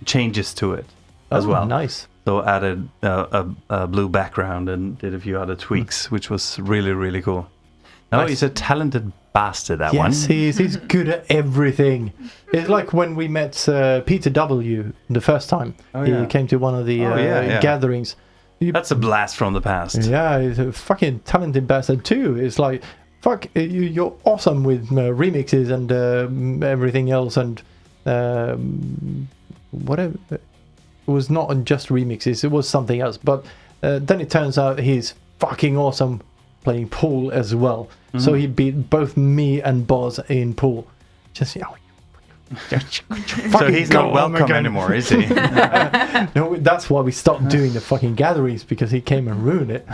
[SPEAKER 4] changes to it as well.
[SPEAKER 1] Nice.
[SPEAKER 4] So added a blue background and did a few other tweaks, which was really, really cool. No, he's a talented bastard, that one.
[SPEAKER 1] Yes, he is. He's good at everything. It's like when we met Peter W. the first time. He came to one of the gatherings.
[SPEAKER 4] That's a blast from the past.
[SPEAKER 1] Yeah, he's a fucking talented bastard too. It's like, fuck, you're awesome with remixes and everything else. And whatever. It was not just remixes, it was something else. But then it turns out he's fucking awesome playing pool as well. Mm-hmm. So he beat both me and Boz in pool. Just
[SPEAKER 4] so he's not welcome anymore, is he?
[SPEAKER 1] No, that's why we stopped doing the fucking gatherings, because he came and ruined it.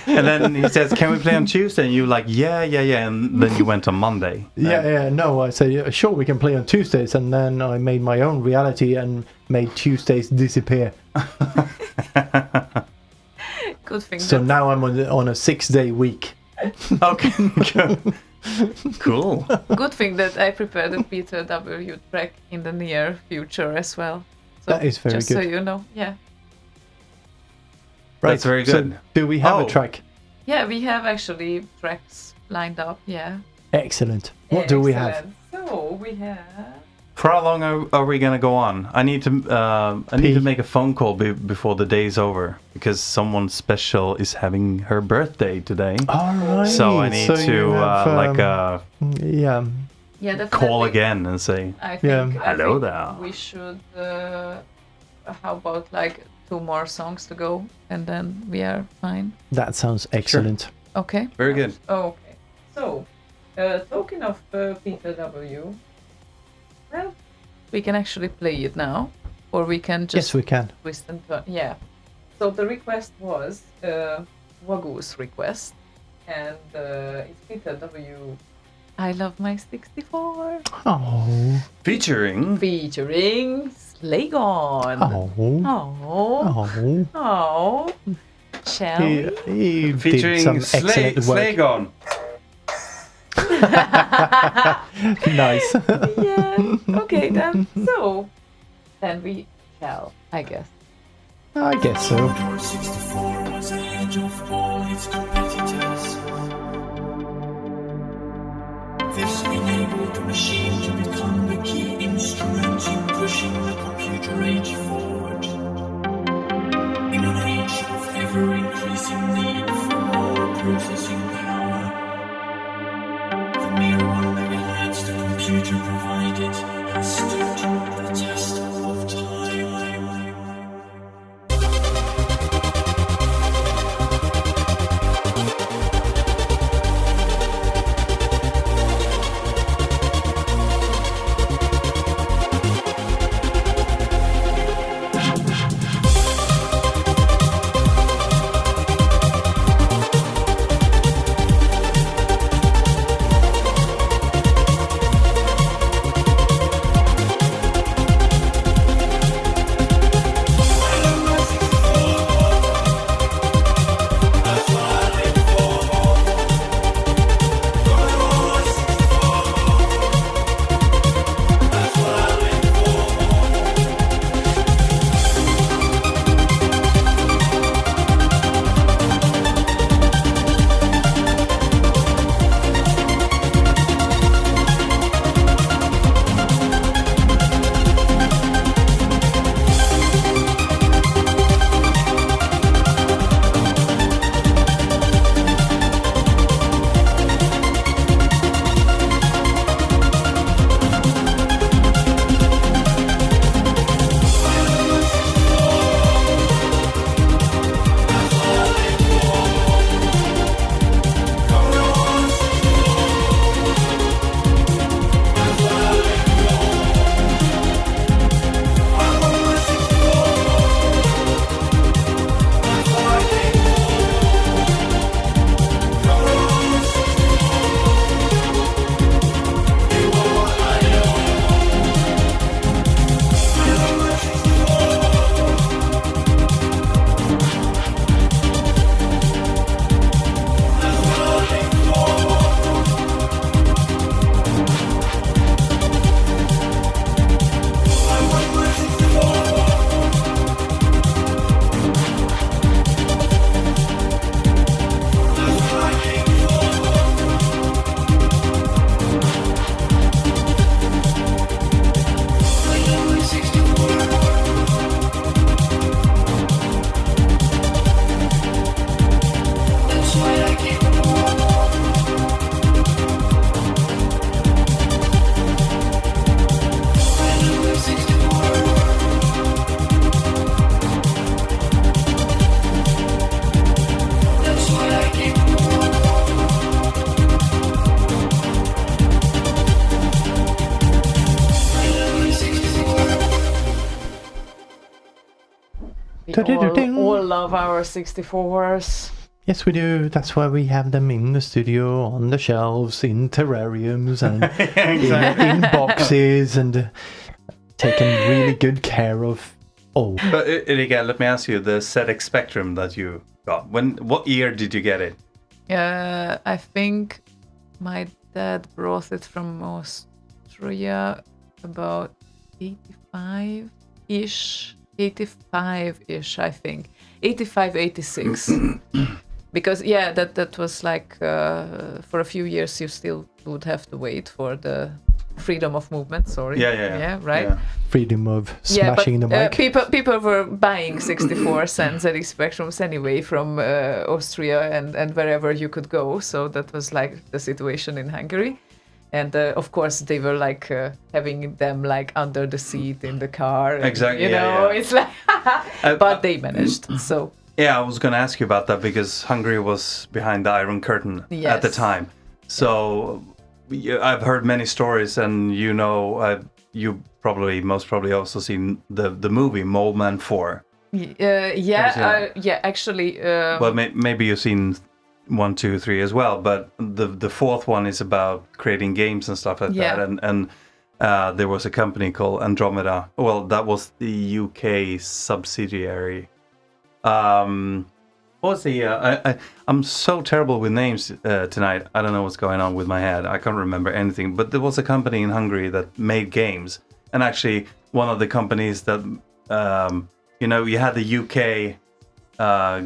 [SPEAKER 4] And then he says, "Can we play on Tuesday?" And you like, yeah. And then you went on Monday.
[SPEAKER 1] No, I said, sure, we can play on Tuesdays. And then I made my own reality and made Tuesdays disappear.
[SPEAKER 2] Good thing.
[SPEAKER 1] So now I'm on a 6-day week.
[SPEAKER 4] Okay, Cool.
[SPEAKER 2] Good thing that I prepared a Peter W track in the near future as well. So
[SPEAKER 1] That is very
[SPEAKER 2] just
[SPEAKER 1] good.
[SPEAKER 2] so you know, yeah.
[SPEAKER 1] Right.
[SPEAKER 4] That's very
[SPEAKER 1] So
[SPEAKER 4] good.
[SPEAKER 1] do we have a
[SPEAKER 4] Oh.
[SPEAKER 1] track?
[SPEAKER 2] Yeah, we have actually tracks lined up, yeah.
[SPEAKER 1] Excellent. What do we have?
[SPEAKER 2] Excellent. So we have...
[SPEAKER 4] For how long are we gonna go on? I need to
[SPEAKER 1] Pee.
[SPEAKER 4] make a phone call before the day's over because someone special is having her birthday today.
[SPEAKER 1] All right.
[SPEAKER 4] So I need to
[SPEAKER 1] you have, yeah.
[SPEAKER 2] Yeah, definitely.
[SPEAKER 4] call again and say
[SPEAKER 2] I think,
[SPEAKER 1] Yeah.
[SPEAKER 4] Hello
[SPEAKER 2] I think
[SPEAKER 4] there.
[SPEAKER 2] we should... how about like 2 more songs to go and then we are fine?
[SPEAKER 1] That sounds excellent.
[SPEAKER 2] Okay.
[SPEAKER 4] very good.
[SPEAKER 2] Okay. So, talking of Peter W, well, we can actually play it now, or we can just
[SPEAKER 1] Yes, we can.
[SPEAKER 2] twist and turn. Yeah. So the request was Wagu's request, and it's Peter W. I love my 64
[SPEAKER 1] Oh.
[SPEAKER 4] Featuring
[SPEAKER 2] featuring Slaygon.
[SPEAKER 1] Oh.
[SPEAKER 2] Oh.
[SPEAKER 1] Oh.
[SPEAKER 2] Oh. Shall we?
[SPEAKER 1] He did
[SPEAKER 4] featuring
[SPEAKER 1] some excellent work.
[SPEAKER 4] Slaygon.
[SPEAKER 1] Nice.
[SPEAKER 2] Yeah. Okay then. So then we shall, I guess.
[SPEAKER 1] I guess so.
[SPEAKER 7] Commodore 64 was ahead of all its competitors. This enabled the machine to become the key instrument in pushing the computer age forward. In an age of ever-increasing need for more processing power, the mere 1 megahertz the computer provided has stood the test of time.
[SPEAKER 2] All love our 64s.
[SPEAKER 1] Yes, we do. That's why we have them in the studio, on the shelves, in terrariums, and in boxes, and taken really good care of. Oh,
[SPEAKER 4] But again, let me ask you: the ZX Spectrum that you got. What year did you get it?
[SPEAKER 2] I think my dad brought it from Austria about 85-ish, I think. 85, 86. Because, that was like, for a few years you still would have to wait for the freedom of movement, sorry.
[SPEAKER 4] Yeah,
[SPEAKER 2] right?
[SPEAKER 4] Yeah.
[SPEAKER 1] Freedom of smashing the mic.
[SPEAKER 2] People were buying 64 cents ZX Spectrums anyway from Austria and wherever you could go. So that was like the situation in Hungary. And of course they were like having them like under the seat in the car. And,
[SPEAKER 4] Exactly.
[SPEAKER 2] It's like, but they managed. So.
[SPEAKER 4] Yeah, I was going to ask you about that because Hungary was behind the Iron Curtain at the time. So I've heard many stories, and you most probably also seen the movie Mole Man 4.
[SPEAKER 2] Actually.
[SPEAKER 4] Well, maybe you've seen 1, 2, 3 as well, but the fourth one is about creating games and stuff like that. And there was a company called Andromeda. Well, that was the UK subsidiary. What was the? I'm so terrible with names tonight. I don't know what's going on with my head. I can't remember anything. But there was a company in Hungary that made games, and actually one of the companies that you had the UK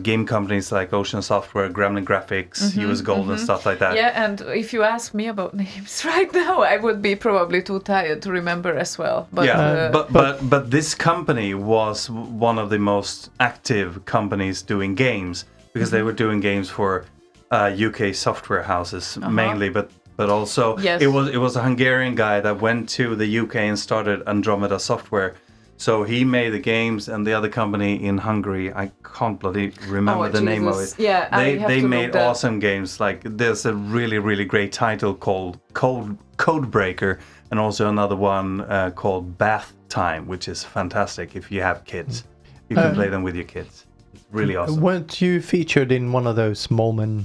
[SPEAKER 4] game companies like Ocean Software, Gremlin Graphics, US Gold, and stuff like that.
[SPEAKER 2] Yeah, and if you ask me about names right now, I would be probably too tired to remember as well. But,
[SPEAKER 4] but this company was one of the most active companies doing games because they were doing games for UK software houses mainly, but also it was a Hungarian guy that went to the UK and started Andromeda Software. So he made the games, and the other company in Hungary, I can't bloody remember the name of it.
[SPEAKER 2] Yeah,
[SPEAKER 4] they made awesome games. Like there's a really, really great title called Codebreaker, and also another one called Bath Time, which is fantastic. If you have kids, you can play them with your kids. It's really awesome.
[SPEAKER 1] Weren't you featured in one of those Moleman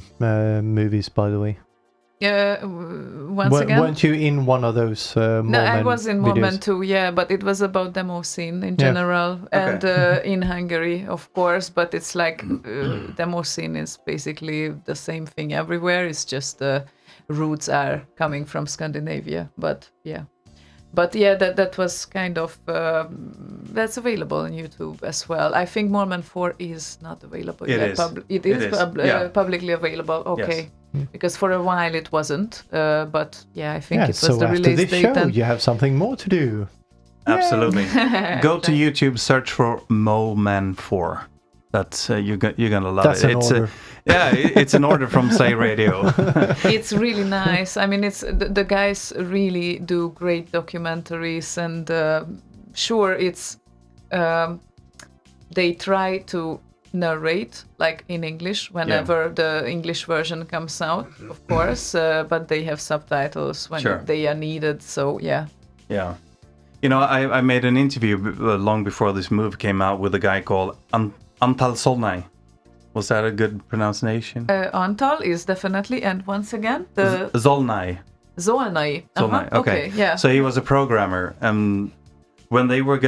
[SPEAKER 1] movies, by the way?
[SPEAKER 2] Again?
[SPEAKER 1] Weren't you in one of those
[SPEAKER 2] No, I was in
[SPEAKER 1] videos?
[SPEAKER 2] Moment too, but it was about demo scene in general and in Hungary, of course, but it's like demo scene is basically the same thing everywhere. It's just the roots are coming from Scandinavia, but that was kind of that's available on YouTube as well. I think Mormon 4 is not available yet. It is publicly available. Okay.
[SPEAKER 1] Yes.
[SPEAKER 2] Because for a while it wasn't, but I think it was
[SPEAKER 1] so
[SPEAKER 2] the
[SPEAKER 1] after
[SPEAKER 2] release
[SPEAKER 1] this
[SPEAKER 2] date.
[SPEAKER 1] show, you have something more to do.
[SPEAKER 4] Absolutely. Go to YouTube, search for Mole Man 4. That's you're gonna love
[SPEAKER 1] That's
[SPEAKER 4] it.
[SPEAKER 1] An order.
[SPEAKER 4] It's an order from Slay Radio.
[SPEAKER 2] It's really nice. I mean, it's the guys really do great documentaries, and it's they try to narrate like in English whenever the English version comes out, of course, but they have subtitles when they are needed. So
[SPEAKER 4] yeah. I made an interview long before this movie came out with a guy called Untitled Chapter. Was that a good pronunciation?
[SPEAKER 2] Antal is definitely, and once again the
[SPEAKER 4] Zolnai.
[SPEAKER 2] Okay, yeah.
[SPEAKER 4] So he was a programmer, and when they were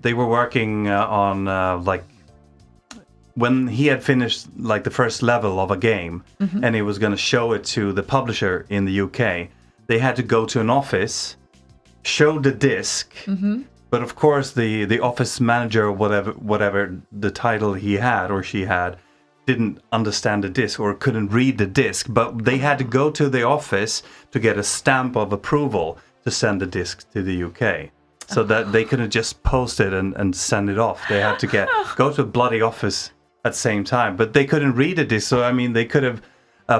[SPEAKER 4] they were working on when he had finished like the first level of a game, and he was gonna show it to the publisher in the UK. They had to go to an office, show the disc. But of course, the office manager, whatever the title he had or she had, didn't understand the disc or couldn't read the disc. But they had to go to the office to get a stamp of approval to send the disc to the UK, so that they couldn't just post it and send it off. They had to go to a bloody office at the same time. But they couldn't read the disc, so I mean, they could have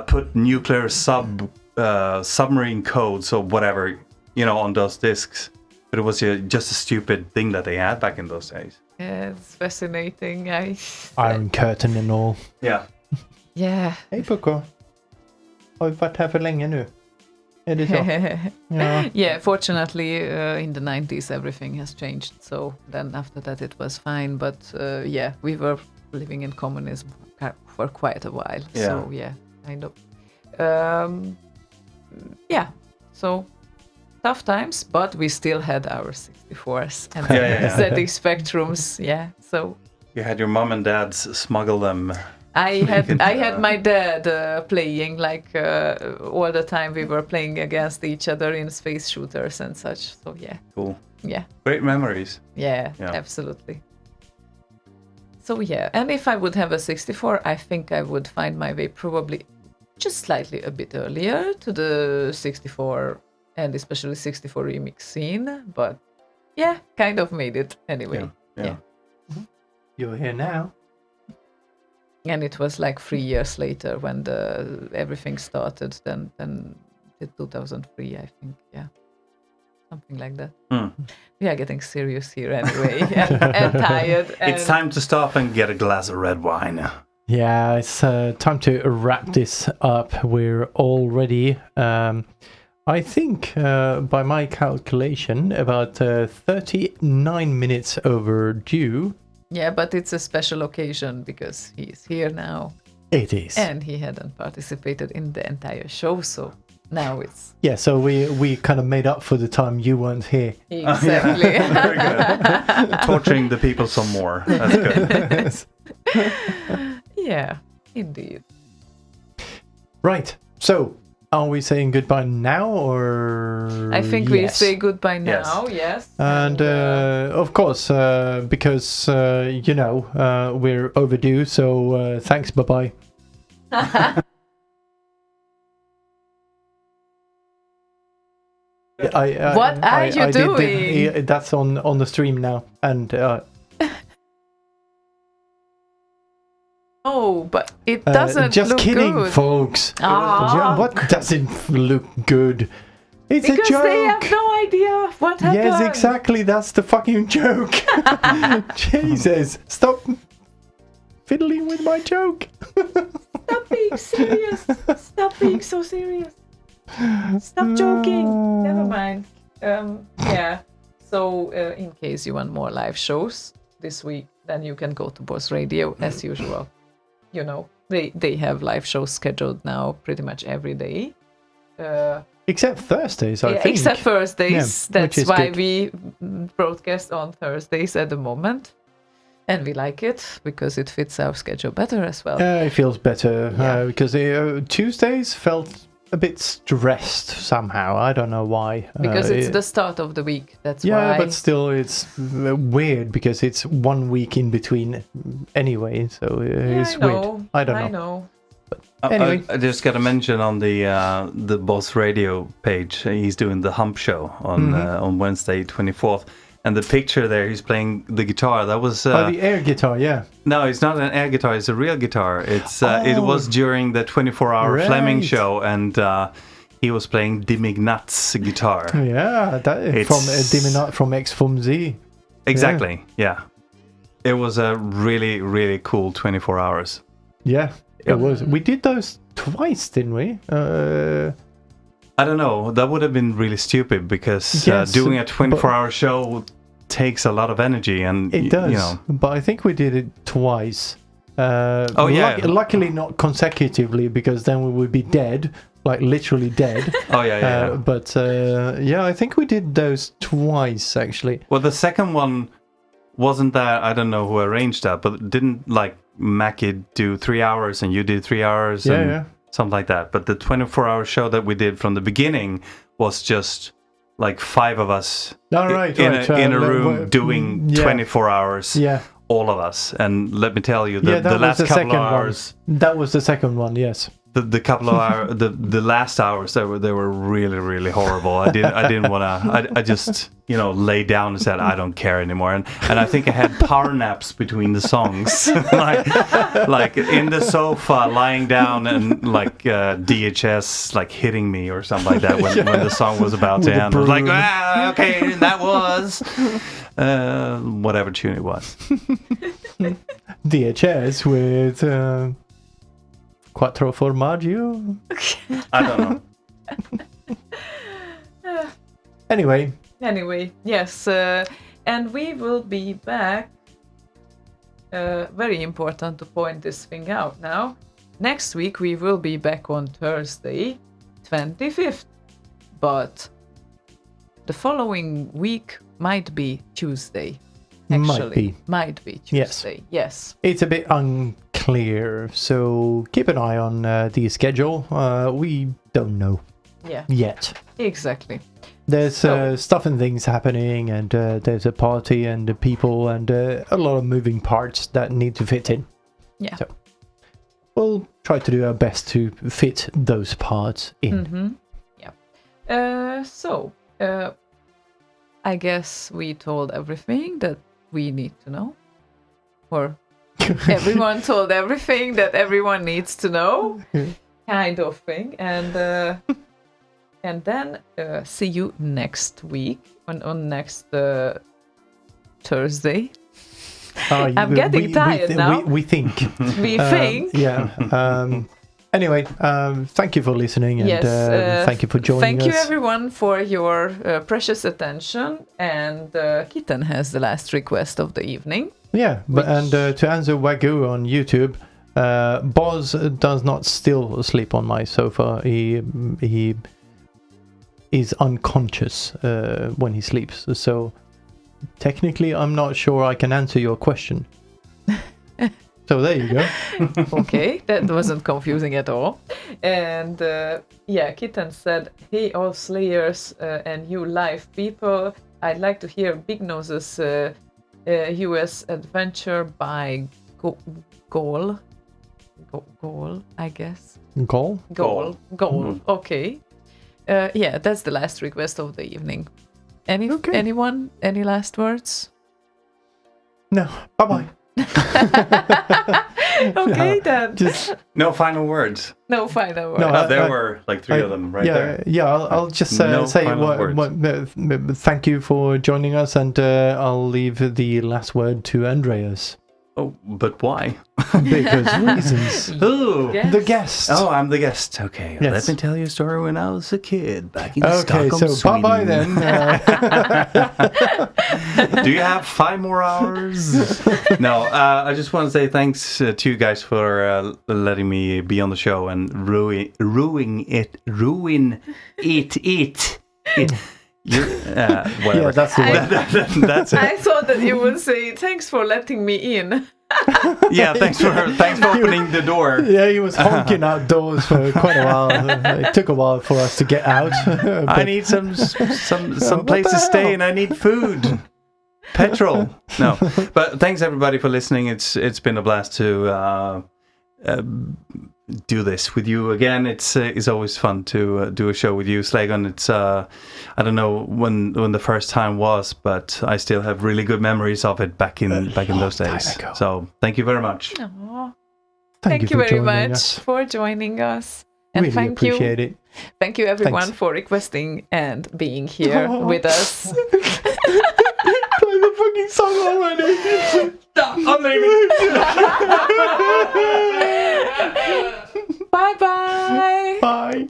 [SPEAKER 4] put nuclear submarine codes or whatever, on those discs. But it was just a stupid thing that they had back in those days.
[SPEAKER 2] Yeah, it's fascinating.
[SPEAKER 1] Iron Curtain and all.
[SPEAKER 4] Yeah.
[SPEAKER 2] Yeah.
[SPEAKER 1] Hej Pucko. Har vi varit här för länge nu? Är det så?
[SPEAKER 2] Yeah, fortunately in the 90s everything has changed. So then after that it was fine. But we were living in communism for quite a while.
[SPEAKER 4] Yeah.
[SPEAKER 2] So kind of. So tough times, but we still had our 64s and ZX Spectrums. Yeah, so
[SPEAKER 4] you had your mom and dad's smuggle them.
[SPEAKER 2] I had my dad playing like all the time. We were playing against each other in space shooters and such. So yeah.
[SPEAKER 4] Cool.
[SPEAKER 2] Yeah.
[SPEAKER 4] Great memories.
[SPEAKER 2] Yeah. Absolutely. So yeah, and if I would have a 64, I think I would find my way probably just slightly a bit earlier to the 64 and especially 64 remix scene. But yeah, kind of made it anyway.
[SPEAKER 4] Yeah.
[SPEAKER 1] You're here now.
[SPEAKER 2] And it was like 3 years later when everything started. Then the 2003, I think. Yeah, something like that. We are getting serious here anyway, and tired. And
[SPEAKER 4] It's time to stop and get a glass of red wine.
[SPEAKER 1] Yeah, it's time to wrap this up. We're already, I think, by my calculation, about 39 minutes overdue.
[SPEAKER 2] Yeah, but it's a special occasion because he's here now.
[SPEAKER 1] It is.
[SPEAKER 2] And he hadn't participated in the entire show, so now it's...
[SPEAKER 1] Yeah, so we kind of made up for the time you weren't here.
[SPEAKER 2] Exactly.
[SPEAKER 4] Very good. Torturing the people some more. That's good.
[SPEAKER 2] Yeah, indeed.
[SPEAKER 1] Right, so are we saying goodbye now or...
[SPEAKER 2] I think we say goodbye now, yes.
[SPEAKER 1] And of course, because, we're overdue, so thanks, bye-bye.
[SPEAKER 2] What are you doing?
[SPEAKER 1] That's on the stream now, and
[SPEAKER 2] oh, but it doesn't
[SPEAKER 1] just
[SPEAKER 2] look
[SPEAKER 1] kidding,
[SPEAKER 2] good.
[SPEAKER 1] folks.
[SPEAKER 2] Ah.
[SPEAKER 1] What doesn't look good? It's
[SPEAKER 2] because
[SPEAKER 1] a joke.
[SPEAKER 2] they have no idea what happened.
[SPEAKER 1] Yes, exactly. That's the fucking joke. Jesus, stop fiddling with my joke.
[SPEAKER 2] Stop being serious. Stop being so serious. Stop joking. Never mind. Yeah. So, in case you want more live shows this week, then you can go to Boss Radio as usual. You know, they have live shows scheduled now pretty much every day.
[SPEAKER 1] Except Thursdays, I think.
[SPEAKER 2] Except Thursdays.
[SPEAKER 1] Yeah,
[SPEAKER 2] that's why we broadcast on Thursdays at the moment. And we like it because it fits our schedule better as well.
[SPEAKER 1] It feels better because Tuesdays felt a bit stressed somehow. I don't know why.
[SPEAKER 2] Because it's the start of the week. That's why.
[SPEAKER 1] Yeah, but still, it's weird because it's 1 week in between anyway. So it's weird. I don't know. But anyway,
[SPEAKER 4] I just got to mention on the Boss Radio page, he's doing the Hump Show on Wednesday, 24th. And the picture there, he's playing the guitar. That was
[SPEAKER 1] the air guitar, yeah.
[SPEAKER 4] No, it's not an air guitar. It's a real guitar. It's it was during the 24-hour Fleming show, and he was playing Dimignat's guitar.
[SPEAKER 1] Yeah, from Diminat from X from Z.
[SPEAKER 4] Exactly. Yeah. It was a really, really cool 24 hours.
[SPEAKER 1] Yeah, it was. We did those twice, didn't we?
[SPEAKER 4] I don't know. That would have been really stupid because doing a 24-hour show takes a lot of energy, and
[SPEAKER 1] it does.
[SPEAKER 4] You know.
[SPEAKER 1] But I think we did it twice. Luckily not consecutively, because then we would be dead, like literally dead. But I think we did those twice actually.
[SPEAKER 4] Well, the second one wasn't that. I don't know who arranged that, but didn't like Mackie do 3 hours and you did 3 hours? Something like that. But the 24-hour show that we did from the beginning was just like 5 of us in a room doing 24 hours, all of us. And let me tell you, the last couple of hours...
[SPEAKER 1] That was the second one, yes.
[SPEAKER 4] The couple of hours, the last hours, they were really, really horrible. I didn't want to. I just lay down and said I don't care anymore. And I think I had power naps between the songs, like in the sofa, lying down, and like DHS like hitting me or something like that when the song was about to end. I was like, okay, that was whatever tune it was.
[SPEAKER 1] DHS with. Quattro formaggio?
[SPEAKER 4] I don't
[SPEAKER 2] know.
[SPEAKER 1] Anyway,
[SPEAKER 2] yes. And we will be back. Very important to point this thing out now. Next week we will be back on Thursday, 25th. But the following week might be Tuesday. Actually, might be Tuesday. Yes.
[SPEAKER 1] It's a bit unclear unclear. So keep an eye on the schedule. We don't know yet.
[SPEAKER 2] Exactly.
[SPEAKER 1] There's stuff and things happening, and there's a party and the people and a lot of moving parts that need to fit in.
[SPEAKER 2] Yeah.
[SPEAKER 1] So we'll try to do our best to fit those parts in.
[SPEAKER 2] Yeah. I guess we told everything that we need to know. Or everyone told everything that everyone needs to know. Kind of thing. And then see you next week on next Thursday. I'm getting tired now.
[SPEAKER 1] We think.
[SPEAKER 2] We think.
[SPEAKER 1] Yeah. Anyway, thank you for listening, and thank you for joining us.
[SPEAKER 2] Thank you, everyone, for your precious attention. And Kitten has the last request of the evening.
[SPEAKER 1] Yeah, and to answer Wagyu on YouTube, Boz does not still sleep on my sofa. He is unconscious when he sleeps. So technically, I'm not sure I can answer your question. So there you go.
[SPEAKER 2] Okay, that wasn't confusing at all. And Kitten said, "Hey, all Slayers and you live people, I'd like to hear Big Nose's US adventure by Goal, I guess.
[SPEAKER 1] Goal.
[SPEAKER 2] Okay. That's the last request of the evening. Anyone? Any last words?
[SPEAKER 1] No. Bye-bye.
[SPEAKER 2] Okay, then.
[SPEAKER 4] No final words.
[SPEAKER 2] No final words.
[SPEAKER 1] No,
[SPEAKER 4] there were like three of them there.
[SPEAKER 1] Yeah, I'll just say thank you for joining us, and I'll leave the last word to Andreas.
[SPEAKER 4] Oh, but why?
[SPEAKER 1] Because reasons.
[SPEAKER 4] Ooh,
[SPEAKER 1] the guest.
[SPEAKER 4] Oh, I'm the guest. Okay,
[SPEAKER 1] yes.
[SPEAKER 4] Let me tell you a story when I was a kid back in Stockholm,
[SPEAKER 1] so
[SPEAKER 4] Sweden.
[SPEAKER 1] bye-bye then.
[SPEAKER 4] Do you have 5 more hours? No, I just want to say thanks to you guys for letting me be on the show and ruin it. Whatever.
[SPEAKER 1] Yeah, that's the word.
[SPEAKER 4] That's it.
[SPEAKER 2] I thought that you would say thanks for letting me in.
[SPEAKER 4] Yeah, thanks for opening the door.
[SPEAKER 1] Yeah, he was honking outdoors for quite a while. It took a while for us to get out.
[SPEAKER 4] I need some place to stay, and I need food, petrol. No, but thanks everybody for listening. It's been a blast to do this with you again. It's always fun to do a show with you, Slaygon. It's I don't know when the first time was, but I still have really good memories of it back in those days. So thank you very much.
[SPEAKER 2] Aww.
[SPEAKER 1] Thank
[SPEAKER 2] you very much for joining us, and
[SPEAKER 1] really
[SPEAKER 2] thank you.
[SPEAKER 1] Appreciate it.
[SPEAKER 2] Thank you everyone for requesting and being here with us.
[SPEAKER 1] Play the fucking song already.
[SPEAKER 4] Stop! I'm leaving.
[SPEAKER 2] Bye-bye.
[SPEAKER 1] Bye.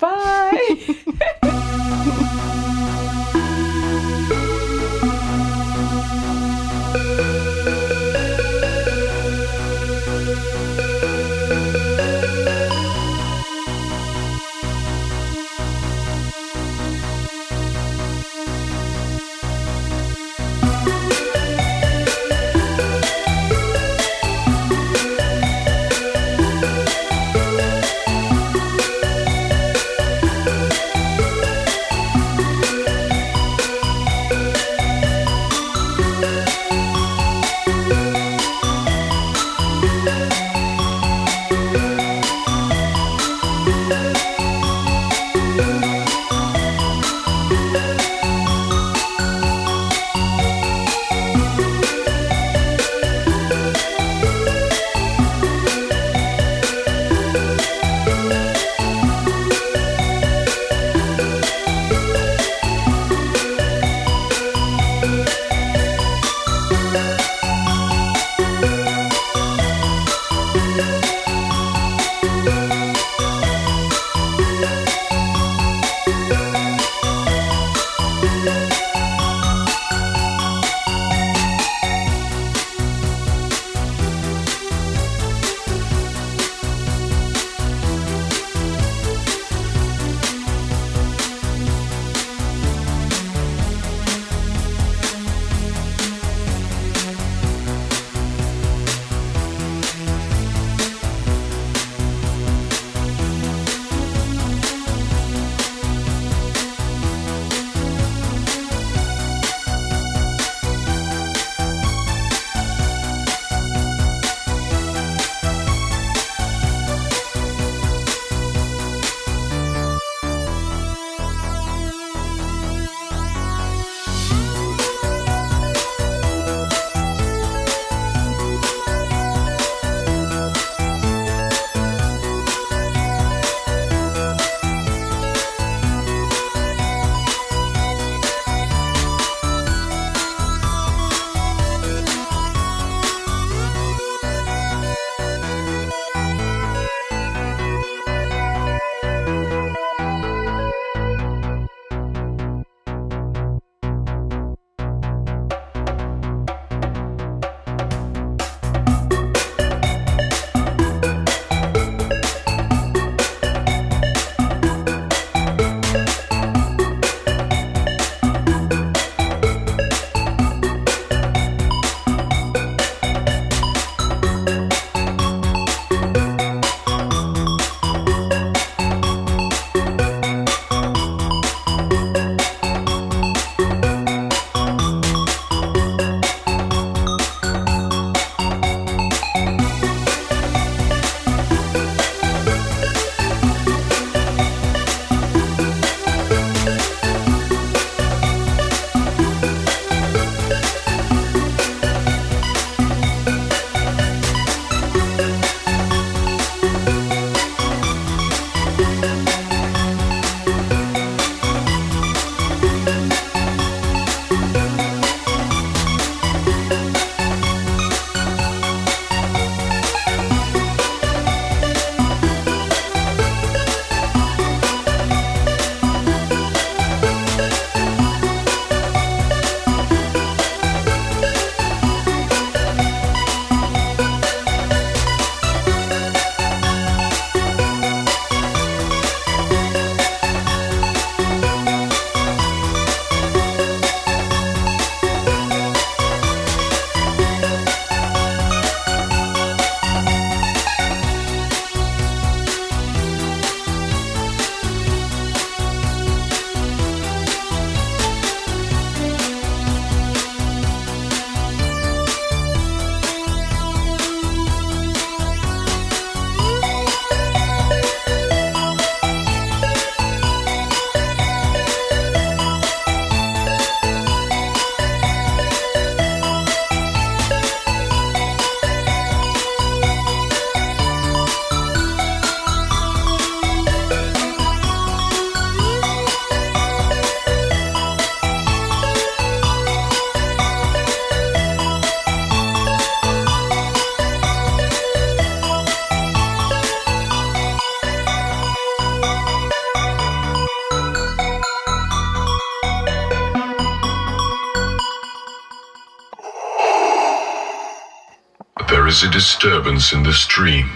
[SPEAKER 10] There is a disturbance in the stream.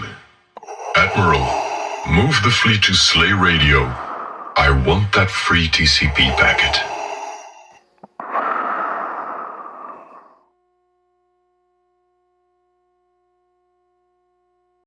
[SPEAKER 10] Admiral, move the fleet to Slay Radio. I want that free TCP packet.